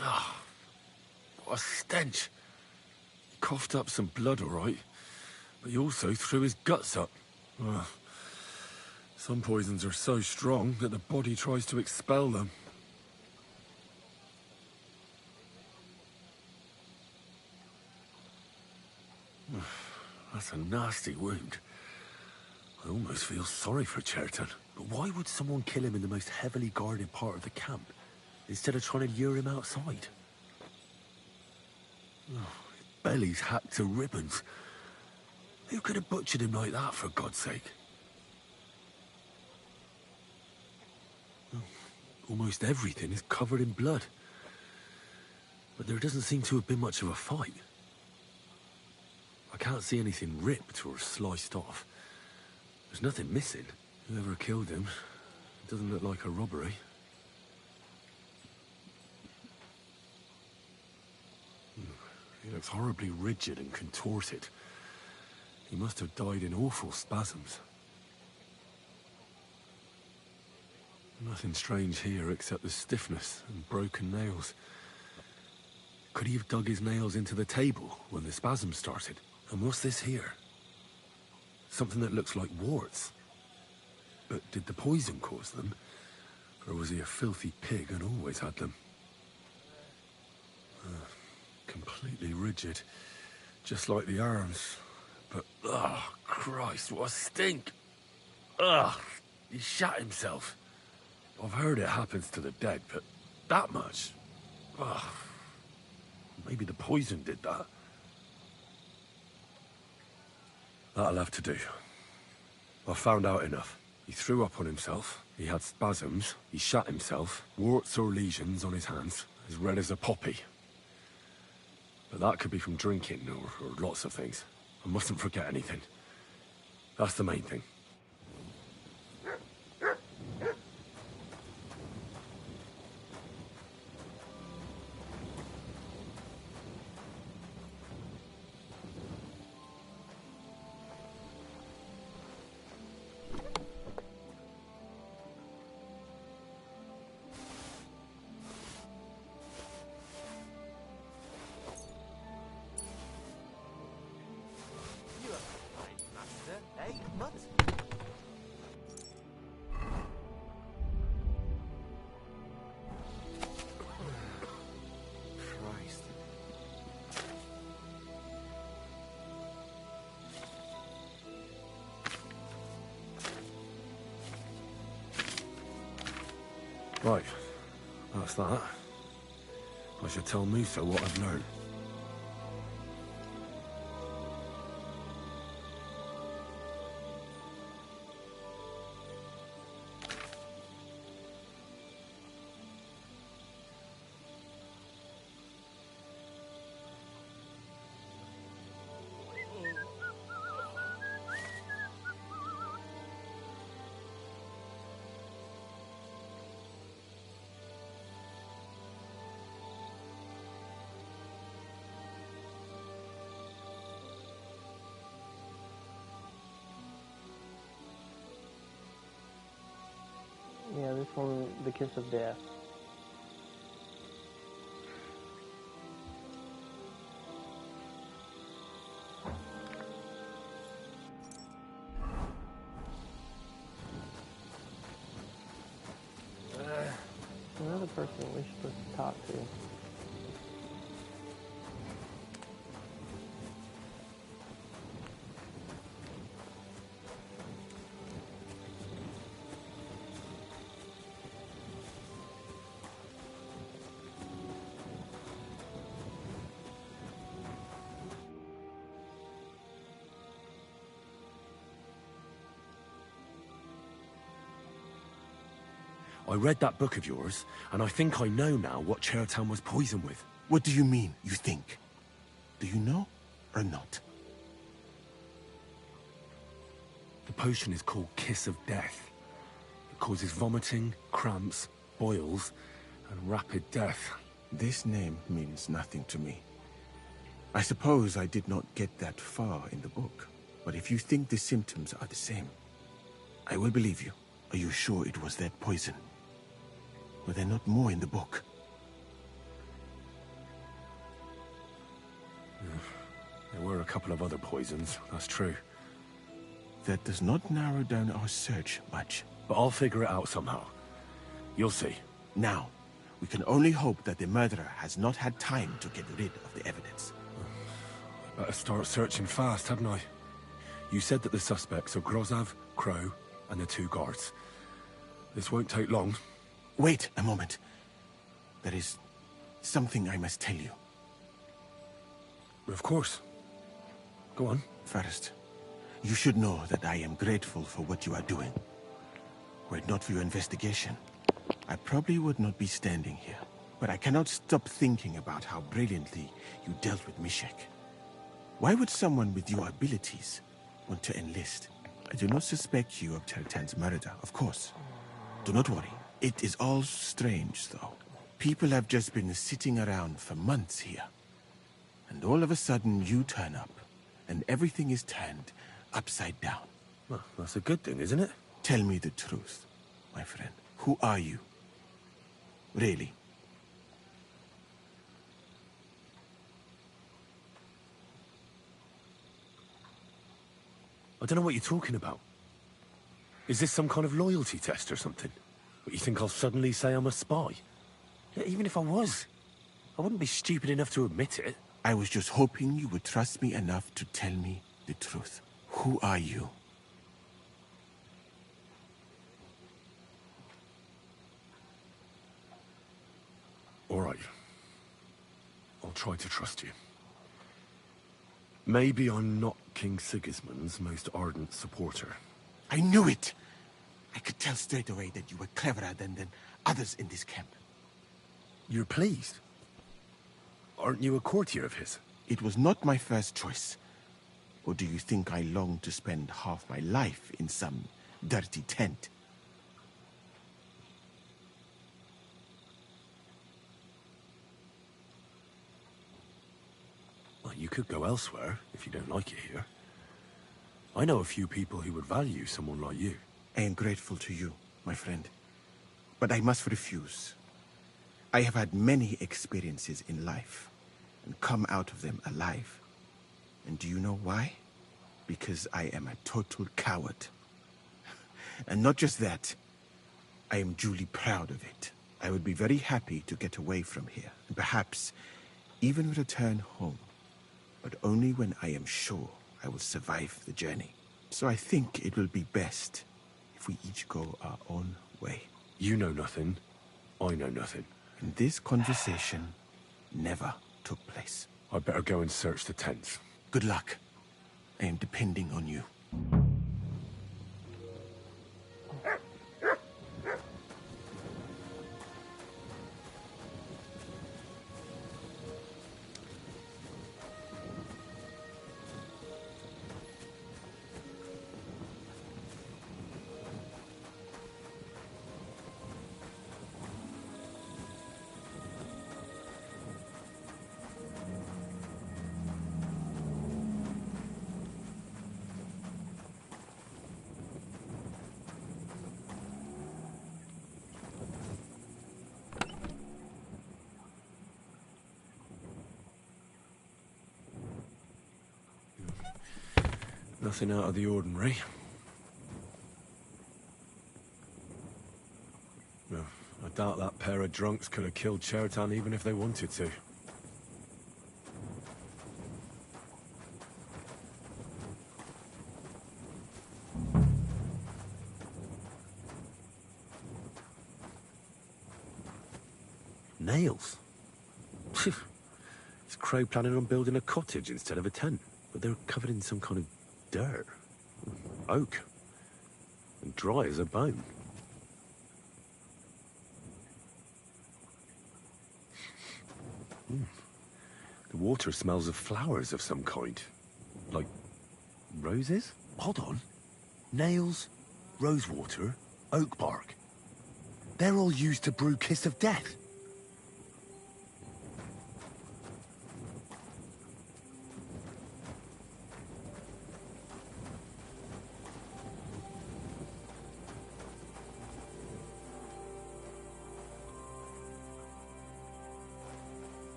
Ah, what a stench. He coughed up some blood, all right. But he also threw his guts up. Ugh. Some poisons are so strong that the body tries to expel them. That's a nasty wound. I almost feel sorry for Chertan. But why would someone kill him in the most heavily guarded part of the camp, instead of trying to lure him outside? Oh, his belly's hacked to ribbons. Who could have butchered him like that, for God's sake? Oh, almost everything is covered in blood. But there doesn't seem to have been much of a fight. I can't see anything ripped or sliced off. There's nothing missing. Whoever killed him, it doesn't look like a robbery. He looks horribly rigid and contorted. He must have died in awful spasms. Nothing strange here except the stiffness and broken nails. Could he have dug his nails into the table when the spasms started? And what's this here? Something that looks like warts. But did the poison cause them? Or was he a filthy pig and always had them? Completely rigid. Just like the arms. But, oh, Christ, what a stink! Ugh, he shat himself. I've heard it happens to the dead, but that much? Ugh. Maybe the poison did that. That'll have to do. I've found out enough. He threw up on himself, he had spasms, he shat himself, warts or lesions on his hands, as red as a poppy. But that could be from drinking, or lots of things. I mustn't forget anything. That's the main thing. Right, that's that. I should tell Musa what I've learned. Yeah, this one, the kiss of death. Another person we're supposed to talk to. I read that book of yours, and I think I know now what Chertown was poisoned with. What do you mean, you think? Do you know, or not? The potion is called Kiss of Death. It causes vomiting, cramps, boils, and rapid death. This name means nothing to me. I suppose I did not get that far in the book, but if you think the symptoms are the same, I will believe you. Are you sure it was that poison? Were there not more in the book? There were a couple of other poisons, that's true. That does not narrow down our search much. But I'll figure it out somehow. You'll see. Now, we can only hope that the murderer has not had time to get rid of the evidence. Better start searching fast, hadn't I? You said that the suspects are Grozav, Crow, and the two guards. This won't take long. Wait a moment. There is something I must tell you. Of course. Go on. First, you should know that I am grateful for what you are doing. Were it not for your investigation, I probably would not be standing here. But I cannot stop thinking about how brilliantly you dealt with Mishek. Why would someone with your abilities want to enlist? I do not suspect you of Tertan's murder, of course. Do not worry. It is all strange, though. People have just been sitting around for months here. And all of a sudden you turn up, and everything is turned upside down. Well, that's a good thing, isn't it? Tell me the truth, my friend. Who are you? Really? I don't know what you're talking about. Is this some kind of loyalty test or something? What, you think I'll suddenly say I'm a spy? Yeah, even if I was, I wouldn't be stupid enough to admit it. I was just hoping you would trust me enough to tell me the truth. Who are you? All right. I'll try to trust you. Maybe I'm not King Sigismund's most ardent supporter. I knew it! I could tell straight away that you were cleverer than others in this camp. You're pleased? Aren't you a courtier of his? It was not my first choice. Or do you think I long to spend half my life in some dirty tent? Well, you could go elsewhere if you don't like it here. I know a few people who would value someone like you. I am grateful to you, my friend. But I must refuse. I have had many experiences in life, and come out of them alive. And do you know why? Because I am a total coward. And not just that, I am duly proud of it. I would be very happy to get away from here, and perhaps even return home. But only when I am sure I will survive the journey. So I think it will be best if we each go our own way. You know nothing. I know nothing. And this conversation never took place. I'd better go and search the tents. Good luck. I am depending on you. Nothing out of the ordinary. No, I doubt that pair of drunks could have killed Chertan even if they wanted to. Nails? Is Crow planning on building a cottage instead of a tent? But they're covered in some kind of dirt. Oak. And dry as a bone. The water smells of flowers of some kind. Like roses? Hold on. Nails, rosewater, oak bark. They're all used to brew Kiss of Death.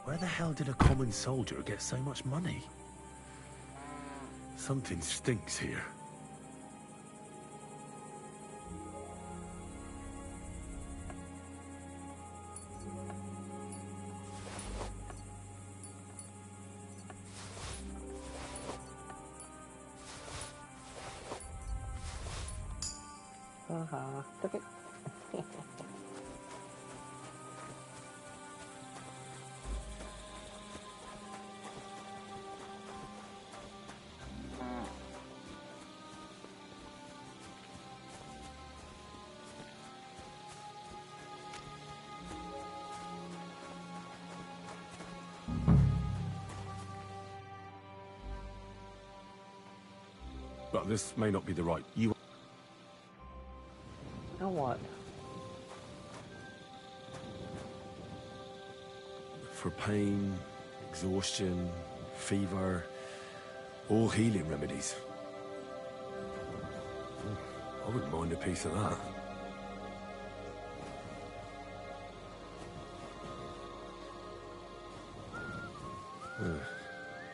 Where the hell did a common soldier get so much money? Something stinks here. Took it. But this may not be the right... Now what? For pain, exhaustion, fever, all healing remedies. I wouldn't mind a piece of that.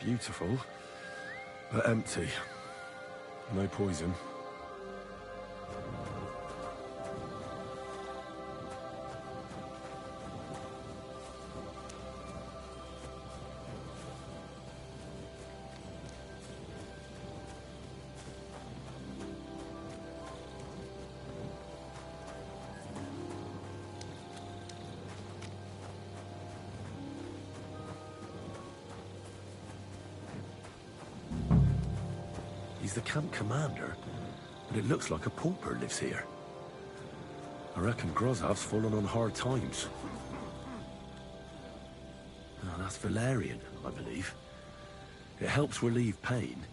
Beautiful, but empty. No poison. He's the camp commander, but it looks like a pauper lives here. I reckon Grozav's fallen on hard times. Oh, that's valerian, I believe. It helps relieve pain,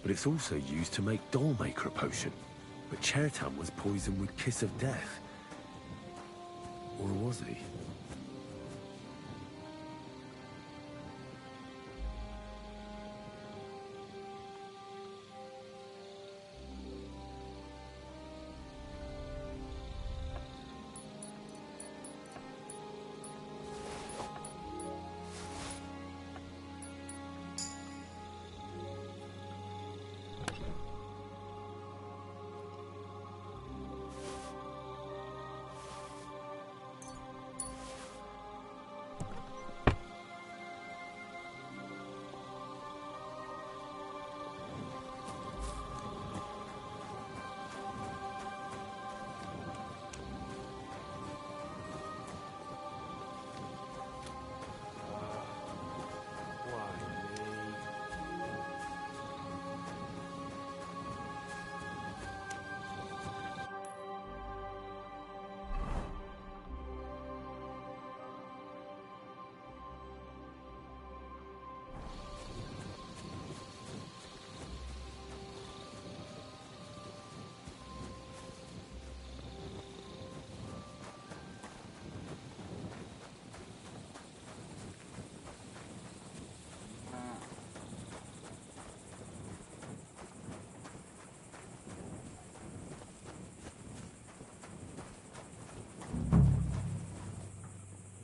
but it's also used to make Dollmaker potion. But Chertam was poisoned with Kiss of Death. Or was he?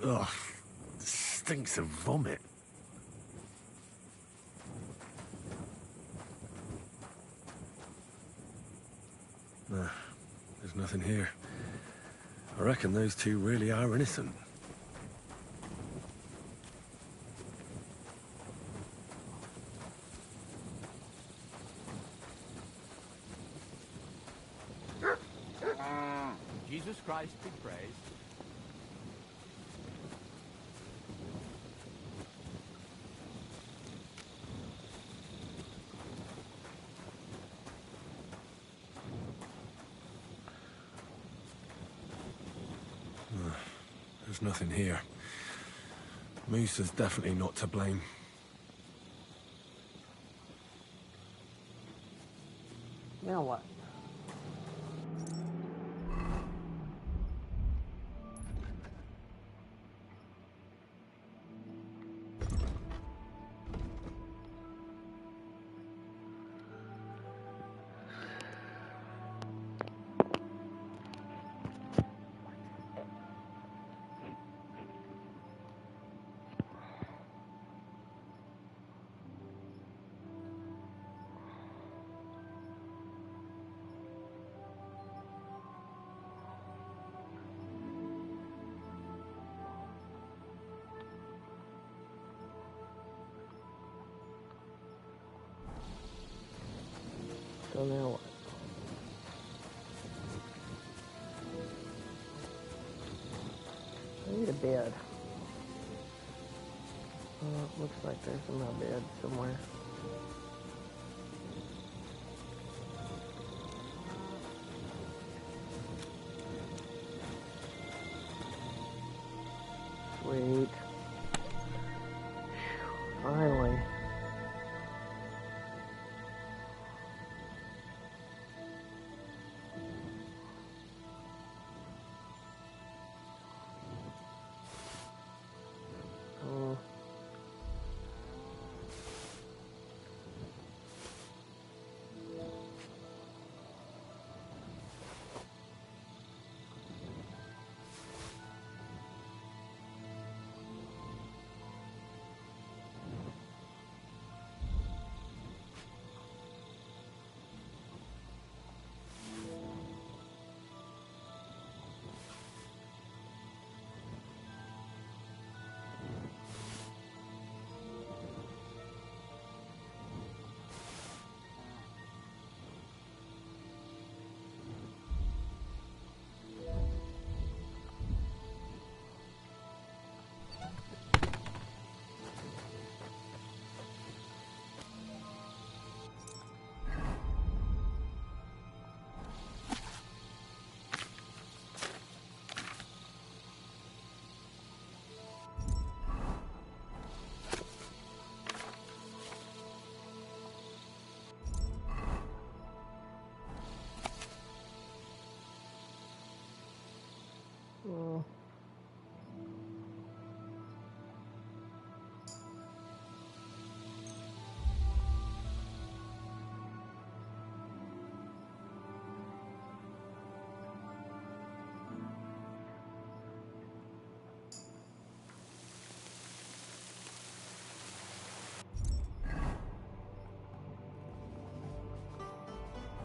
Ugh, stinks of vomit. Nah, there's nothing here. I reckon those two really are innocent. Jesus Christ be praised. There's nothing here. Moose is definitely not to blame. Now what? So now what? I need a bed. It looks like there's another bed somewhere. Sweet. Finally.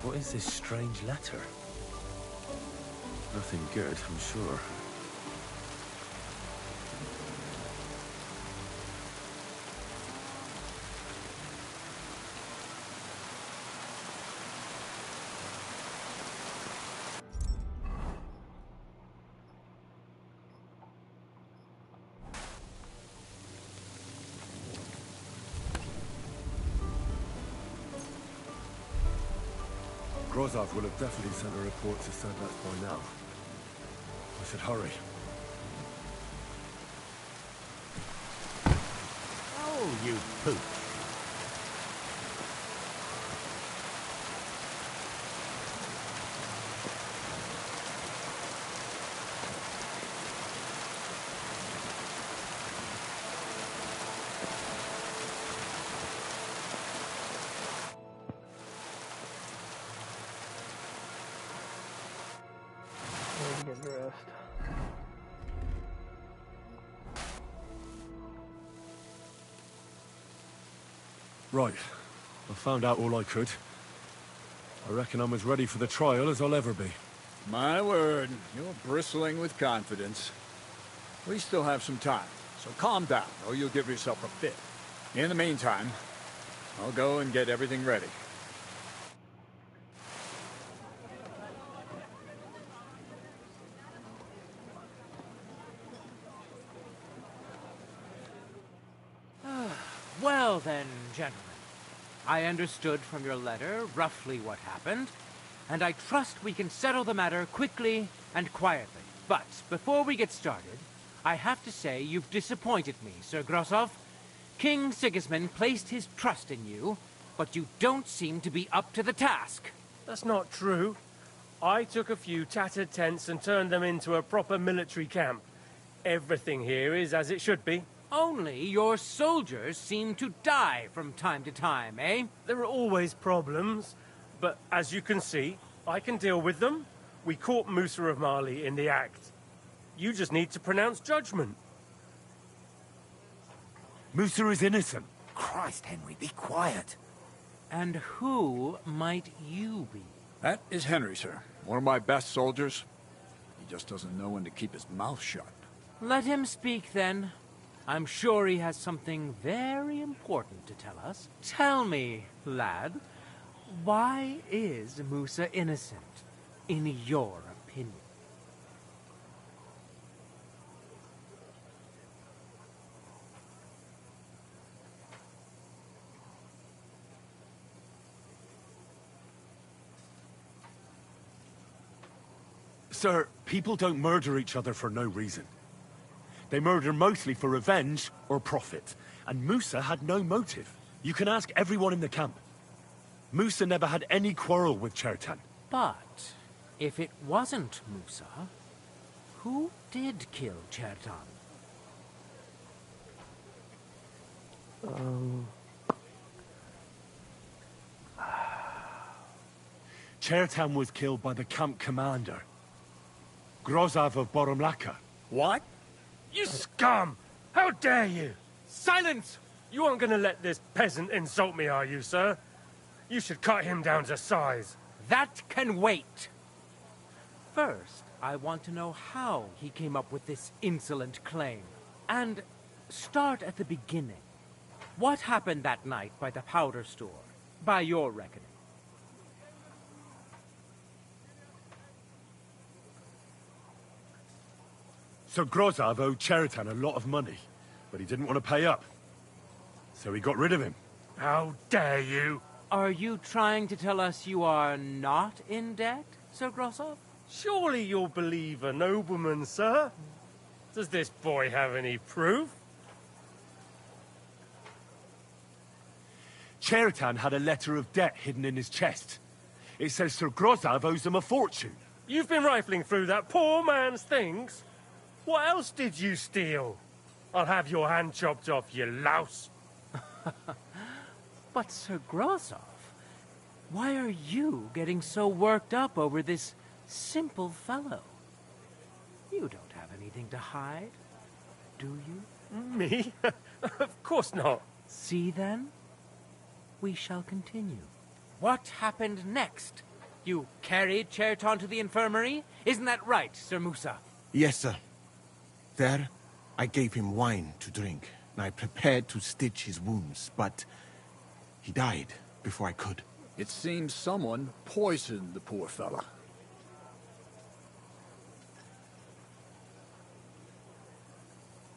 What is this strange letter? Nothing good, I'm sure. Grozov will have definitely sent a report to Serdats by now. I should hurry. Oh, you poop. Get dressed. Right. I found out all I could. I reckon I'm as ready for the trial as I'll ever be. My word, you're bristling with confidence. We still have some time, so calm down, or you'll give yourself a fit. In the meantime, I'll go and get everything ready. Well then, gentlemen. I understood from your letter roughly what happened, and I trust we can settle the matter quickly and quietly. But before we get started, I have to say you've disappointed me, Sir Grosov. King Sigismund placed his trust in you, but you don't seem to be up to the task. That's not true. I took a few tattered tents and turned them into a proper military camp. Everything here is as it should be. Only your soldiers seem to die from time to time, eh? There are always problems, but as you can see, I can deal with them. We caught Musa of Mali in the act. You just need to pronounce judgment. Musa is innocent. Christ, Henry, be quiet. And who might you be? That is Henry, sir. One of my best soldiers. He just doesn't know when to keep his mouth shut. Let him speak, then. I'm sure he has something very important to tell us. Tell me, lad, why is Musa innocent, in your opinion? Sir, people don't murder each other for no reason. They murder mostly for revenge or profit. And Musa had no motive. You can ask everyone in the camp. Musa never had any quarrel with Chertan. But if it wasn't Musa, who did kill Chertan? Chertan was killed by the camp commander, Grozov of Boromlaka. What? You scum! How dare you! Silence! You aren't gonna let this peasant insult me, are you, sir? You should cut him down to size. That can wait. First, I want to know how he came up with this insolent claim. And start at the beginning. What happened that night by the powder store, by your reckoning? So Grozov owed Chertan a lot of money, but he didn't want to pay up. So he got rid of him. How dare you! Are you trying to tell us you are not in debt, Sir Grosov? Surely you'll believe a nobleman, sir. Does this boy have any proof? Chertan had a letter of debt hidden in his chest. It says Sir Grozov owes him a fortune. You've been rifling through that poor man's things? What else did you steal? I'll have your hand chopped off, you louse. But Sir Grozov, why are you getting so worked up over this simple fellow? You don't have anything to hide, do you? Me? Of course not. See then? We shall continue. What happened next, You carried Cherton to the infirmary? Isn't that right, Sir Musa? Yes, sir. There, I gave him wine to drink, and I prepared to stitch his wounds, but he died before I could. It seems someone poisoned the poor fella.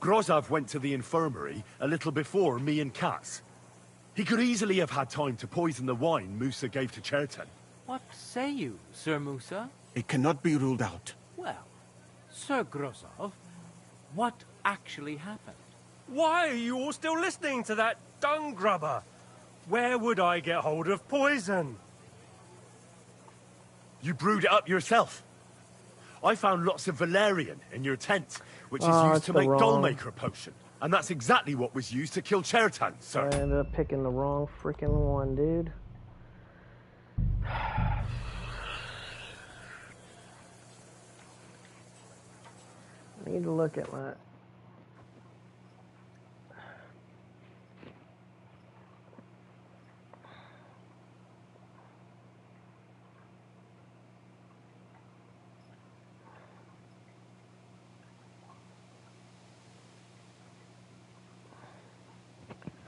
Grozov went to the infirmary a little before me and Katz. He could easily have had time to poison the wine Musa gave to Cherton. What say you, Sir Musa? It cannot be ruled out. Well, Sir Grozov, what actually happened? Why are you all still listening to that dung grubber? Where would I get hold of poison? You brewed it up yourself. I found lots of valerian in your tent, which is used to the make wrong- Dollmaker potion. And that's exactly what was used to kill Cherton, sir. I ended up picking the wrong freaking one, dude. I need to look at my...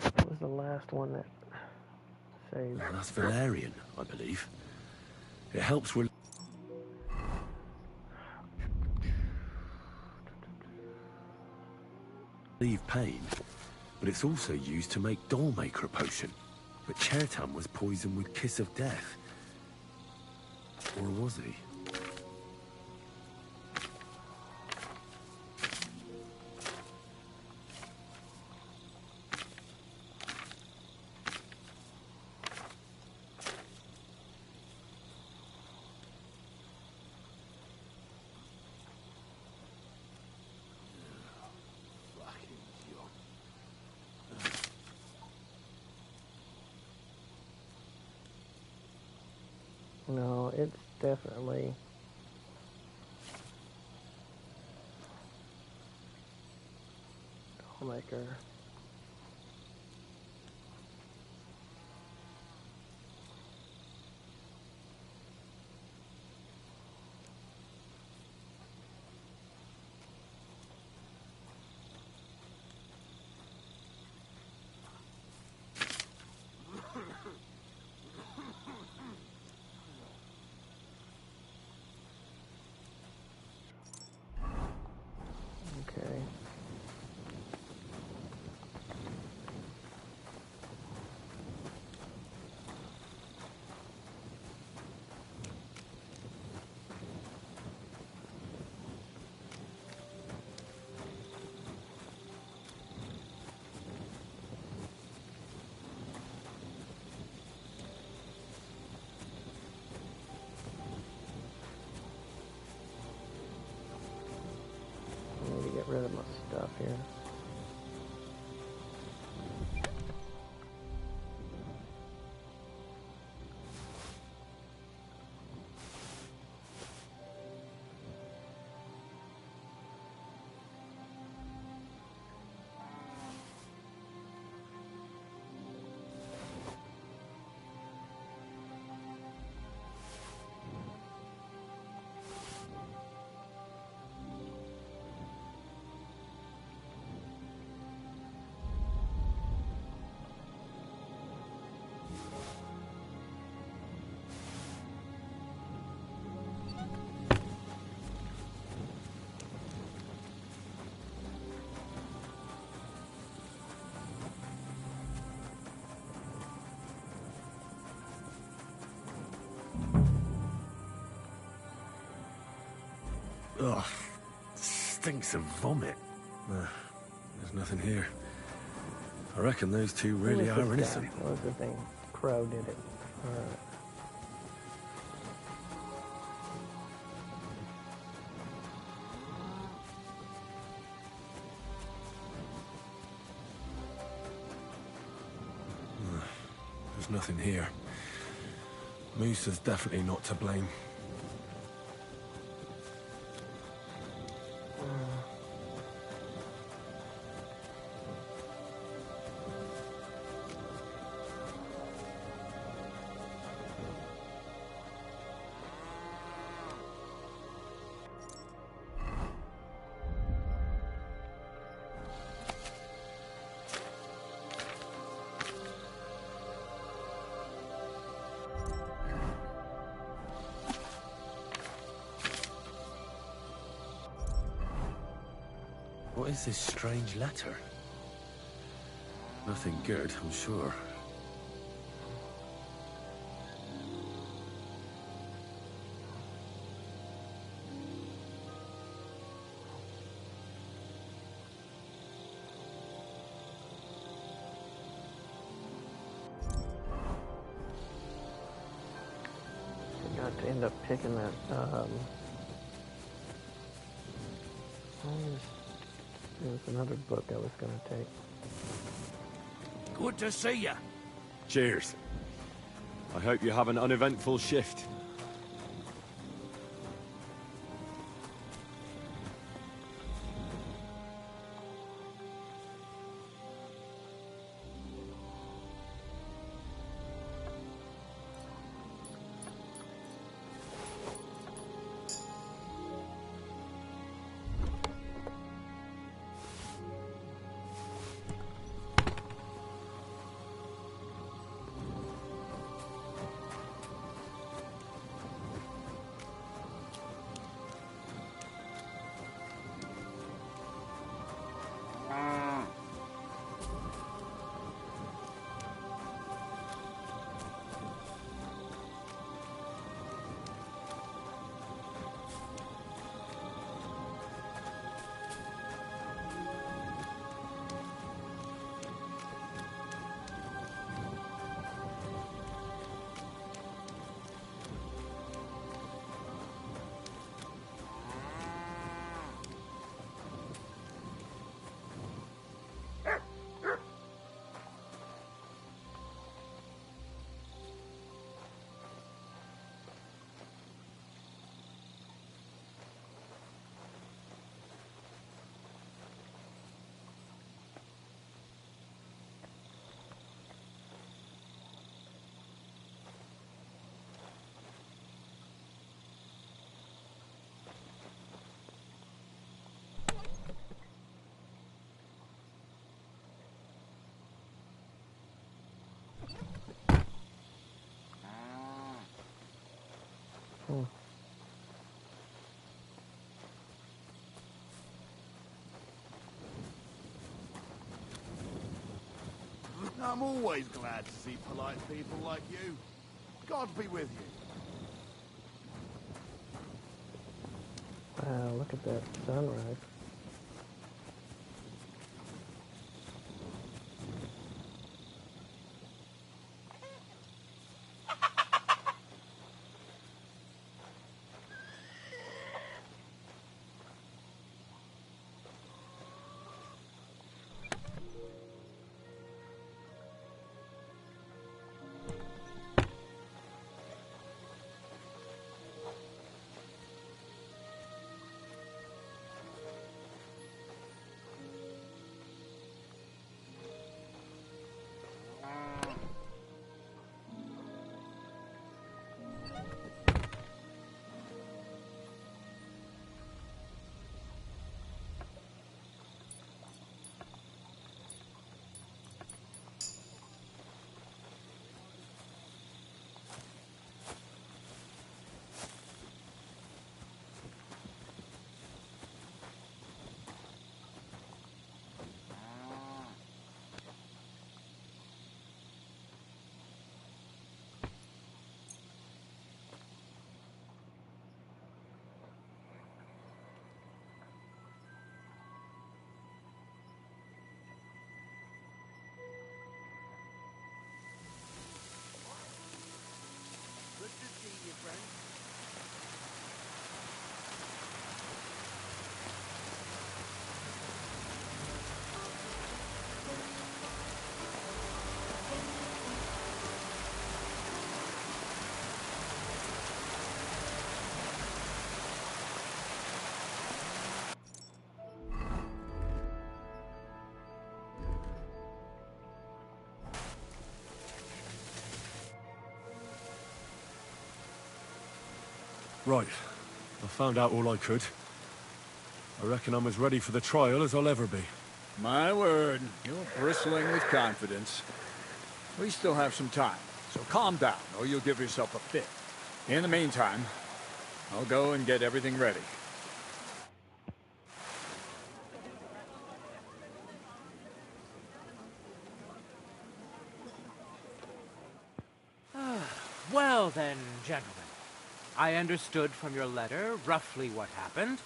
What was the last one that saved? Well, that's valerian, I believe. It helps with... relieve pain, but it's also used to make Dollmaker potion. But Cherton was poisoned with Kiss of Death. Or was he? No, it's definitely... Dollmaker. Okay. I need to get rid of my stuff here. Ugh, stinks of vomit. There's nothing here. I reckon those two really Who was are this guy? innocent. What was the thing? Crow did it. Alright. There's nothing here. Moose is definitely not to blame. What is this strange letter? Nothing good, I'm sure. Got to end up picking that. There was another book I was going to take. Good to see you. Cheers. I hope you have an uneventful shift. I'm always glad to see polite people like you. God be with you. Wow, look at that sunrise. Right. I found out all I could. I reckon I'm as ready for the trial as I'll ever be. My word, you're bristling with confidence. We still have some time, so calm down, or you'll give yourself a fit. In the meantime, I'll go and get everything ready. Well then, gentlemen. I understood from your letter roughly what happened,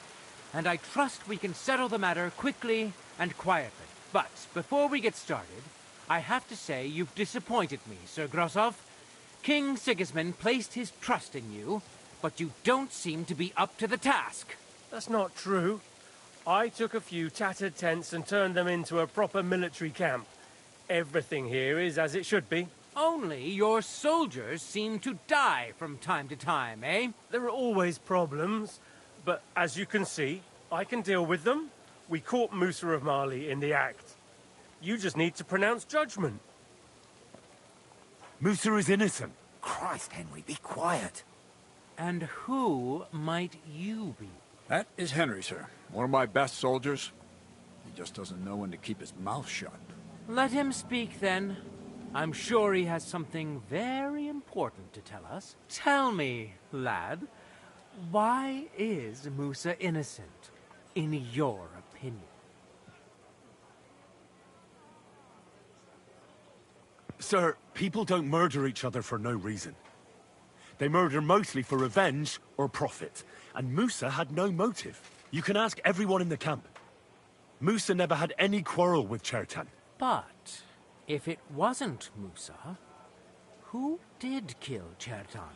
and I trust we can settle the matter quickly and quietly. But before we get started, I have to say you've disappointed me, Sir Grosov. King Sigismund placed his trust in you, but you don't seem to be up to the task. That's not true. I took a few tattered tents and turned them into a proper military camp. Everything here is as it should be. Only your soldiers seem to die from time to time, eh? There are always problems, but as you can see, I can deal with them. We caught Musa of Mali in the act. You just need to pronounce judgment. Musa is innocent. Christ, Henry, be quiet. And who might you be? That is Henry, sir. One of my best soldiers. He just doesn't know when to keep his mouth shut. Let him speak, then. I'm sure he has something very important to tell us. Tell me, lad, why is Musa innocent, in your opinion? Sir, people don't murder each other for no reason. They murder mostly for revenge or profit, and Musa had no motive. You can ask everyone in the camp. Musa never had any quarrel with Chertan. But if it wasn't Musa, who did kill Chertan?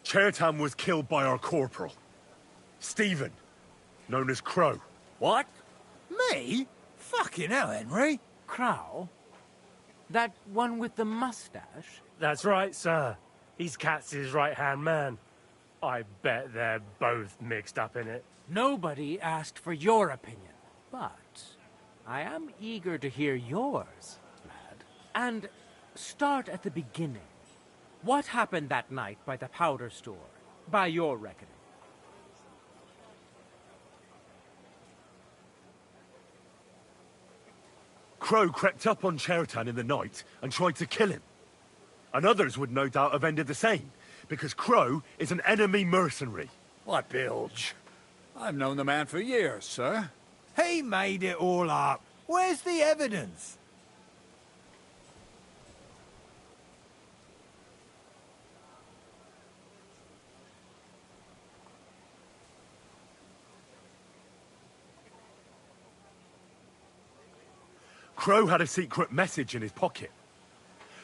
Chertan was killed by our corporal, Stephen, known as Crow. What? Me? Fucking hell, Henry. Crow? That one with the mustache? That's right, sir. He's Katz's right-hand man. I bet they're both mixed up in it. Nobody asked for your opinion, but I am eager to hear yours, lad. And start at the beginning. What happened that night by the powder store, by your reckoning? Crow crept up on Chertan in the night and tried to kill him. And others would no doubt have ended the same, because Crow is an enemy mercenary. What bilge? I've known the man for years, sir. He made it all up. Where's the evidence? Crow had a secret message in his pocket.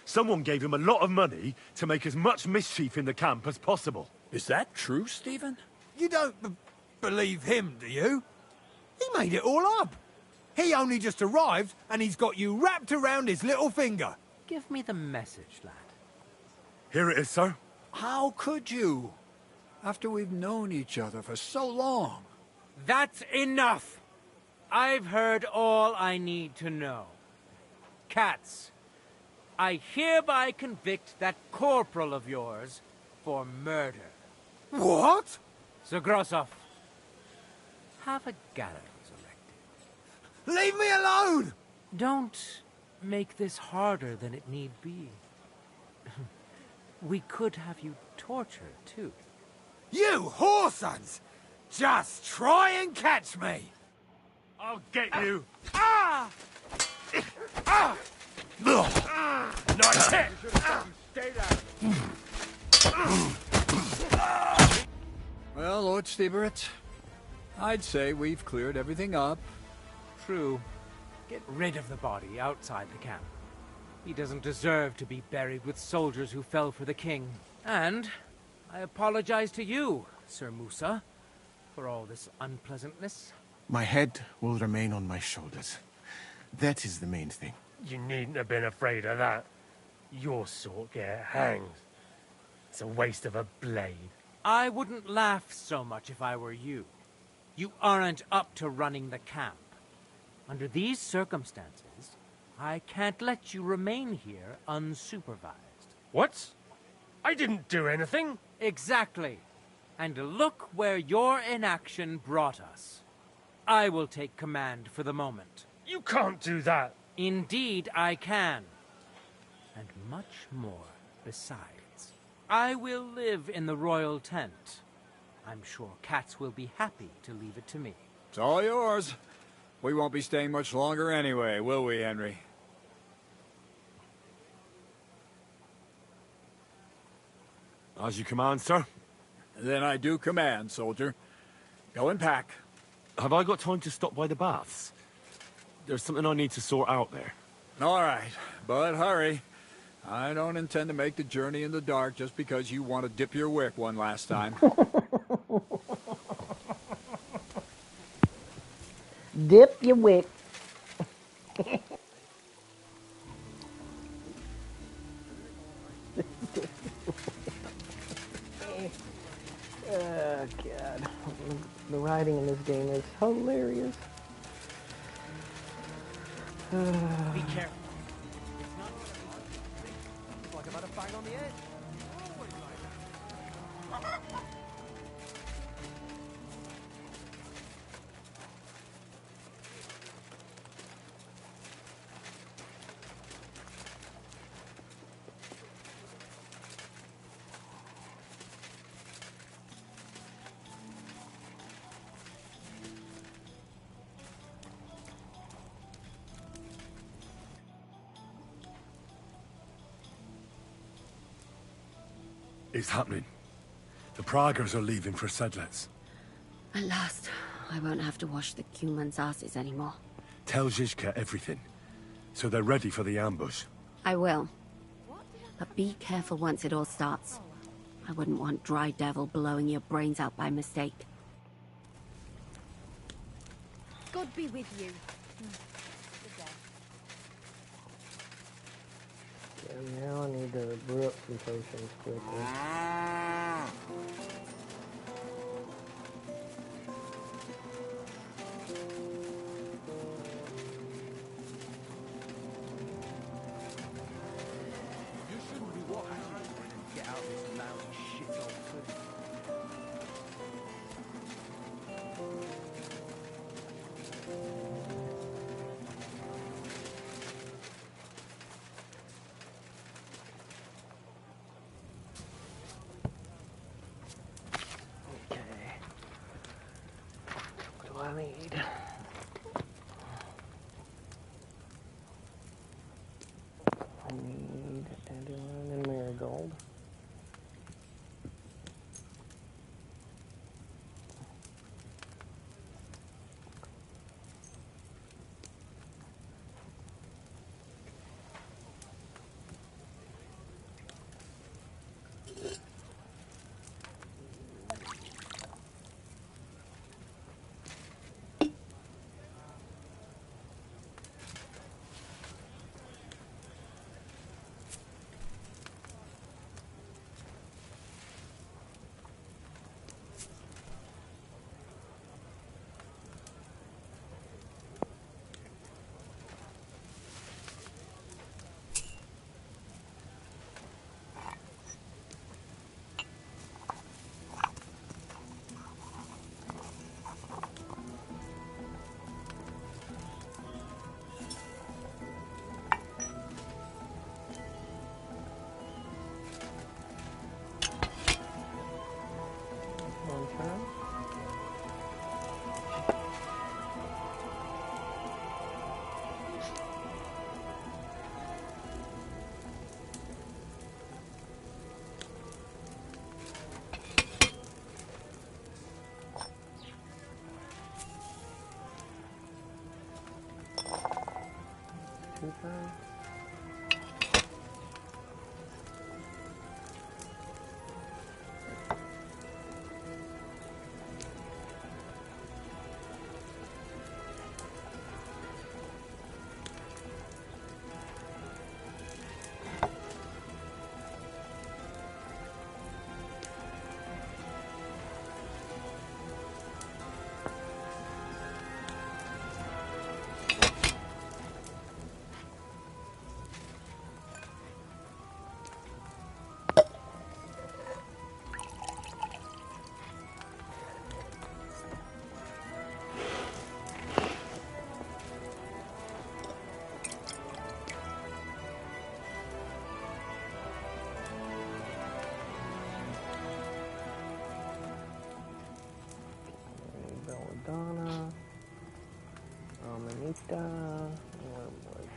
Someone gave him a lot of money to make as much mischief in the camp as possible. Is that true, Stephen? You don't believe him, do you? He made it all up. He only just arrived, and he's got you wrapped around his little finger. Give me the message, lad. Here it is, sir. How could you? After we've known each other for so long. That's enough! I've heard all I need to know. Katz, I hereby convict that corporal of yours for murder. What? Sir Grosov, have a gallows erected. Leave me alone! Don't make this harder than it need be. We could have you tortured, too. You whoresons! Just try and catch me! I'll get you. Nice hit. Stay down. Well, Lord Stieberitz, I'd say we've cleared everything up. True. Get rid of the body outside the camp. He doesn't deserve to be buried with soldiers who fell for the king. And I apologize to you, Sir Musa, for all this unpleasantness. My head will remain on my shoulders. That is the main thing. You needn't have been afraid of that. Your sort get hanged. It's a waste of a blade. I wouldn't laugh so much if I were you. You aren't up to running the camp. Under these circumstances, I can't let you remain here unsupervised. What? I didn't do anything. Exactly. And look where your inaction brought us. I will take command for the moment. You can't do that. Indeed, I can. And much more besides. I will live in the royal tent. I'm sure Katz will be happy to leave it to me. It's all yours. We won't be staying much longer anyway, will we, Henry? As you command, sir. Then I do command, soldier. Go and pack. Have I got time to stop by the baths? There's something I need to sort out there. All right, but hurry. I don't intend to make the journey in the dark just because you want to dip your wick one last time. Dip your wick. Oh, God. The writing in this game is hilarious. Be careful. Talk about a bang on the head. It's happening. The Praggers are leaving for Sckalitz. At last, I won't have to wash the Cumans' asses anymore. Tell Zizka everything, so they're ready for the ambush. I will. But be careful once it all starts. I wouldn't want Dry Devil blowing your brains out by mistake. God be with you. And now I need to brew up some potions quickly. You shouldn't be walking and get out of this lousy shit old food. What do I need? I need dandelion and marigold. One turn. Two turns. Belladonna, Amanita, Wormwood.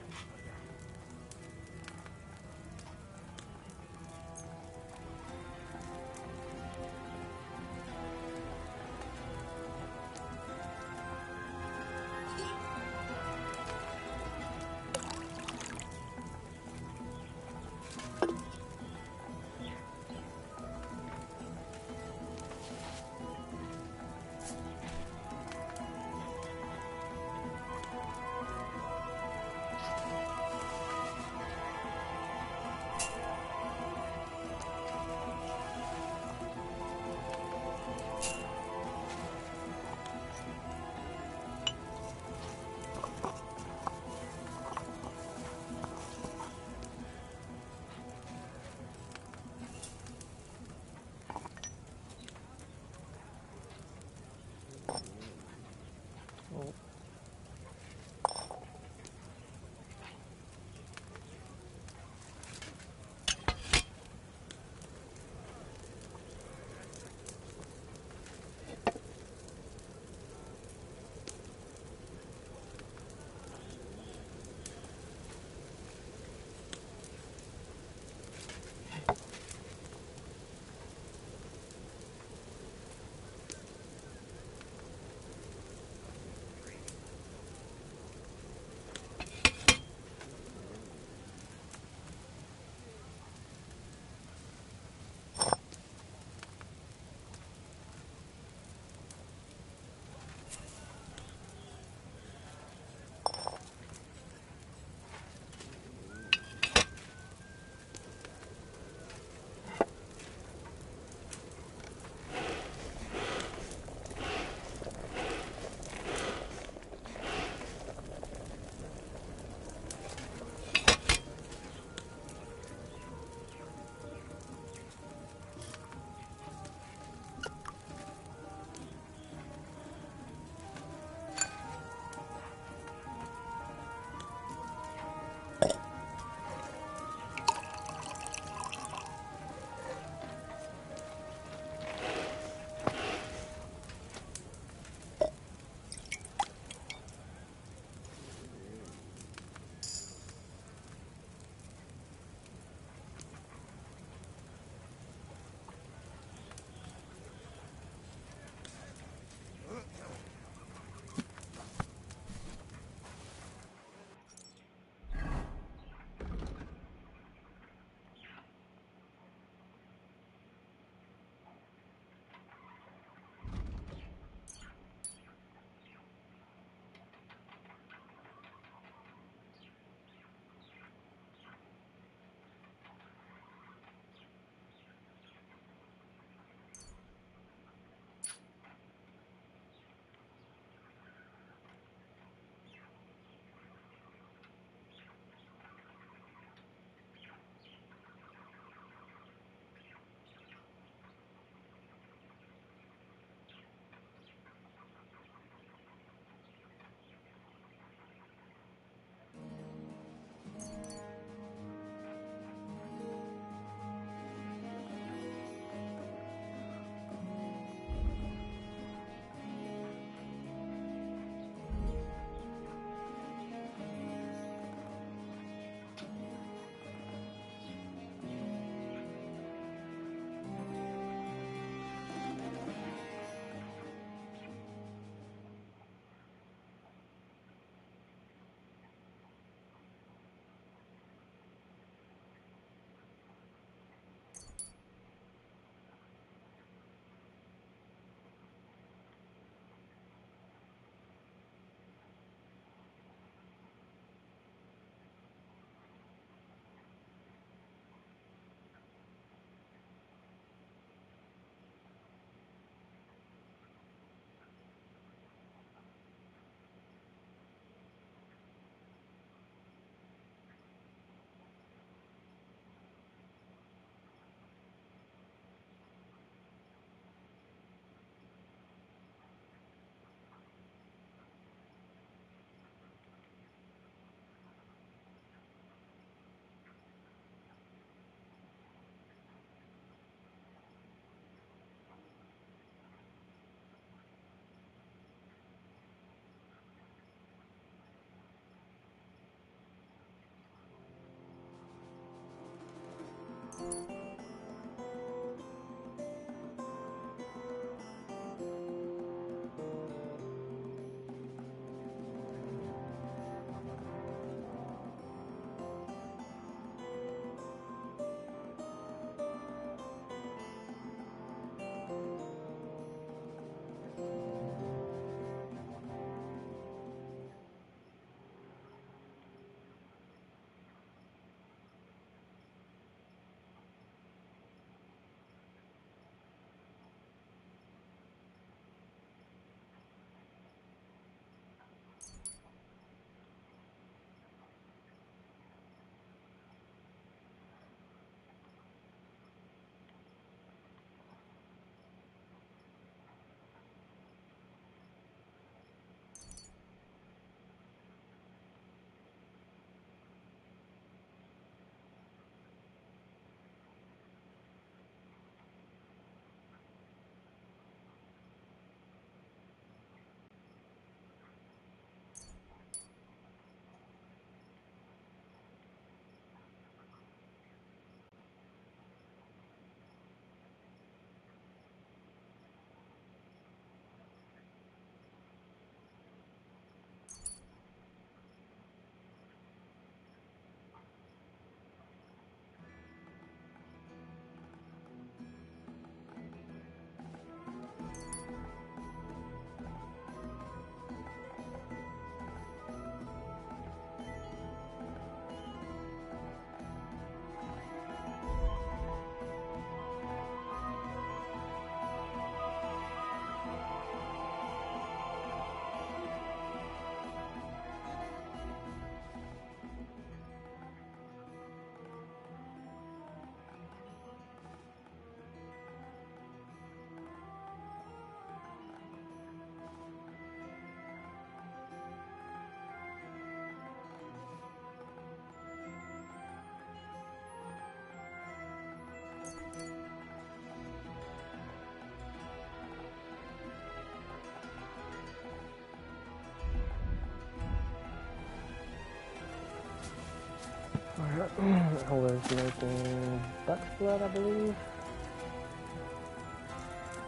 was making buck's blood, I believe.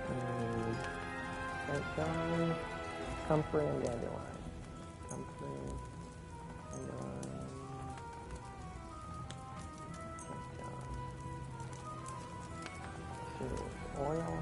And St. John, comfrey, and dandelion. Comfrey, dandelion, St. John. Oil.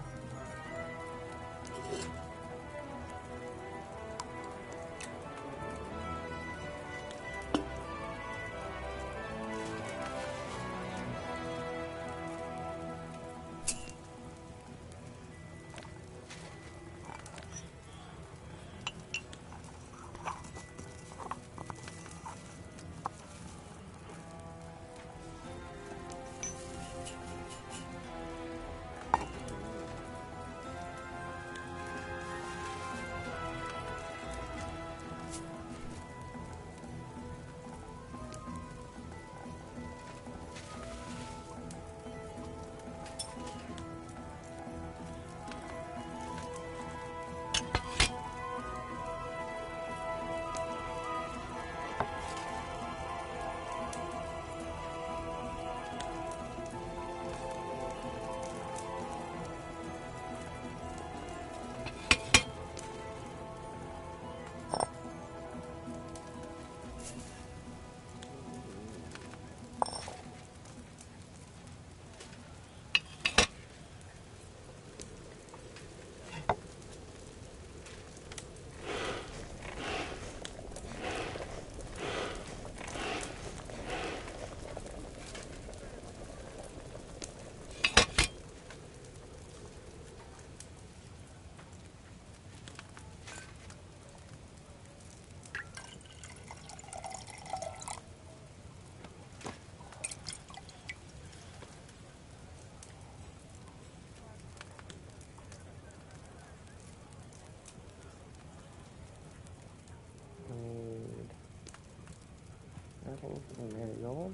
Nothing from marigold.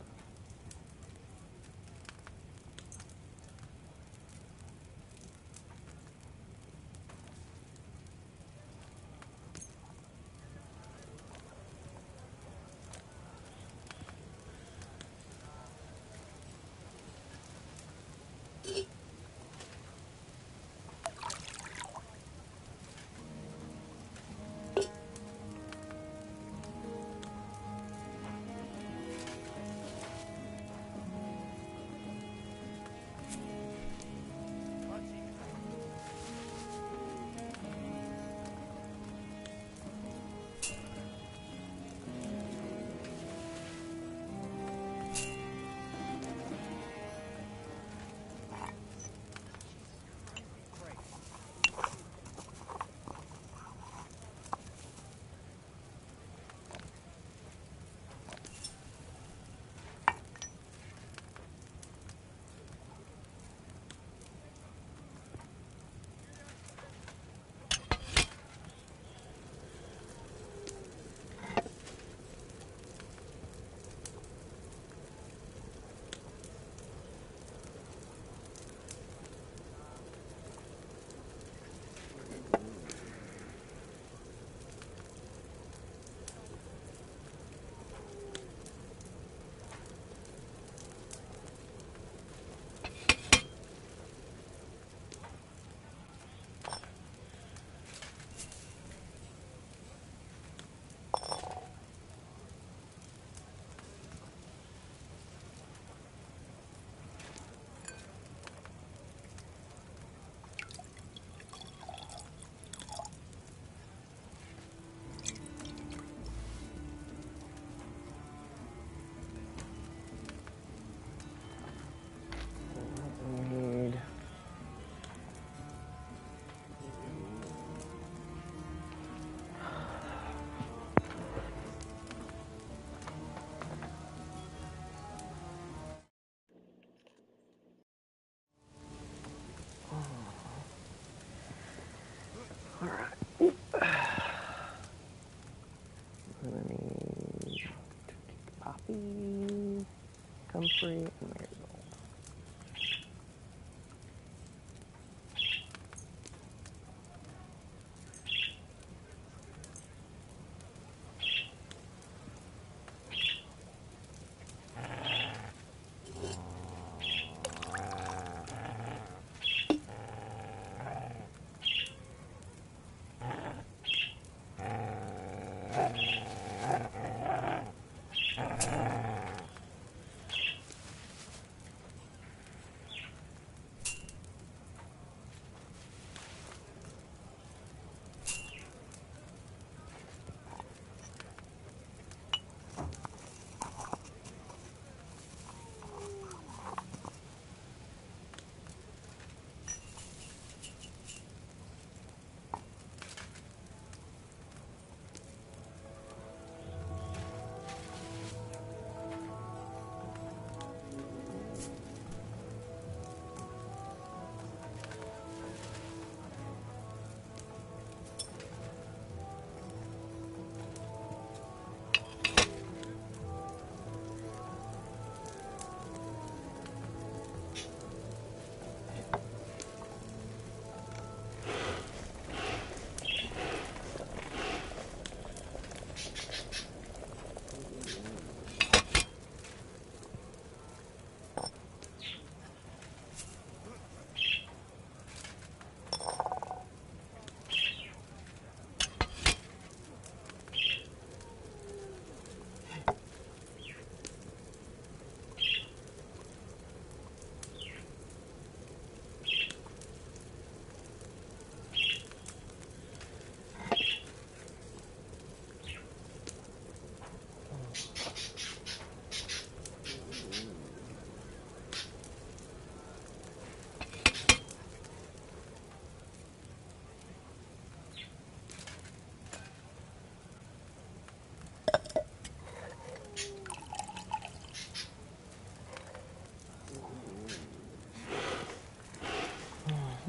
Poppy, comfrey, and marigold.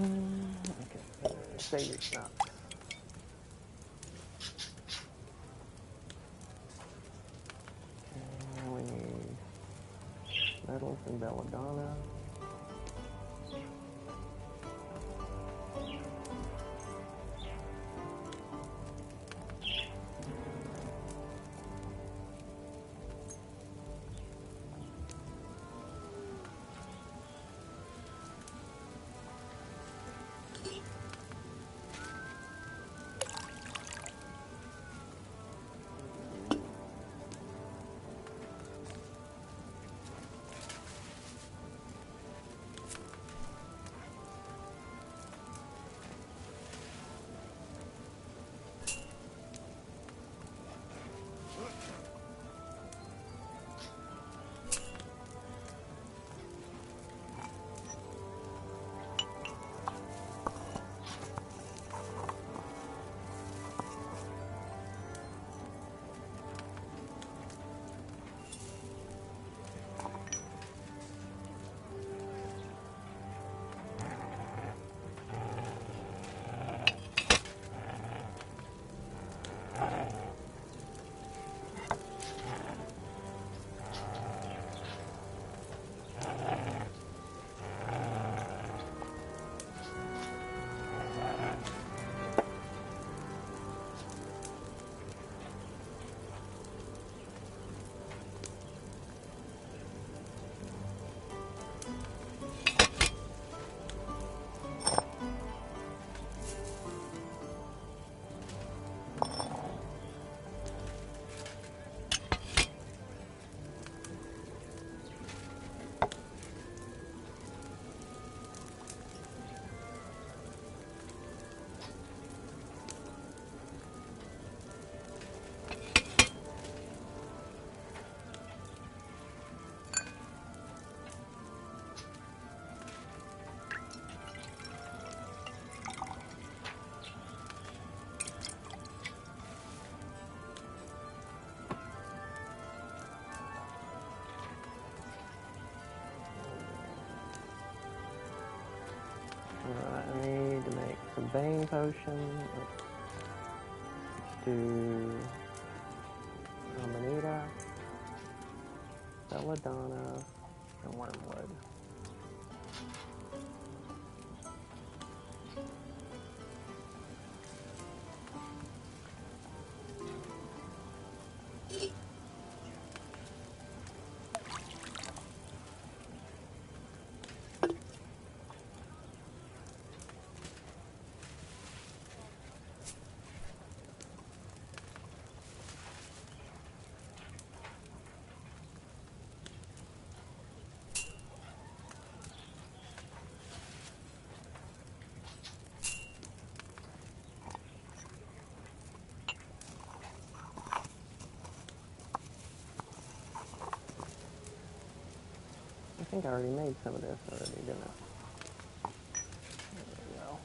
Okay, save your stuff. Okay, we need metals and belladonna. Alright, I need to make some Bane potion. Let's do Amanita, Belladonna, and Wormwood. think I already made some of this already, didn't I? There we go.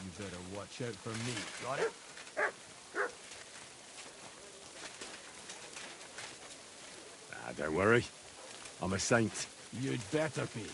You better watch out for me, got it? Don't worry. I'm a saint. You'd better be.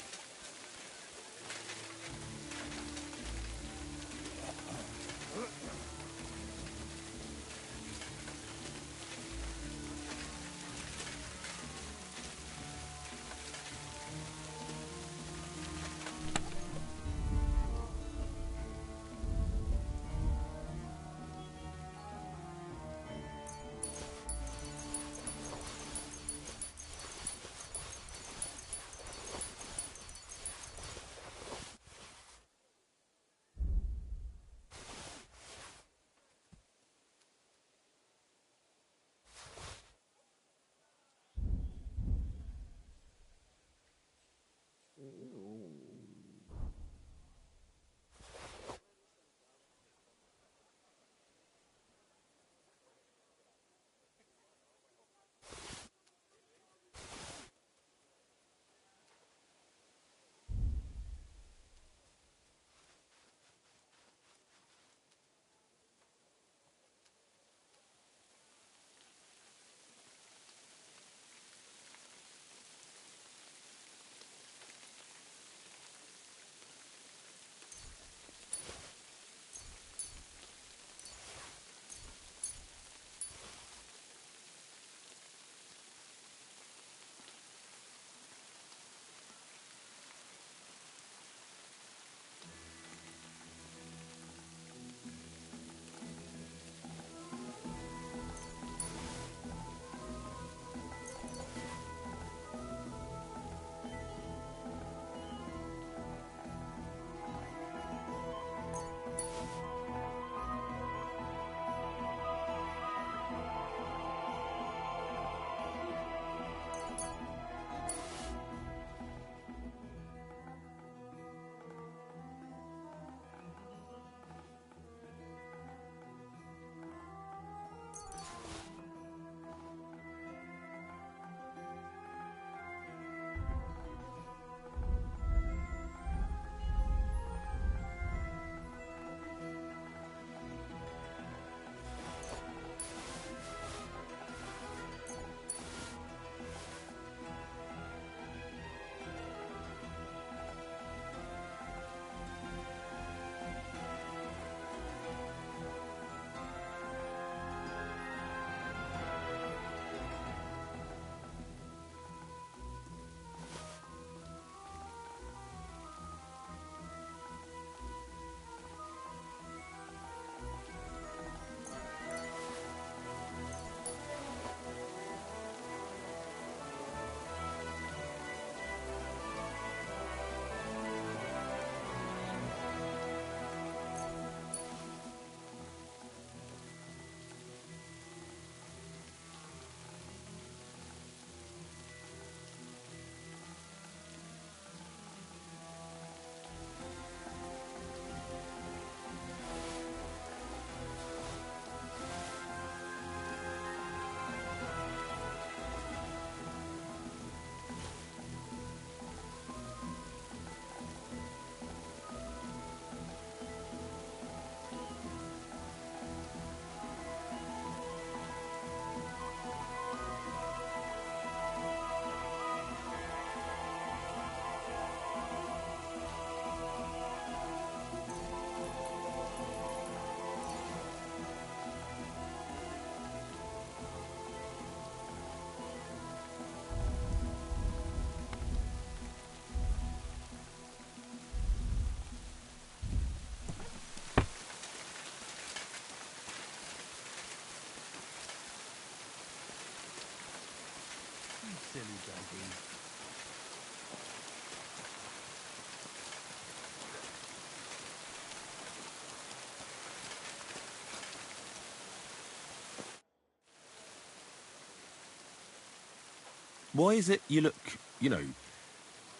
Why is it you look, you know,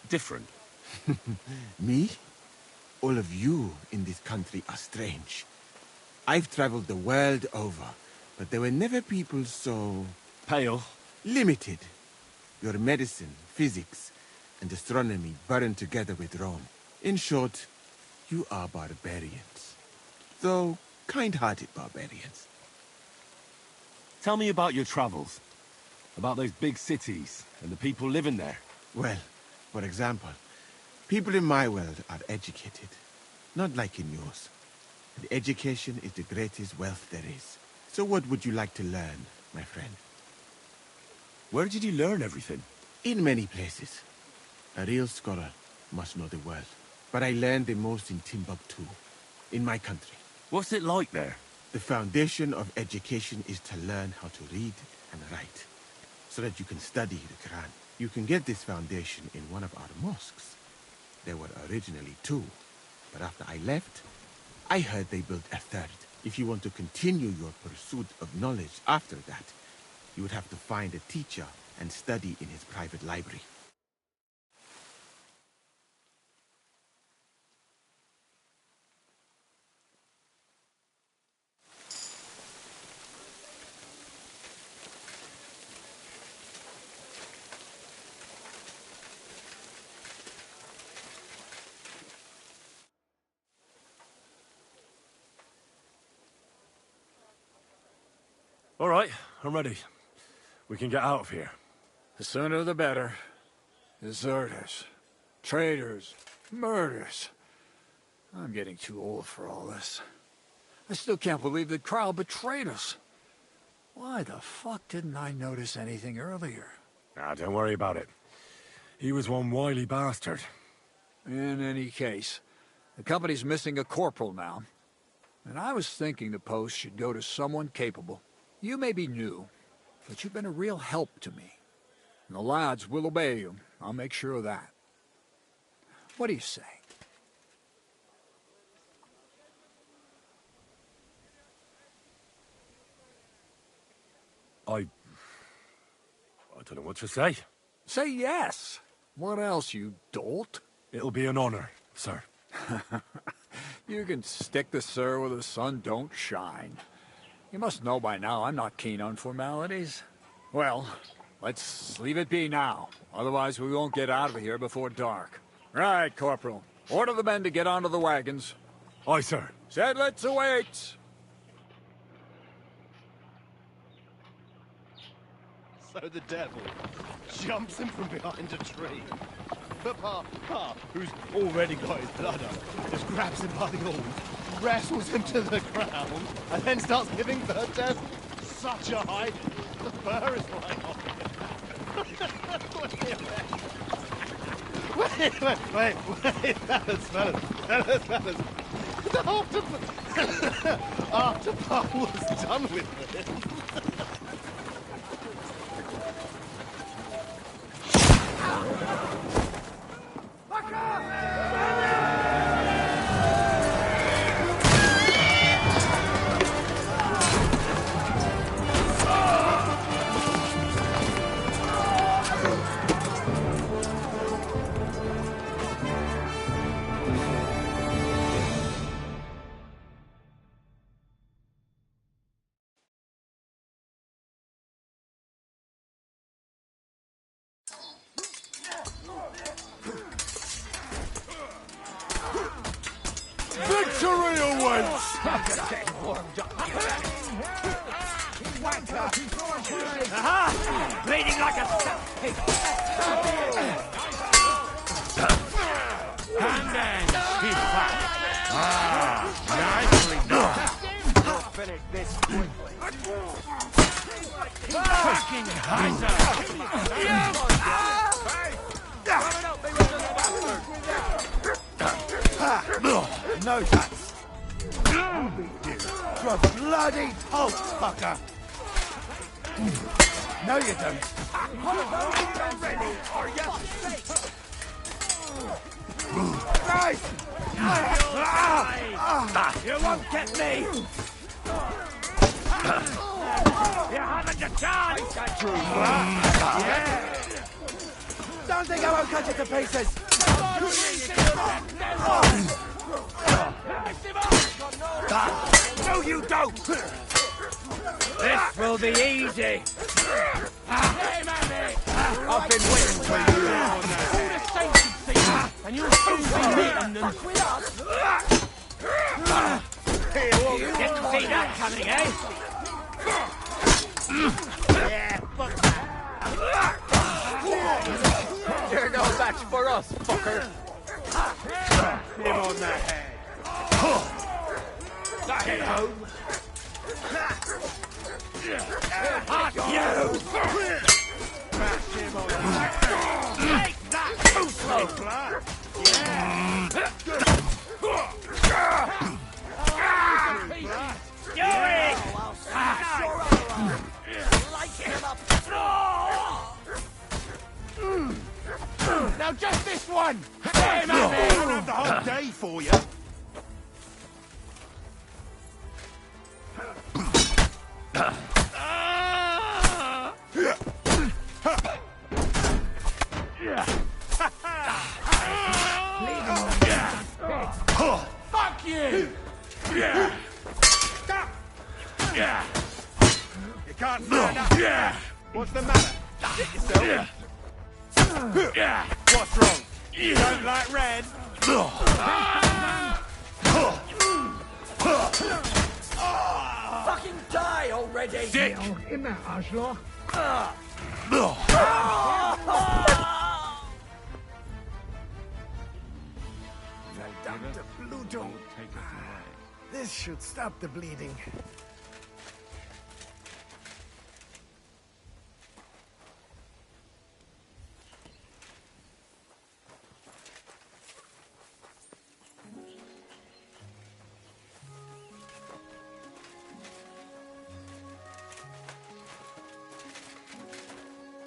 different? Me? All of you in this country are strange. I've traveled the world over, but there were never people so... pale. Limited. Your medicine, physics, and astronomy burned together with Rome. In short, you are barbarians. Though kind-hearted barbarians. Tell me about your travels. About those big cities and the people living there. Well, for example, people in my world are educated. Not like in yours. And education is the greatest wealth there is. So what would you like to learn, my friend? Where did you learn everything? In many places. A real scholar must know the world. But I learned the most in Timbuktu, in my country. What's it like there? The foundation of education is to learn how to read and write, so that you can study the Quran. You can get this foundation in one of our mosques. There were originally 2, but after I left, I heard they built a 3rd. If you want to continue your pursuit of knowledge after that, you would have to find a teacher and study in his private library. All right, I'm ready. We can get out of here. The sooner the better. Deserters, traitors, murders. I'm getting too old for all this. I still can't believe that Kyle betrayed us. Why the fuck didn't I notice anything earlier? Ah, don't worry about it. He was one wily bastard. In any case, the company's missing a corporal now. And I was thinking the post should go to someone capable. You may be new, but you've been a real help to me. And the lads will obey you. I'll make sure of that. What do you say? I don't know what to say. Say yes. What else, you dolt? It'll be an honor, sir. You can stick the sir where the sun don't shine. You must know by now I'm not keen on formalities. Well, let's leave it be now. Otherwise we won't get out of here before dark. Right, Corporal. Order the men to get onto the wagons. Aye, sir. Sedlitz awaits. So the devil jumps him from behind a tree. But Pa, who's already got his blood up, just grabs him by the horns, wrestles him to the ground, and then starts giving bird death. Such a hiding. The fur is flying off him. Wait, fellas. After Pa was done with it. Victory awaits! Aha! Bleeding like a pig. And then he's back. Nicely done. We'll finish this quickly. Fucking No guts. I'll beat you to a bloody pulp, fucker. No, you don't. Ready, or Christ! You won't get me! You haven't a chance! Yeah! Don't think I won't cut you to pieces! No, you don't! This will be easy! I've been waiting for you! All the saints should see you, and you'll soon be meeting them! Didn't see that coming, eh? Yeah, fuck that! You're no match for us, fucker! Him on the head! Get home! Fuck you! Smash him on the head! Take that, you slow blood! Now just this one! Damn, I'll have the whole day for you! Fuck you! You can't stand up! What's the matter? Shit yourself! What's wrong? You don't like red? Fucking die already! Dick! Immer, Arschloch! Verdammte Blutung! This should stop the bleeding.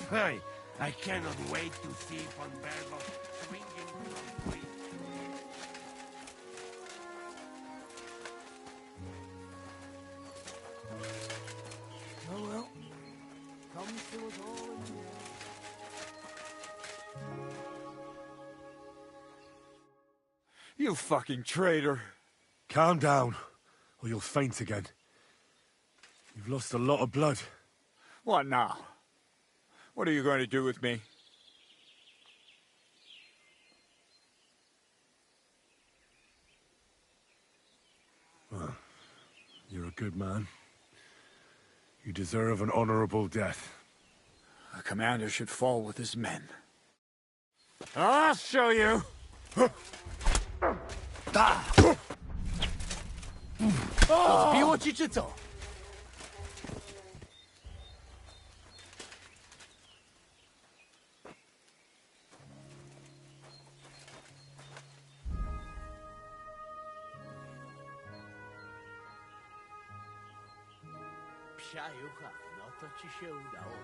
Hey, I cannot wait to see Von Berghoff swinging from free. Oh well. Comes to us all in the end. You fucking traitor. Calm down, or you'll faint again. You've lost a lot of blood. What now? What are you going to do with me? Well, you're a good man. You deserve an honorable death. A commander should fall with his men. I'll show you! Zbiło ci czy co? Psia jucha, no to ci się udało.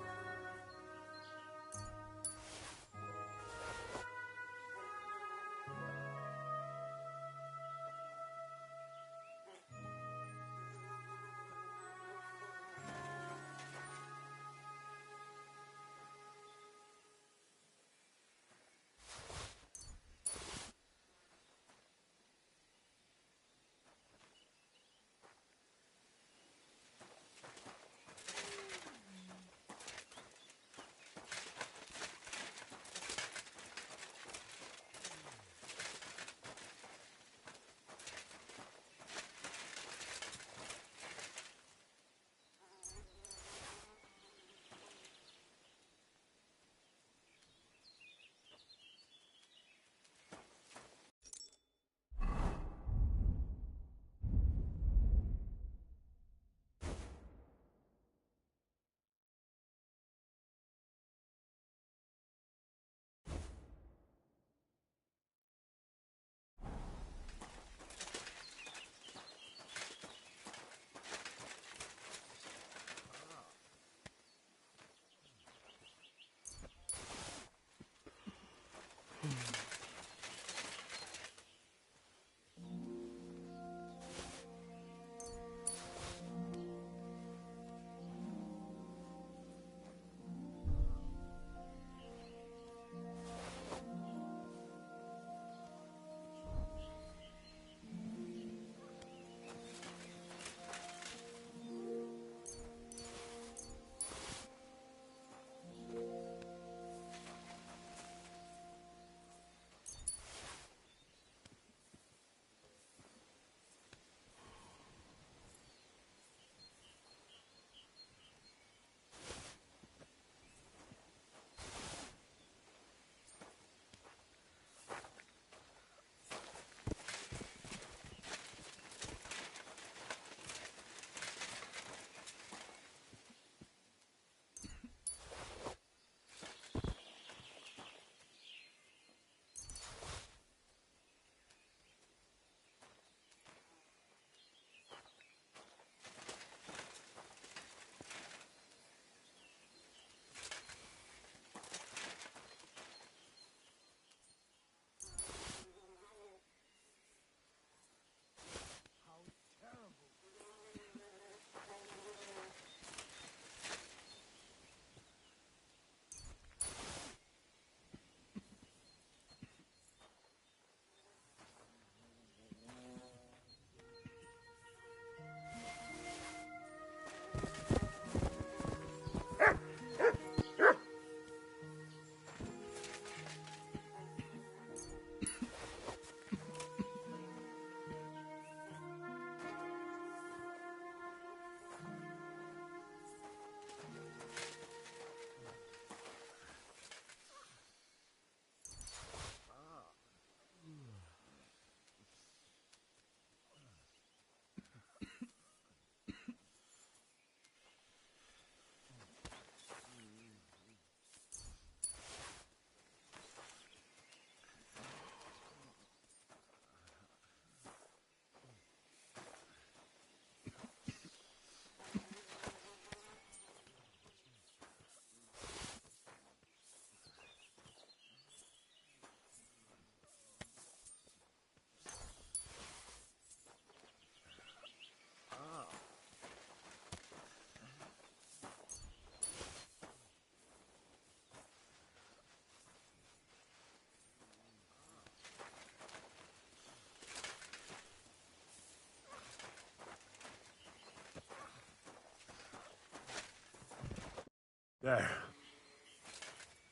There.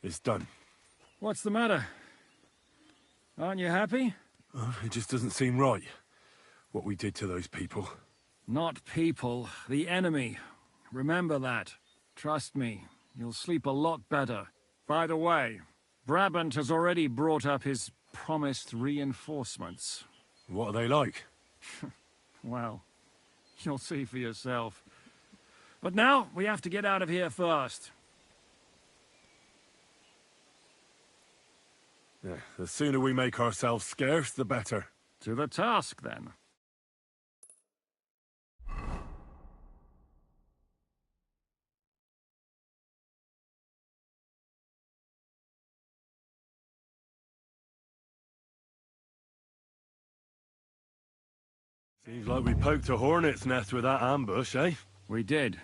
It's done. What's the matter? Aren't you happy? It just doesn't seem right, what we did to those people. Not people, the enemy. Remember that. Trust me, you'll sleep a lot better. By the way, Brabant has already brought up his promised reinforcements. What are they like? Well, you'll see for yourself. But now, we have to get out of here first. Yeah, the sooner we make ourselves scarce, the better. To the task, then. Seems like we poked a hornet's nest with that ambush, eh? We did.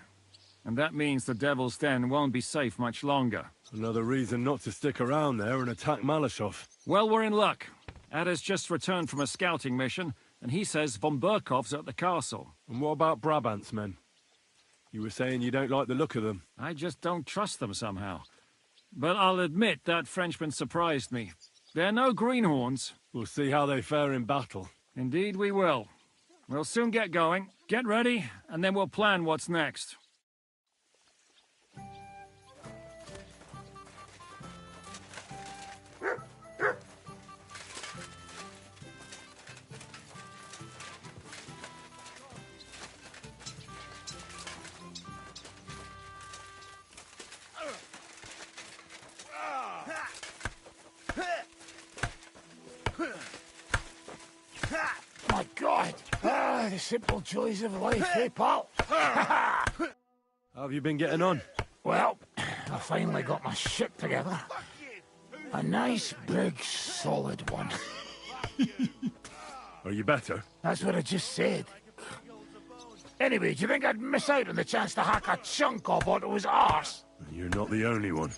And that means the Devil's Den won't be safe much longer. Another reason not to stick around there and attack Malashov. Well, we're in luck. Ada's just returned from a scouting mission, and he says von Burkov's at the castle. And what about Brabant's men? You were saying you don't like the look of them. I just don't trust them somehow. But I'll admit that Frenchman surprised me. They're no greenhorns. We'll see how they fare in battle. Indeed we will. We'll soon get going. Get ready, and then we'll plan what's next. My God! The simple joys of life, eh, pal? How have you been getting on? Well, I finally got my ship together. A nice, big, solid one. Are you better? That's what I just said. Anyway, do you think I'd miss out on the chance to hack a chunk off onto his arse? You're not the only one.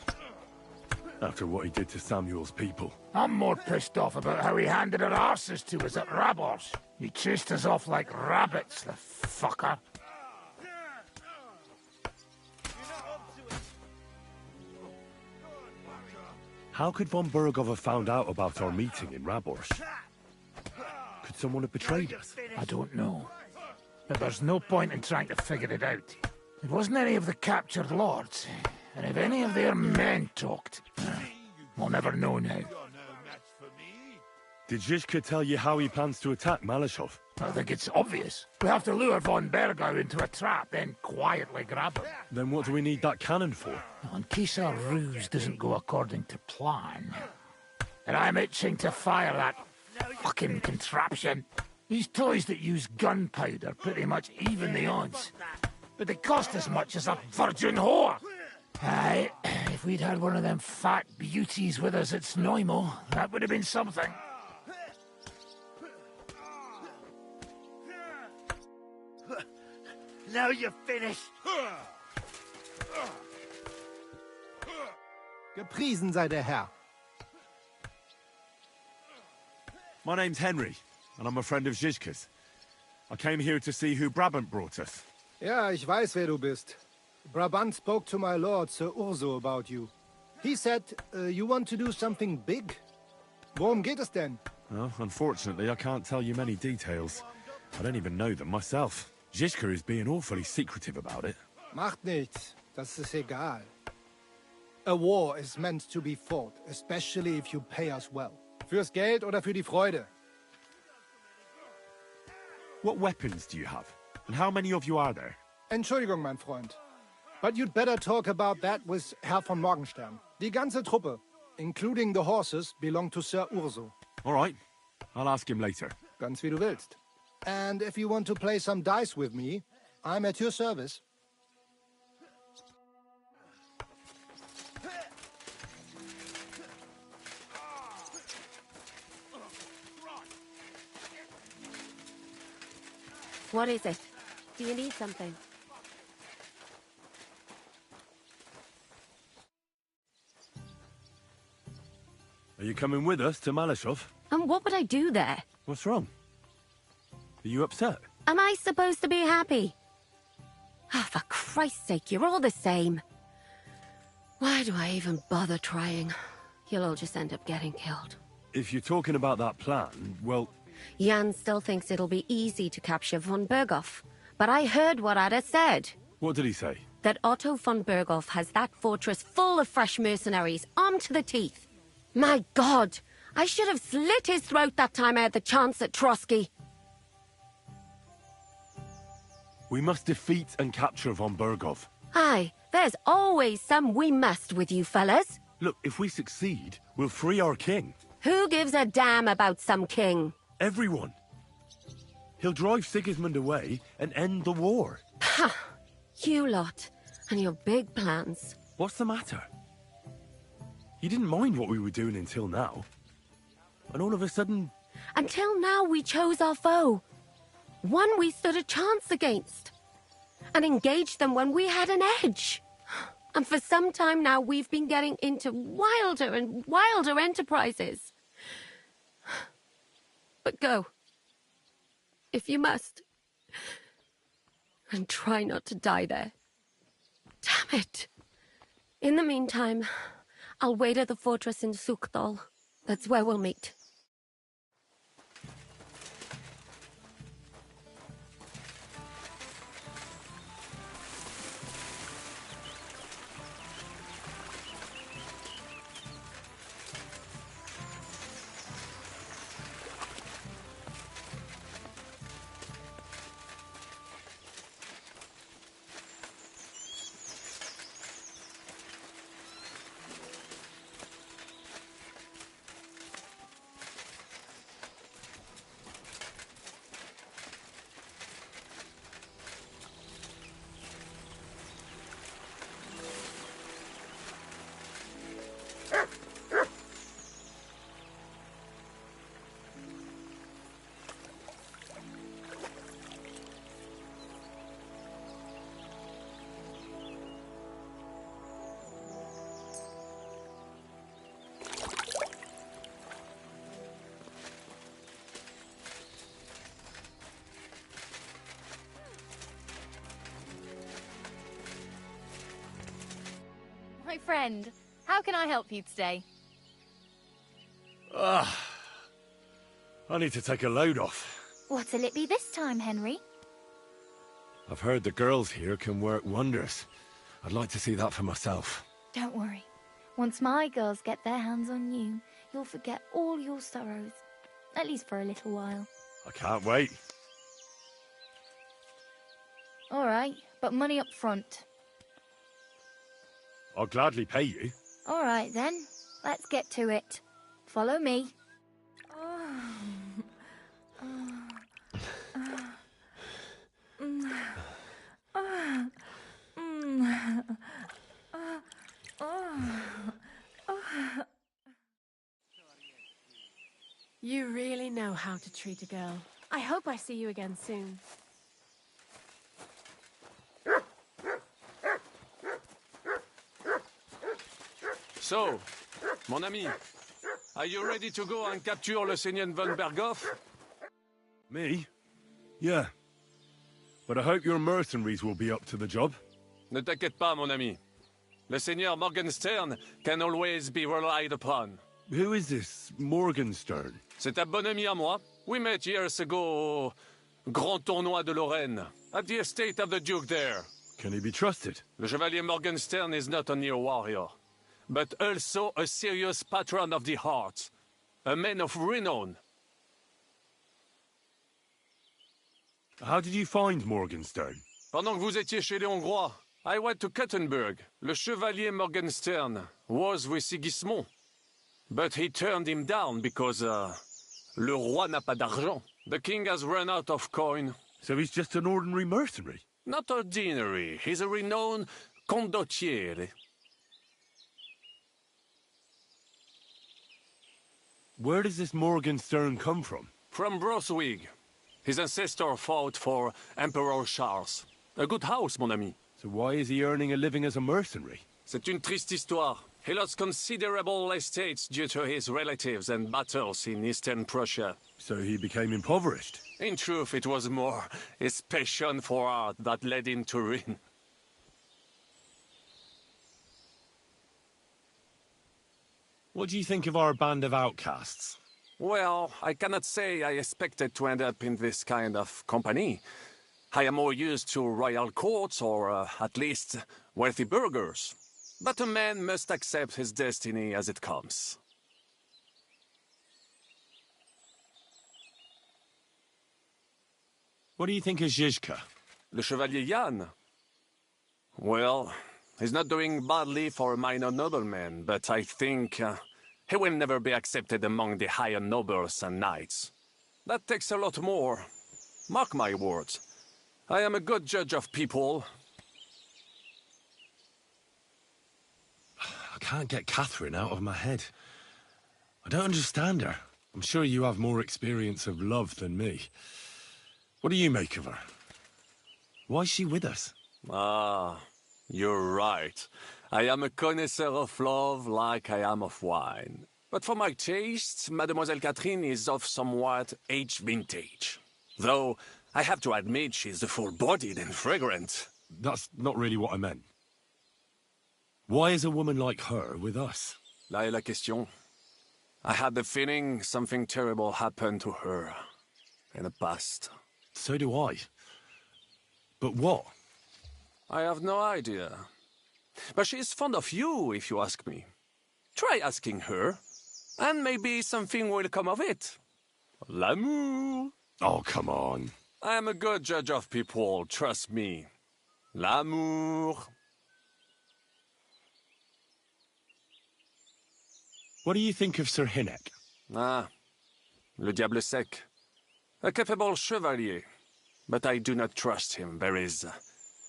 After what he did to Samuel's people. I'm more pissed off about how he handed our arses to us at Rabors. He chased us off like rabbits, the fucker. How could von Burgov have found out about our meeting in Rabors? Could someone have betrayed us? I don't know. But there's no point in trying to figure it out. It wasn't any of the captured lords. And if any of their men talked, we'll never know now. Did Zizka tell you how he plans to attack Malashov? I think it's obvious. We have to lure von Bergau into a trap, then quietly grab him. Then what do we need that cannon for? In case our ruse doesn't go according to plan. And I'm itching to fire that fucking contraption. These toys that use gunpowder pretty much even the odds. But they cost as much as a virgin whore. Aye, if we'd had one of them fat beauties with us at Snoimo, that would have been something. Now you're finished. Gepriesen sei der Herr. My name's Henry, and I'm a friend of Zizka's. I came here to see who Brabant brought us. Ja, ich weiß, wer du bist. Brabant spoke to my lord, Sir Urso, about you. He said you want to do something big. Worum geht es denn? Well, unfortunately, I can't tell you many details. I don't even know them myself. Zizka is being awfully secretive about it. Macht nichts. Das ist egal. A war is meant to be fought, especially if you pay us well. Fürs Geld oder für die Freude? What weapons do you have? And how many of you are there? Entschuldigung, mein Freund. But you'd better talk about that with Herr von Morgenstern. Die ganze Truppe, including the horses, belong to Sir Urso. All right. I'll ask him later. Ganz wie du willst. And if you want to play some dice with me, I'm at your service. What is it? Do you need something? Are you coming with us to Malashov? And what would I do there? What's wrong? Are you upset? Am I supposed to be happy? Ah, for Christ's sake, you're all the same. Why do I even bother trying? You'll all just end up getting killed. If you're talking about that plan, well... Jan still thinks it'll be easy to capture von Berghoff. But I heard what Ada said. What did he say? That Otto von Berghoff has that fortress full of fresh mercenaries, armed to the teeth. My God! I should have slit his throat that time I had the chance at Trotsky. We must defeat and capture von Berghoff. Aye, there's always some we must with you fellas. Look, if we succeed, we'll free our king. Who gives a damn about some king? Everyone. He'll drive Sigismund away and end the war. Ha! You lot, and your big plans. What's the matter? You didn't mind what we were doing until now. And all of a sudden... Until now we chose our foe. One we stood a chance against. And engaged them when we had an edge. And for some time now we've been getting into wilder and wilder enterprises. But go. If you must. And try not to die there. Damn it. In the meantime, I'll wait at the fortress in Sukdal. That's where we'll meet. My friend, how can I help you today? I need to take a load off. What'll it be this time, Henry? I've heard the girls here can work wonders. I'd like to see that for myself. Don't worry. Once my girls get their hands on you, you'll forget all your sorrows. At least for a little while. I can't wait. All right, but money up front. I'll gladly pay you. All right, then. Let's get to it. Follow me. You really know how to treat a girl. I hope I see you again soon. So, mon ami, are you ready to go and capture le Seigneur von Berghoff? Me? Yeah. But I hope your mercenaries will be up to the job. Ne t'inquiète pas, mon ami. Le Seigneur Morgenstern can always be relied upon. Who is this Morgenstern? C'est un bon ami à moi. We met years ago au Grand Tournoi de Lorraine, at the estate of the Duke there. Can he be trusted? Le Chevalier Morgenstern is not only a warrior, but also a serious patron of the heart, a man of renown. How did you find Morgenstern? Pendant que vous étiez chez les Hongrois, I went to Kettenberg. Le Chevalier Morgenstern was with Sigismund, but he turned him down because, le roi n'a pas d'argent. The king has run out of coin. So he's just an ordinary mercenary? Not ordinary. He's a renowned condottiere. Where does this Morgenstern come from? From Broswig. His ancestor fought for Emperor Charles. A good house, mon ami. So why is he earning a living as a mercenary? C'est une triste histoire. He lost considerable estates due to his relatives and battles in Eastern Prussia. So he became impoverished? In truth, it was more his passion for art that led him to ruin. What do you think of our band of outcasts? Well, I cannot say I expected to end up in this kind of company. I am more used to royal courts or, at least, wealthy burghers. But a man must accept his destiny as it comes. What do you think of Zizka? Le Chevalier Jan? Well, he's not doing badly for a minor nobleman, but I think he will never be accepted among the higher nobles and knights. That takes a lot more. Mark my words. I am a good judge of people. I can't get Catherine out of my head. I don't understand her. I'm sure you have more experience of love than me. What do you make of her? Why is she with us? Ah, you're right. I am a connoisseur of love like I am of wine. But for my taste, Mademoiselle Catherine is of somewhat aged vintage. Though, I have to admit she's full-bodied and fragrant. That's not really what I meant. Why is a woman like her with us? Là est la question. I had the feeling something terrible happened to her in the past. So do I. But what? I have no idea. But she is fond of you, if you ask me. Try asking her, and maybe something will come of it. L'amour. Oh, come on. I am a good judge of people, trust me. L'amour. What do you think of Sir Hynek? Ah, le diable sec. A capable chevalier, but I do not trust him. There is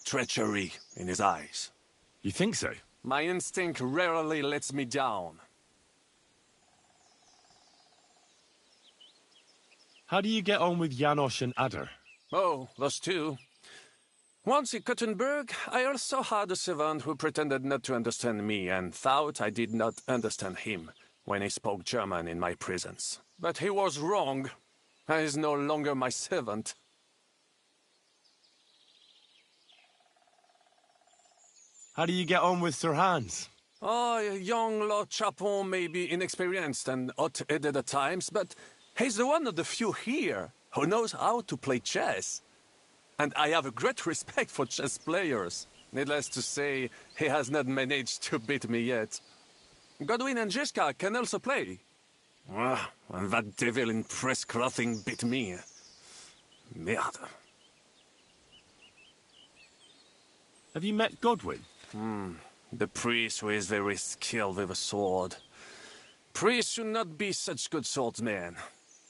treachery in his eyes. You think so? My instinct rarely lets me down. How do you get on with Janosch and Adder? Oh, those two. Once in Kuttenberg, I also had a servant who pretended not to understand me and thought I did not understand him when he spoke German in my presence. But he was wrong. He is no longer my servant. How do you get on with Sir Hans? Oh, young Lord Chapon may be inexperienced and hot-headed at times, but he's the one of the few here who knows how to play chess. And I have a great respect for chess players. Needless to say, he has not managed to beat me yet. Godwin and Zizka can also play. Ah, and that devil in press clothing beat me. Merde. Have you met Godwin? The priest who is very skilled with a sword. Priests should not be such good swordsmen.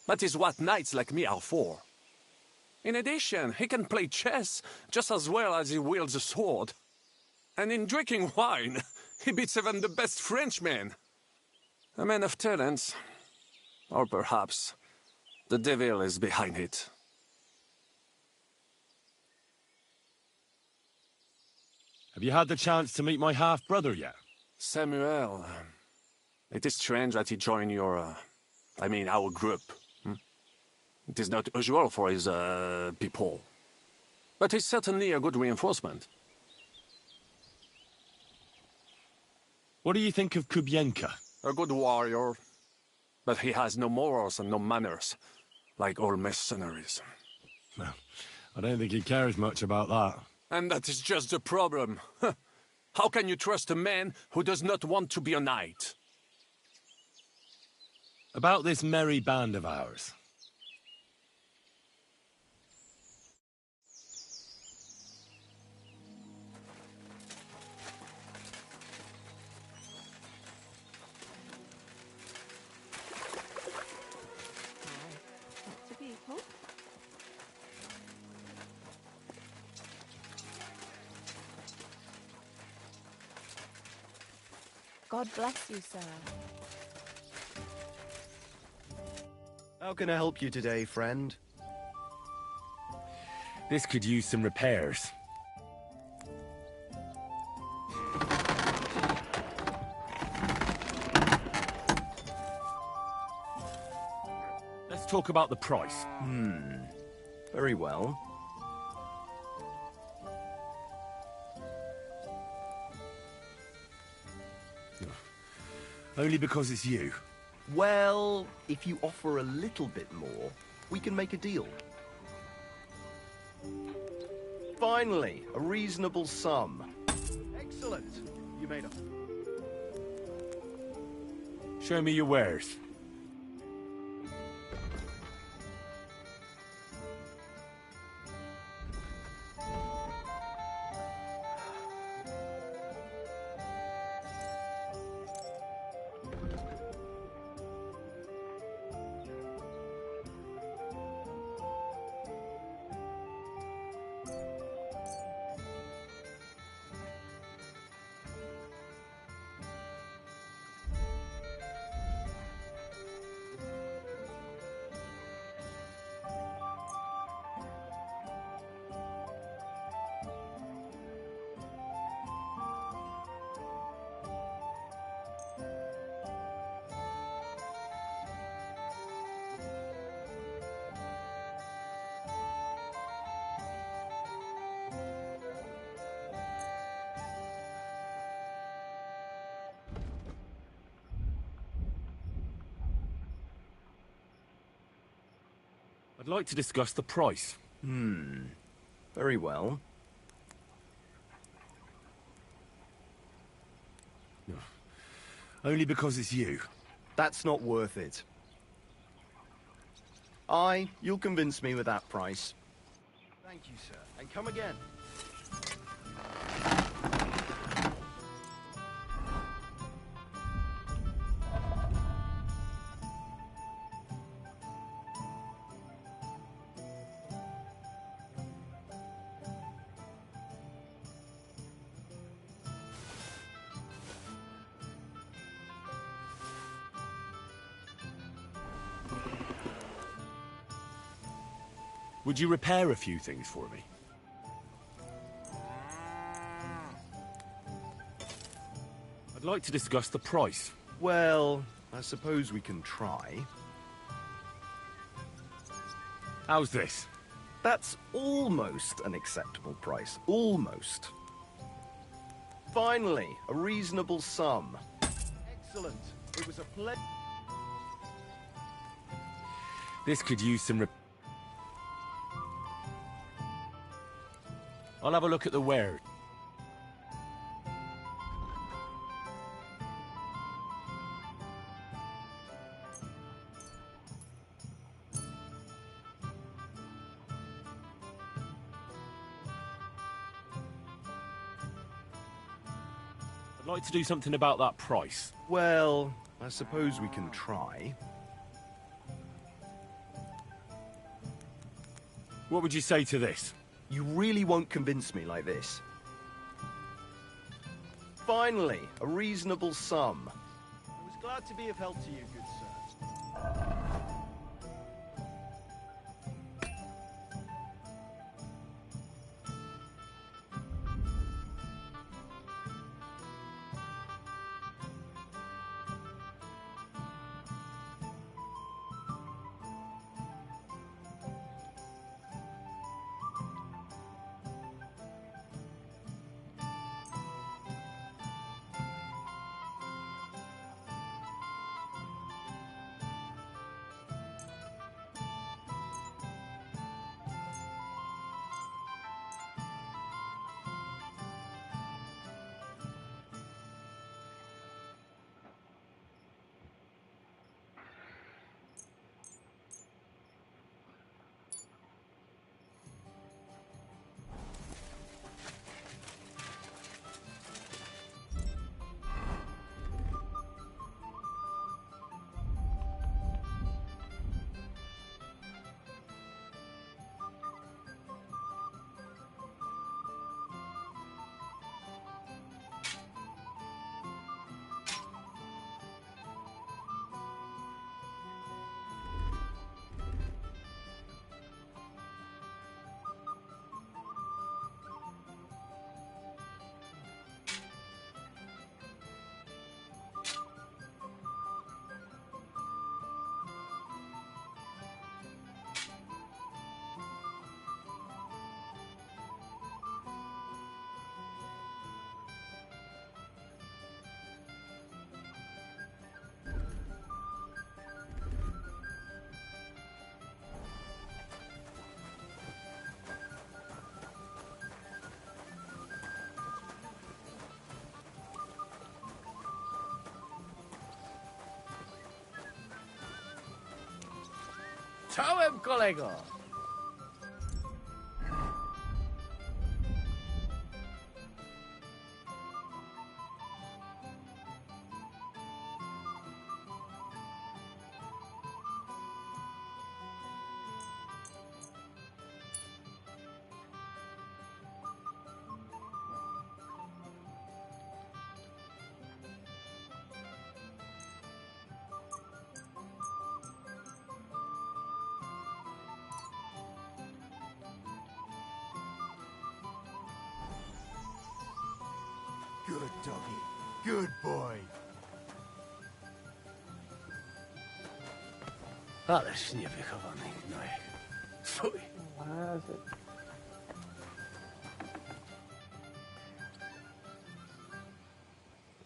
That is what knights like me are for. In addition, he can play chess just as well as he wields a sword. And in drinking wine, he beats even the best Frenchmen. A man of talent. Or perhaps the devil is behind it. Have you had the chance to meet my half-brother yet? Samuel. It is strange that he joined your... our group. It is not usual for his, people. But he's certainly a good reinforcement. What do you think of Kubienka? A good warrior. But he has no morals and no manners, like all mercenaries. Well, I don't think he cares much about that. And that is just the problem. How can you trust a man who does not want to be a knight? About this merry band of ours. God bless you, sir. How can I help you today, friend? This could use some repairs. Let's talk about the price. Very well. Only because it's you. Well, if you offer a little bit more, we can make a deal. Finally, a reasonable sum. Excellent. You made a... Show me your wares. I'd like to discuss the price. Very well. Only because it's you. That's not worth it. You'll convince me with that price. Thank you, sir. And come again. Would you repair a few things for me? I'd like to discuss the price. Well, I suppose we can try. How's this? That's almost an acceptable price. Almost. Finally, a reasonable sum. Excellent. It was a pleasure. This could use some I'll have a look at the wares. I'd like to do something about that price. Well, I suppose we can try. What would you say to this? You really won't convince me like this. Finally, a reasonable sum. I was glad to be of help to you, good sir. Czołem, kolego! Good doggy. Good boy. Ależ niewychowany gnojek. Fuj.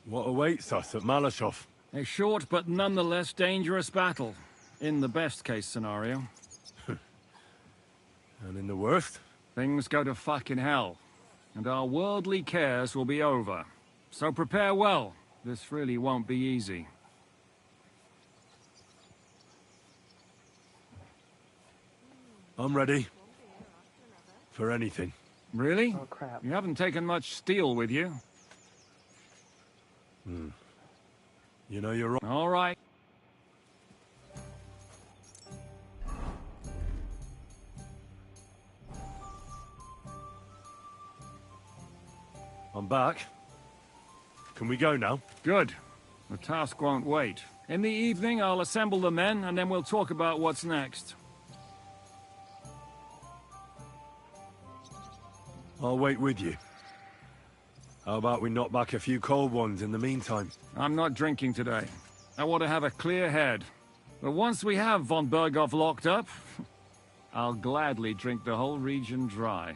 What awaits us at Malashov? A short but nonetheless dangerous battle, in the best case scenario. And in the worst? Things go to fucking hell, and our worldly cares will be over. So prepare well. This really won't be easy. I'm ready. For anything. Really? Oh, crap. You haven't taken much steel with you. You know you're right. All right. I'm back. Can we go now? Good. The task won't wait. In the evening, I'll assemble the men, and then we'll talk about what's next. I'll wait with you. How about we knock back a few cold ones in the meantime? I'm not drinking today. I want to have a clear head. But once we have von Berghoff locked up, I'll gladly drink the whole region dry.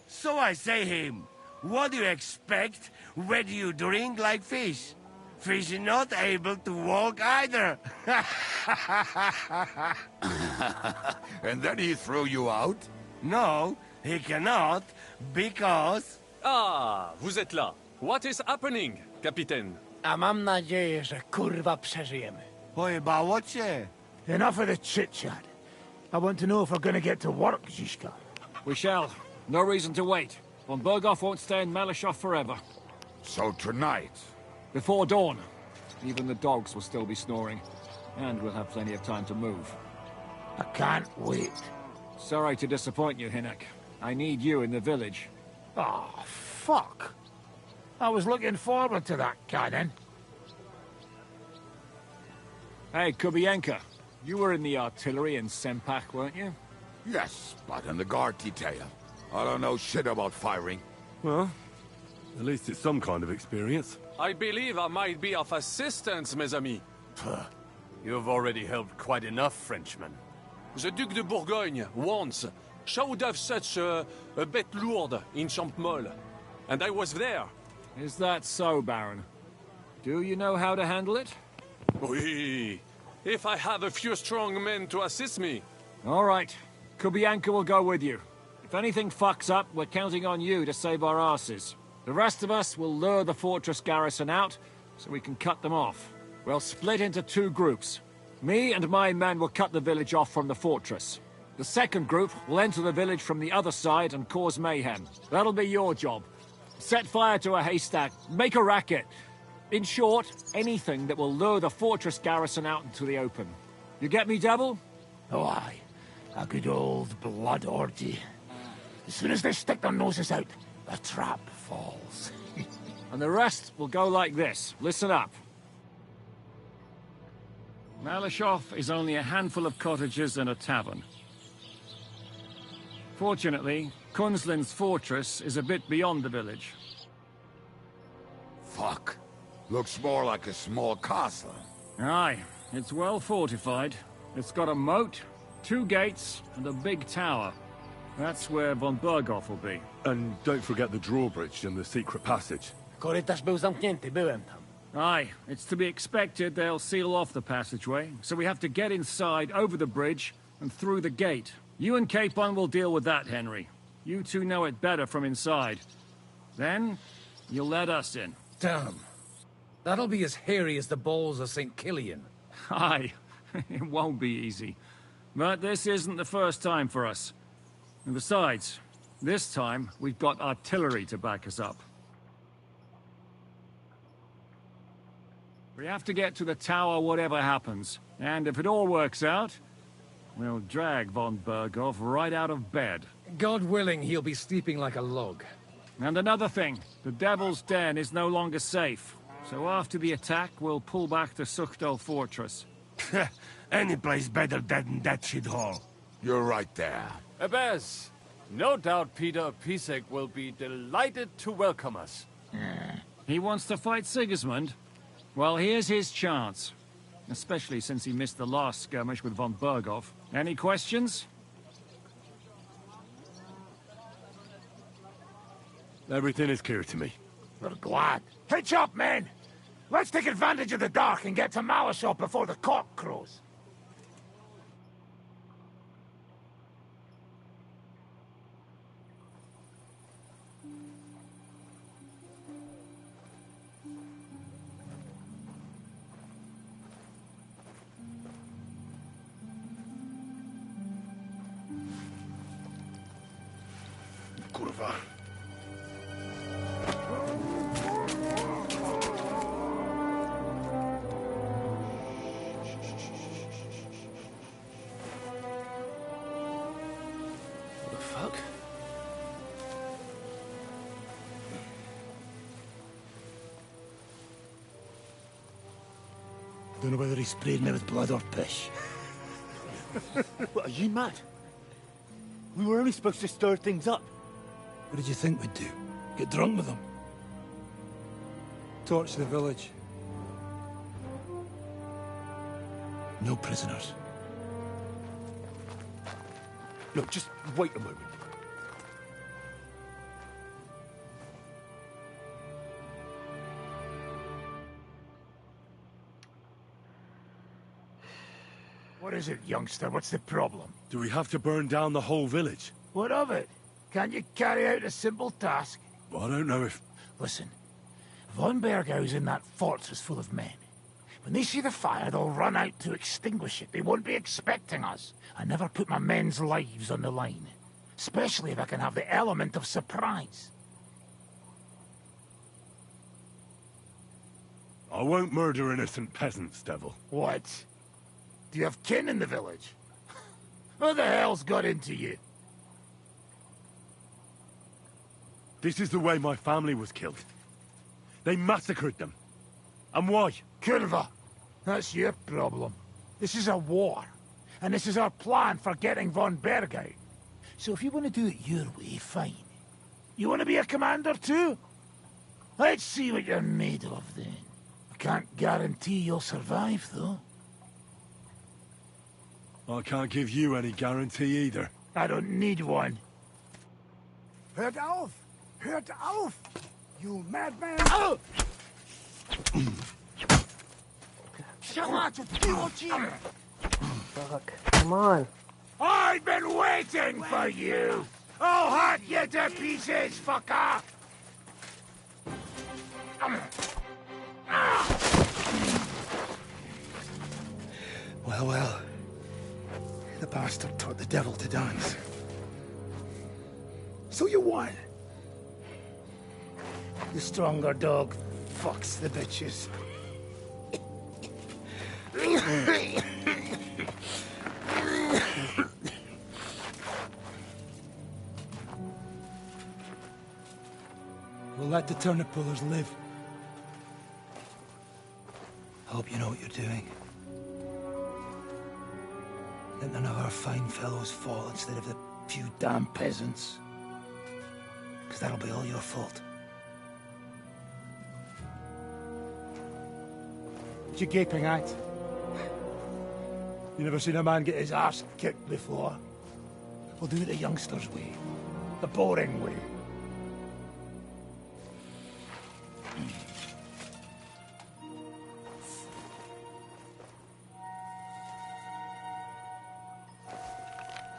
So I say him, what do you expect when you drink like fish? Fish is not able to walk either. And then he threw you out? No, he cannot, because... Ah, vous êtes là. What is happening, Capitaine? A mam nadzieję, że kurwa przeżyjemy. Pojebało cię. Enough of the chit-chat. I want to know if we're gonna get to work, Zizka. We shall. No reason to wait. Von Berghoff won't stay in Malashov forever. So tonight? Before dawn. Even the dogs will still be snoring. And we'll have plenty of time to move. I can't wait. Sorry to disappoint you, Hinnek. I need you in the village. Oh, fuck. I was looking forward to that, Cannon. Hey, Kubienka. You were in the artillery in Sempak, weren't you? Yes, but in the guard detail. I don't know shit about firing. Well, at least it's some kind of experience. I believe I might be of assistance, mes amis. You've already helped quite enough, Frenchman. The Duc de Bourgogne, once, showed off such a bête lourde in Champmol. And I was there. Is that so, Baron? Do you know how to handle it? Oui. If I have a few strong men to assist me. All right. Kubienka will go with you. If anything fucks up, we're counting on you to save our asses. The rest of us will lure the fortress garrison out, so we can cut them off. We'll split into two groups. Me and my men will cut the village off from the fortress. The second group will enter the village from the other side and cause mayhem. That'll be your job. Set fire to a haystack, make a racket. In short, anything that will lure the fortress garrison out into the open. You get me, Devil? Oh, aye. A good old blood orgy. As soon as they stick their noses out, the trap falls. And the rest will go like this. Listen up. Malashov is only a handful of cottages and a tavern. Fortunately, Kunzlin's fortress is a bit beyond the village. Fuck. Looks more like a small castle. Aye, it's well fortified. It's got a moat, 2 gates, and a big tower. That's where von Berghoff will be. And don't forget the drawbridge and the secret passage. Korytarz był zamknięty, byłem tam. Aye, it's to be expected they'll seal off the passageway, so we have to get inside, over the bridge, and through the gate. You and Capon will deal with that, Henry. You two know it better from inside. Then, you'll let us in. Damn. That'll be as hairy as the balls of St. Killian. Aye, it won't be easy. But this isn't the first time for us. And besides, this time, we've got artillery to back us up. We have to get to the tower whatever happens. And if it all works out, we'll drag von Berghoff right out of bed. God willing, he'll be sleeping like a log. And another thing, the Devil's Den is no longer safe. So after the attack, we'll pull back to Suchtal Fortress. Any place better dead than that shithole. You're right there. Abbas, no doubt Peter Pisek will be delighted to welcome us. He wants to fight Sigismund? Well, here's his chance. Especially since he missed the last skirmish with von Berghoff. Any questions? Everything is clear to me. We're glad. Hitch up, men! Let's take advantage of the dark and get to Malashop before the cock crows. Kurwa. Don't know whether he sprayed me with blood or piss. What, are you mad? We were only supposed to stir things up. What did you think we'd do? Get drunk with them? Torch the village. No prisoners. Look, just wait a moment. What is it, youngster? What's the problem? Do we have to burn down the whole village? What of it? Can't you carry out a simple task? Well, I don't know if... Listen, von Bergau's in that fortress full of men. When they see the fire, they'll run out to extinguish it. They won't be expecting us. I never put my men's lives on the line. Especially if I can have the element of surprise. I won't murder innocent peasants, Devil. What? Do you have kin in the village? Who the hell's got into you? This is the way my family was killed. They massacred them. And why? Kurva, that's your problem. This is a war. And this is our plan for getting von Bergau. So if you want to do it your way, fine. You want to be a commander too? Let's see what you're made of then. I can't guarantee you'll survive, though. I can't give you any guarantee either. I don't need one. Hört auf! Hört auf! You madman! Oh! Fuck. Come on. I've been waiting for you! I'll hack you to pieces, fucker! Well, well. The bastard taught the devil to dance. So you won. The stronger dog fucks the bitches. We'll let the turnip pullers live. Hope you know what you're doing. Let none of our fine fellows fall instead of the few damn peasants. Because that'll be all your fault. What you gaping at? You never seen a man get his arse kicked before? We'll do it the youngsters' way. The boring way.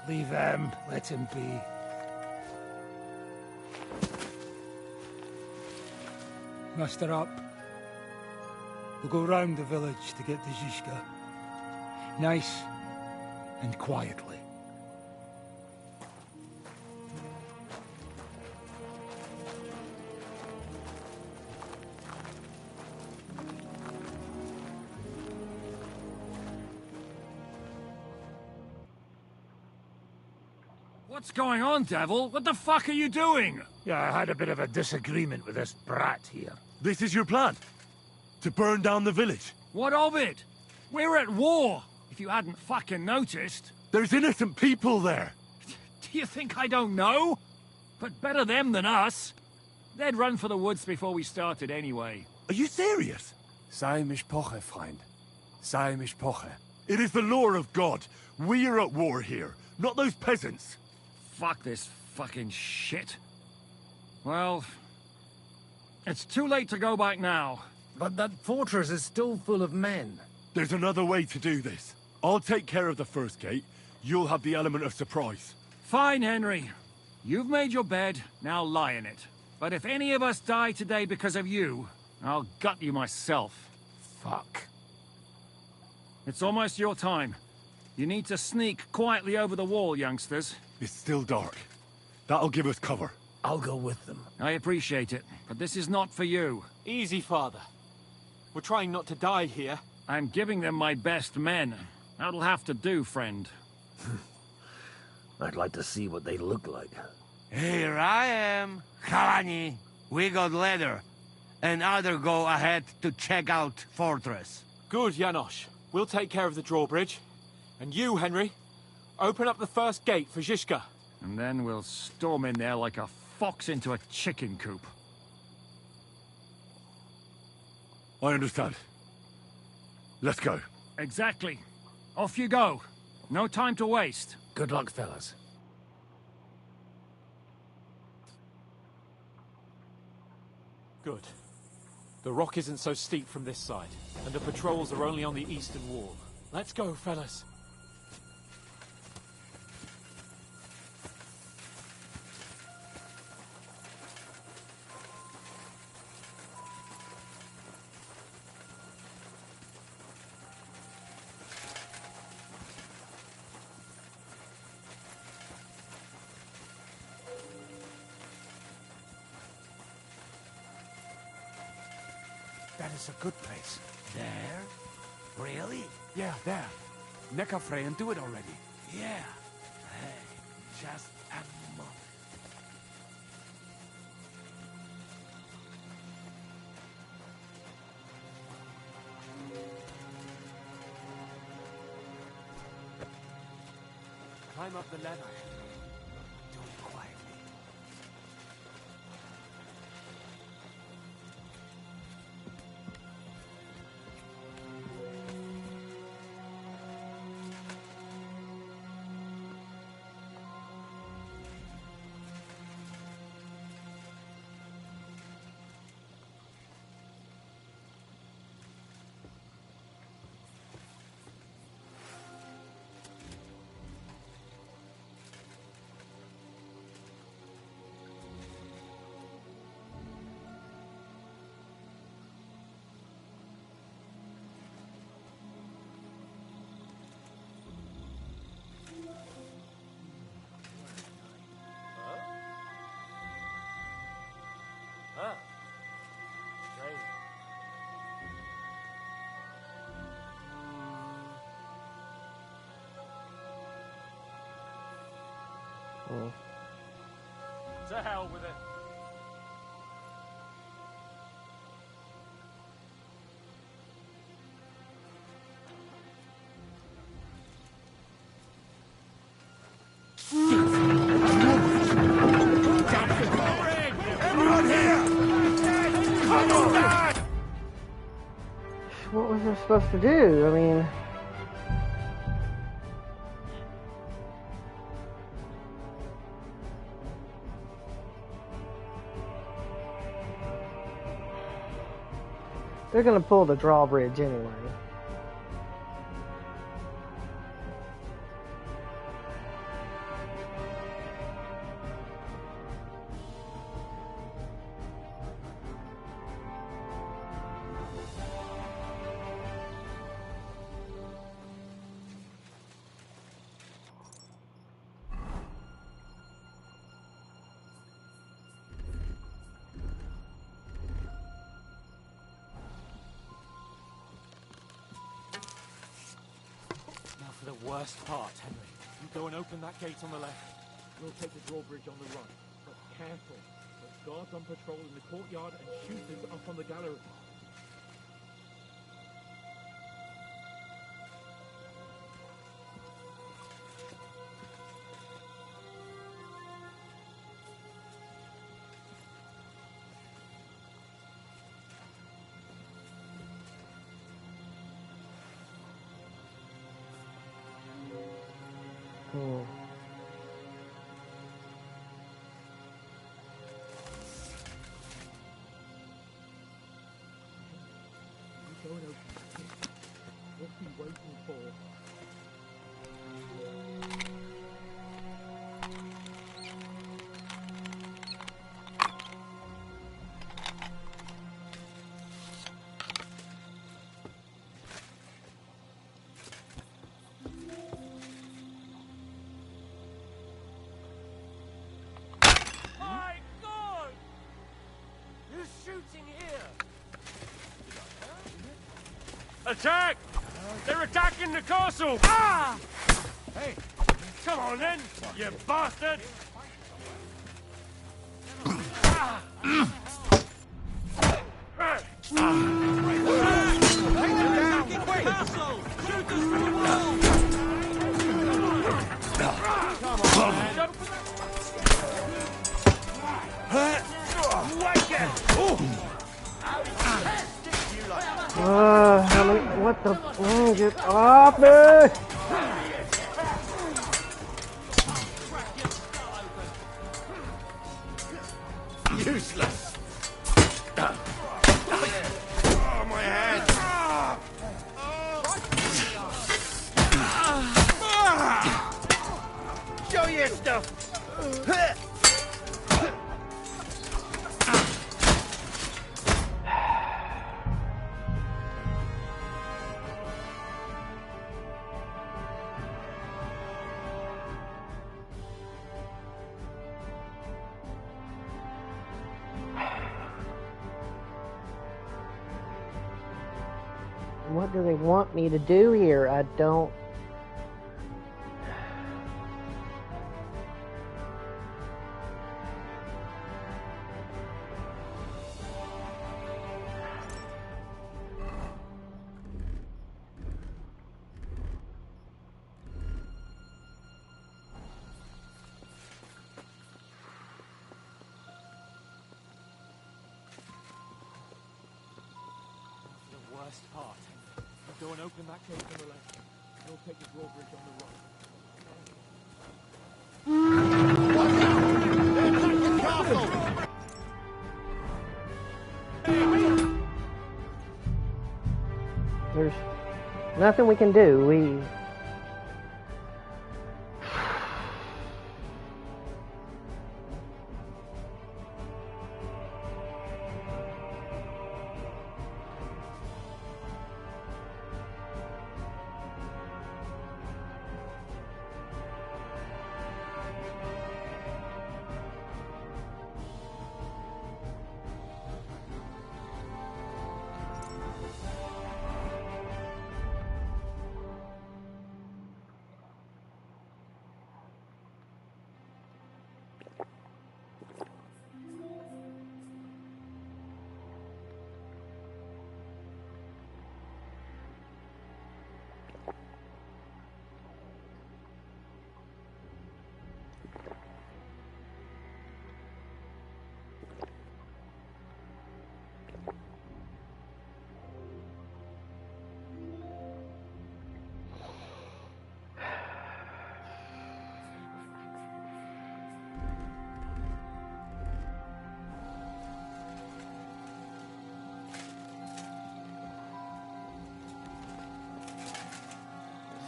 Leave him. Let him be. Muster up. We'll go round the village to get to Zizka. Nice and quietly. What's going on, Devil? What the fuck are you doing? Yeah, I had a bit of a disagreement with this brat here. This is your plan? To burn down the village? What of it? We're at war, if you hadn't fucking noticed. There's innocent people there. Do you think I don't know? But better them than us. They'd run for the woods before we started anyway. Are you serious? Sei Mishpoche, Freund. Sei Mishpoche. It is the law of God. We are at war here, not those peasants. Fuck this fucking shit. Well, it's too late to go back now. But that fortress is still full of men. There's another way to do this. I'll take care of the first gate. You'll have the element of surprise. Fine, Henry. You've made your bed, now lie in it. But if any of us die today because of you, I'll gut you myself. Fuck. It's almost your time. You need to sneak quietly over the wall, youngsters. It's still dark. That'll give us cover. I'll go with them. I appreciate it, but this is not for you. Easy, Father. We're trying not to die here. I'm giving them my best men. That'll have to do, friend. I'd like to see what they look like. Here I am. Kalani, we got leather. And other go ahead to check out fortress. Good, Janosch. We'll take care of the drawbridge. And you, Henry, open up the first gate for Zizka. And then we'll storm in there like a fox into a chicken coop. I understand. Let's go. Exactly. Off you go. No time to waste. Good luck, fellas. Good. The rock isn't so steep from this side, and the patrols are only on the eastern wall. Let's go, fellas. That is a good place. There? Really? Yeah, there. Neckarfrey and do it already. Yeah. Hey, just a moment. Climb up the ladder. Do it quietly. Huh? Strange. To hell with it. What was I supposed to do? I mean... They're gonna pull the drawbridge anyway. the worst part, Henry. You go and open that gate on the left. We'll take the drawbridge on the right. But careful. There's guards on patrol in the courtyard and shooters up on the gallery. What are you waiting for? My God! Who's shooting here? Attack! They're attacking the castle! Ah! Hey! Come on then, you bastard! Ah! How many? What the? Get off me! Useless. Oh, my head. Show your stuff! What do they want me to do here? I don't... The worst part. Go and open that gate on the left. We'll take the drawbridge on the right. There's nothing we can do. We...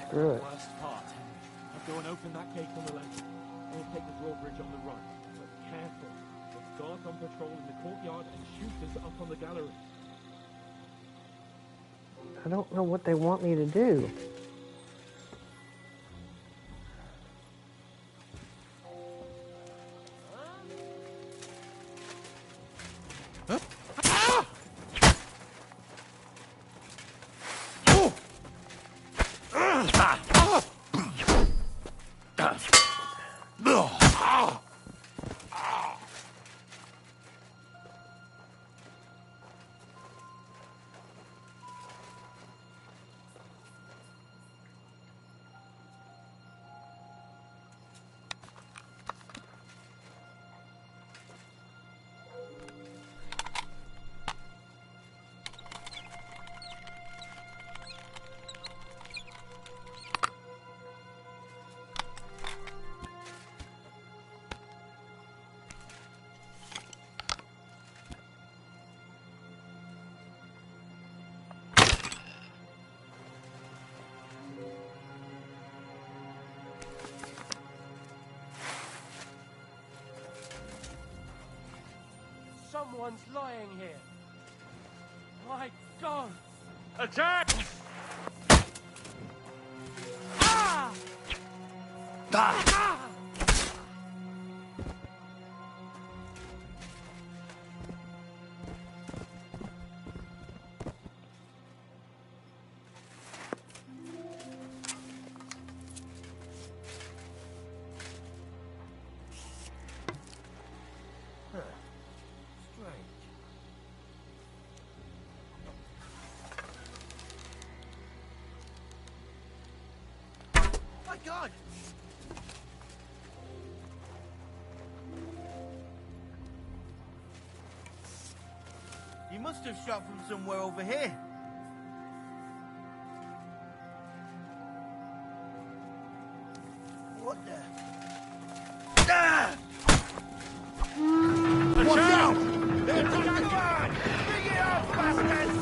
Screw it. Worst part. Now go and open that gate on the left. We'll take the drawbridge on the right. But careful. There's guards on patrol in the courtyard and shooters up on the gallery. I don't know what they want me to do. one's lying here. My God! Attack! Ah! Ah! My God! You must have shot from somewhere over here. What the? Ah! Watch out! They're coming on! Bring it up, bastards!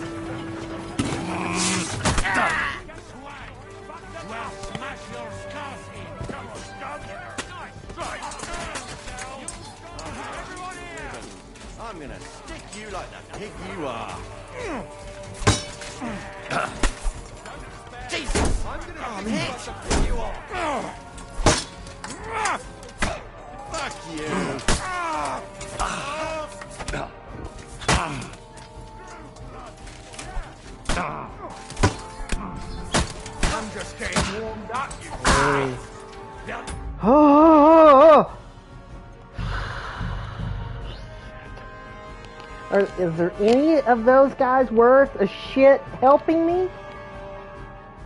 Well, smash your skulls in. Come on, scum. Right. Everyone here! I'm gonna stick you like the pig you are. Jesus! I'm gonna hit you are. Fuck you! I'm just getting warmed up, you Oh! Is there any of those guys worth a shit helping me?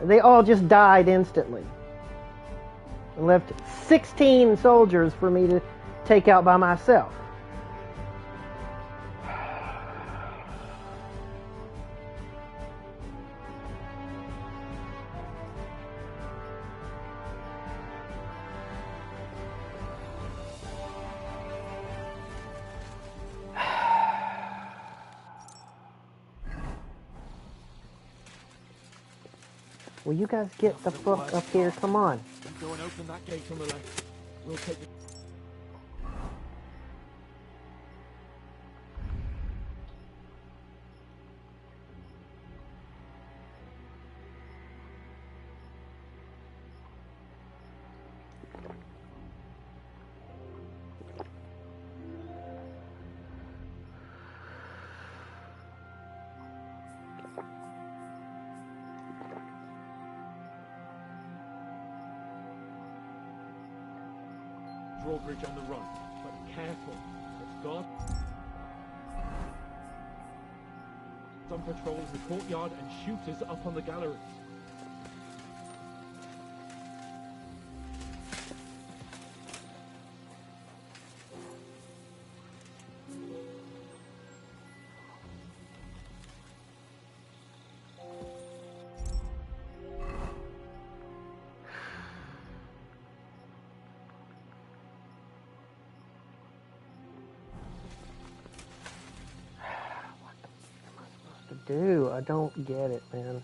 They all just died instantly. And left 16 soldiers for me to take out by myself. Will you guys get the fuck up here? Come on. You go and open that gate on the left. We'll take the... drawbridge on the run, but careful. It's God on patrol in the courtyard and shooters up on the galleries. Do I don't get it, man.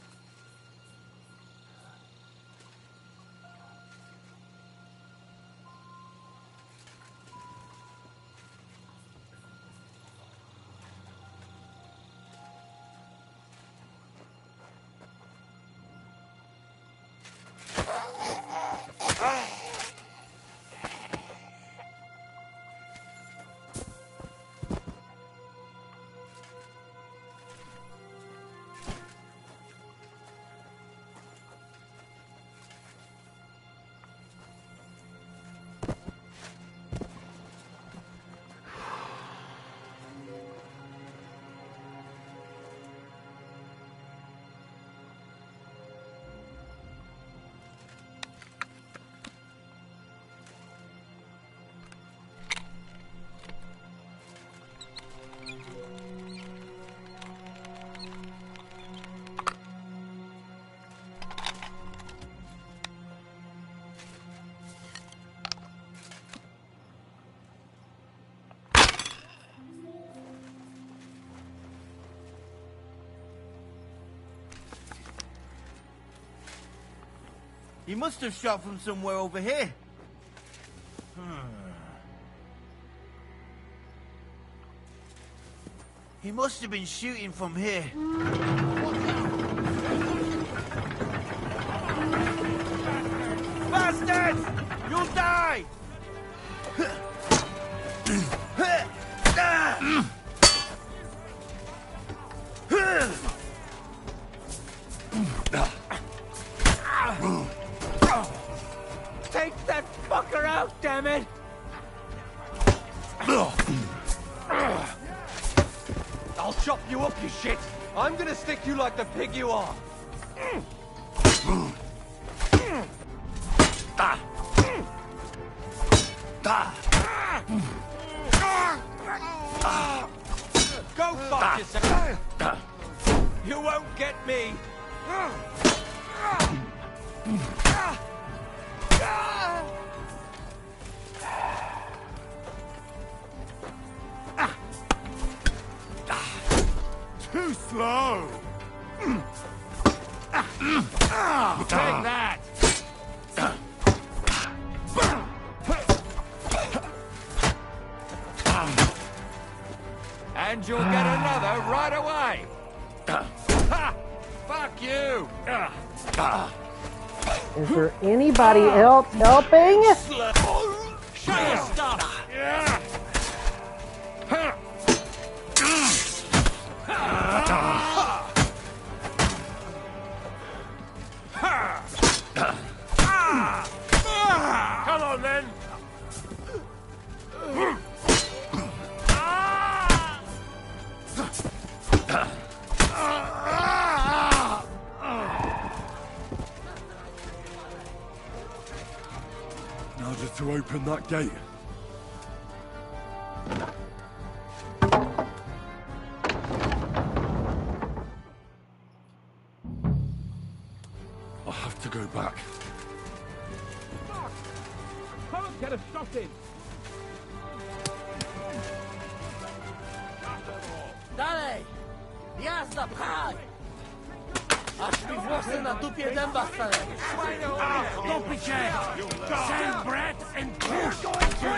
He must have shot from somewhere over here. He must have been shooting from here. Bastards! You'll die! Take that fucker out, damn it! I'll chop you up, you shit! I'm gonna stick you like the pig you are! Go fuck yourself! You won't get me! Too slow! Take that! And you'll get another right away! Ha! Fuck you! Is there anybody else helping? Show your stuff! Come on, then! Now just to open that gate. I'll have to go back. Can't get a shot in. Dalej! Jazda, pchaj! Aż mi włosy na dupie dęba stanęły. Stop się! Send bread and push!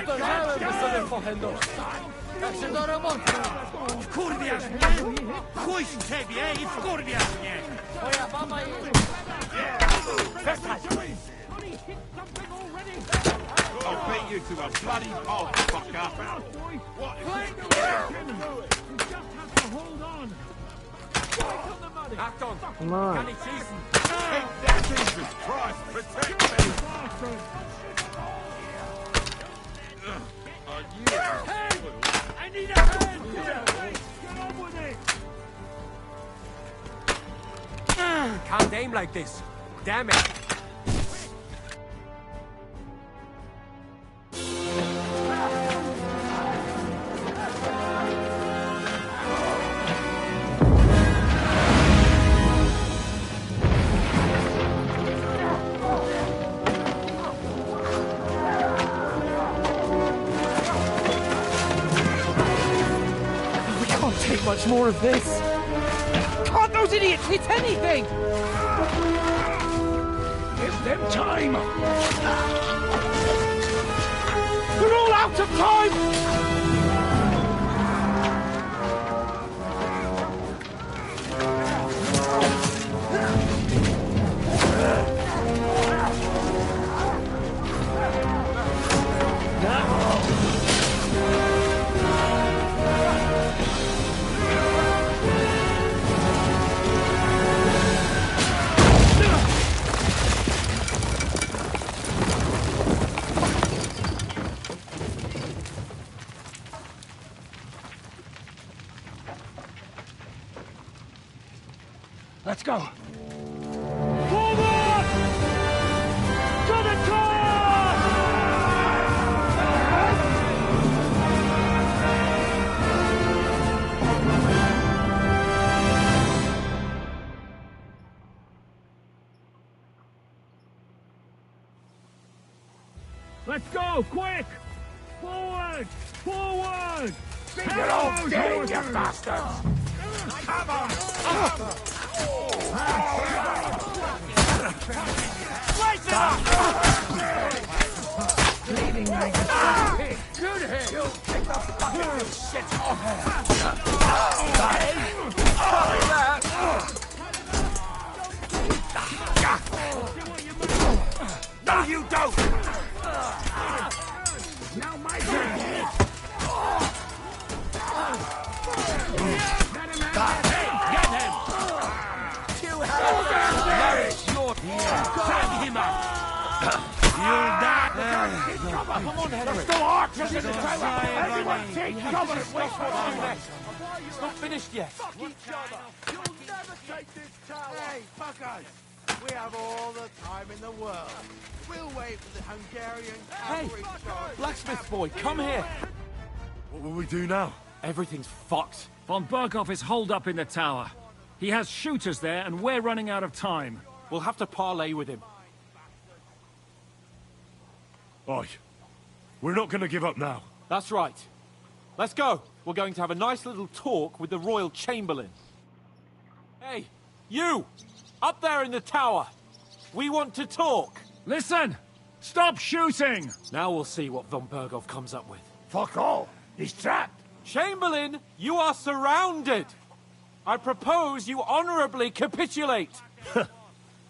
Dojrzałem by sobie fochę nóż. Także do remontu. Wkurwiasz mnie? Chuj z ciebie i wkurwiasz mnie! Moja baba i... Przestań! I'll beat you to a bloody pulp, fucker! What is he just has to hold on. Achtung! Come on. Kann ich schießen? Take that, Jesus Christ! Protect me! Hey! I need a hand! Get on with it! Can't aim like this. Damn it! Much more of this. Can't those idiots hit anything? Give them time. They're all out of time. Let's go. Forward! To the top! Let's go, quick! Forward! Forward! Get off game, you bastards! Come on! Slice it up! Bleeding like a pig! Good hit! You take the fucking shit off! Now my turn. Get him! Drag him up! You'll die! Come on, Henry! There's still archers in the tower! Everyone take cover! Wait for it next. It's not finished yet. Fuck each other! You'll never take this tower! Hey, fuckers! We have all the time in the world. We'll wait for the Hungarian cavalry charge. Blacksmith boy, come here! What will we do now? Everything's fucked. Von Berkhoff is holed up in the tower. He has shooters there, and we're running out of time. We'll have to parley with him. Oi. We're not going to give up now. That's right. Let's go. We're going to have a nice little talk with the Royal Chamberlain. Hey, you! Up there in the tower! We want to talk! Listen! Stop shooting! Now we'll see what Von Berkhoff comes up with. Fuck all! He's trapped! Chamberlain, you are surrounded! I propose you honorably capitulate!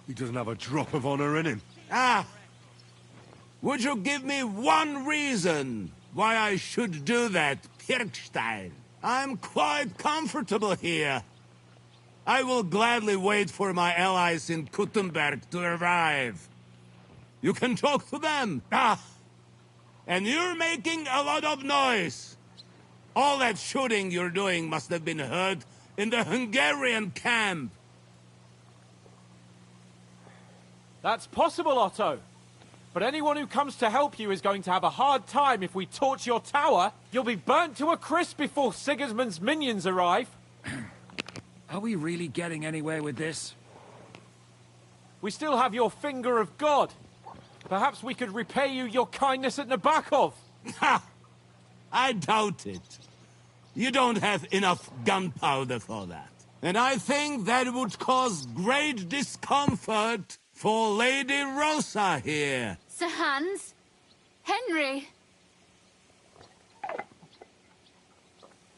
He doesn't have a drop of honor in him. Ah! Would you give me one reason why I should do that, Pirkstein? I'm quite comfortable here. I will gladly wait for my allies in Kuttenberg to arrive. You can talk to them. Ah! And you're making a lot of noise. All that shooting you're doing must have been heard in the Hungarian camp. That's possible, Otto. But anyone who comes to help you is going to have a hard time if we torch your tower. You'll be burnt to a crisp before Sigismund's minions arrive. Are we really getting anywhere with this? We still have your finger of God. Perhaps we could repay you your kindness at Nabokov. Ha! I doubt it. You don't have enough gunpowder for that. And I think that would cause great discomfort for Lady Rosa here. Sir Hans? Henry?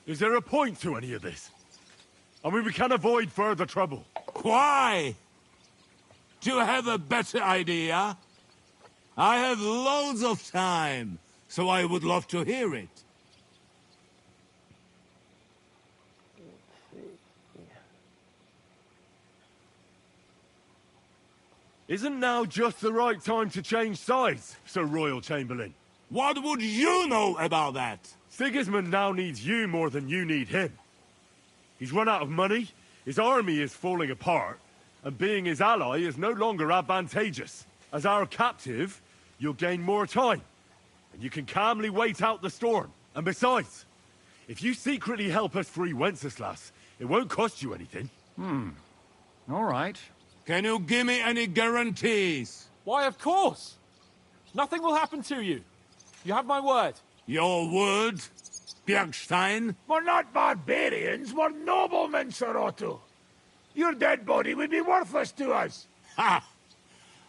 Is there a point to any of this? I mean, we can avoid further trouble. Why? Do you have a better idea? I have loads of time, so I would love to hear it. Isn't now just the right time to change sides, Sir Royal Chamberlain? What would you know about that? Sigismund now needs you more than you need him. He's run out of money, his army is falling apart, and being his ally is no longer advantageous. As our captive, you'll gain more time, and you can calmly wait out the storm. And besides, if you secretly help us free Wenceslas, it won't cost you anything. All right. Can you give me any guarantees? Why, of course. Nothing will happen to you. You have my word. Your word, Bjergstein? We're not barbarians, we're noblemen, Sir Otto. Your dead body would be worthless to us. Ha!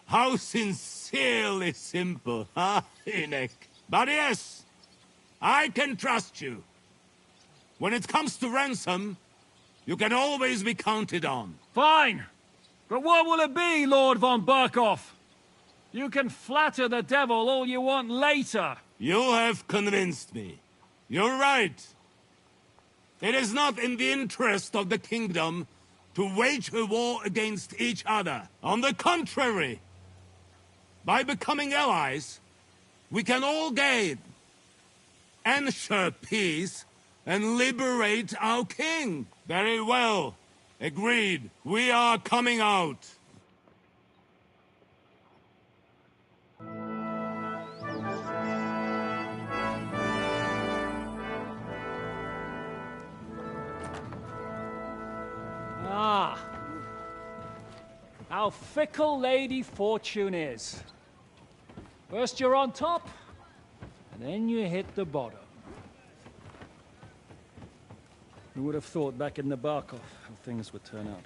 How sincerely simple, huh, Enoch? But yes, I can trust you. When it comes to ransom, you can always be counted on. Fine. But what will it be, Lord von Berkhoff? You can flatter the devil all you want later. You have convinced me. You're right. It is not in the interest of the kingdom to wage a war against each other. On the contrary, by becoming allies, we can all gain, ensure peace, and liberate our king. Very well. Agreed. We are coming out. Ah. How fickle Lady Fortune is. First you're on top, and then you hit the bottom. Who would have thought back in Nabokov how things would turn out?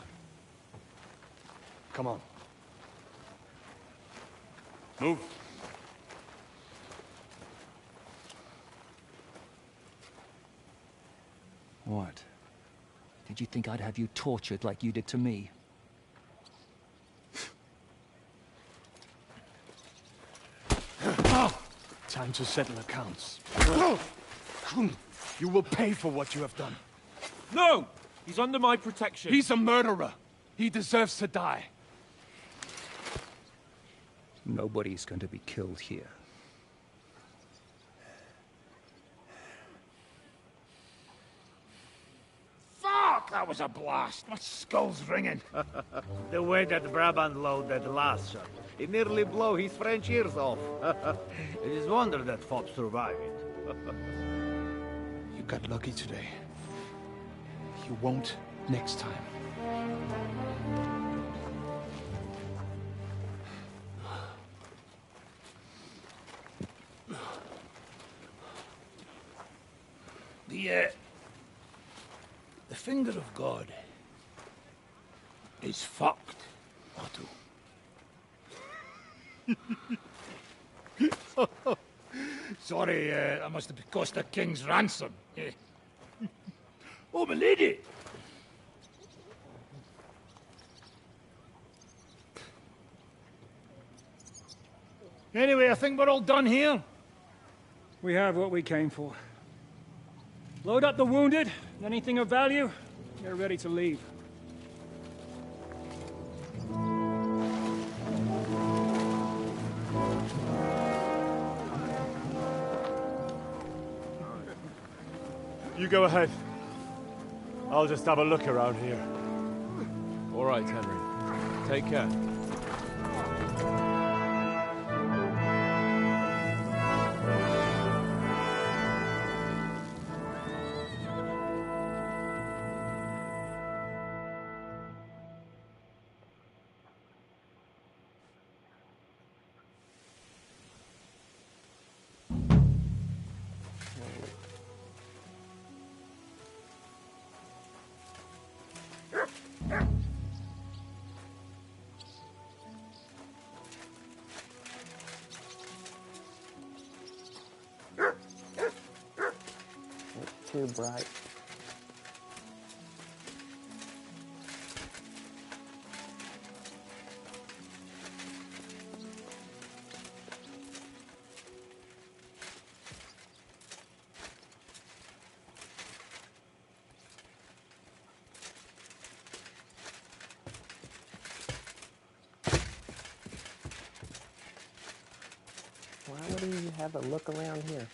Come on. Move. What? Did you think I'd have you tortured like you did to me? Oh! Time to settle accounts. You will pay for what you have done. No! He's under my protection. He's a murderer. He deserves to die. Nobody's going to be killed here. Fuck! That was a blast. My skull's ringing. The way that Brabant loaded that last shot, it nearly blew his French ears off. It is wonder that fop survived it. You got lucky today. You won't next time. The finger of God is fucked, Otto. Sorry, that must have cost a king's ransom. Oh, my lady! Anyway, I think we're all done here. We have what we came for. Load up the wounded. Anything of value, they're ready to leave. You go ahead. I'll just have a look around here. All right, Henry. Take care. Too bright. Why would he have a look around here?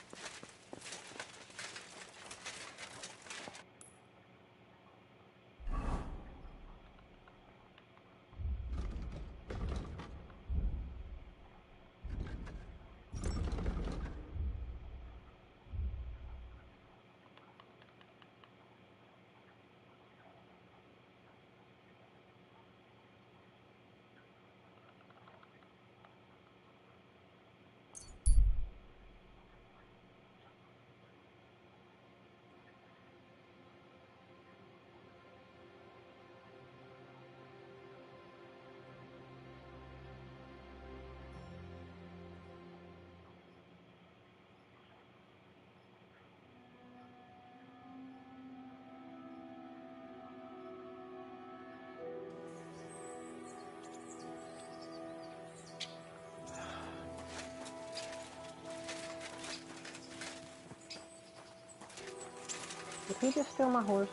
Did he just steal my horse?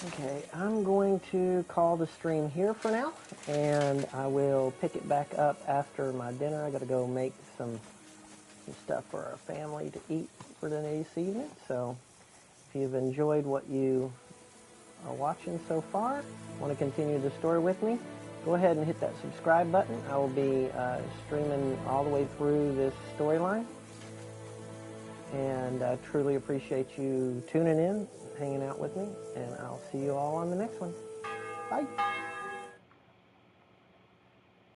Okay, I'm going to call the stream here for now, and I will pick it back up after my dinner. I got to go make some stuff for our family to eat for this evening. So if you've enjoyed what you are watching so far, want to continue the story with me, go ahead and hit that subscribe button. I will be streaming all the way through this storyline, and I truly appreciate you tuning in, hanging out with me, and I'll see you all on the next one. Bye.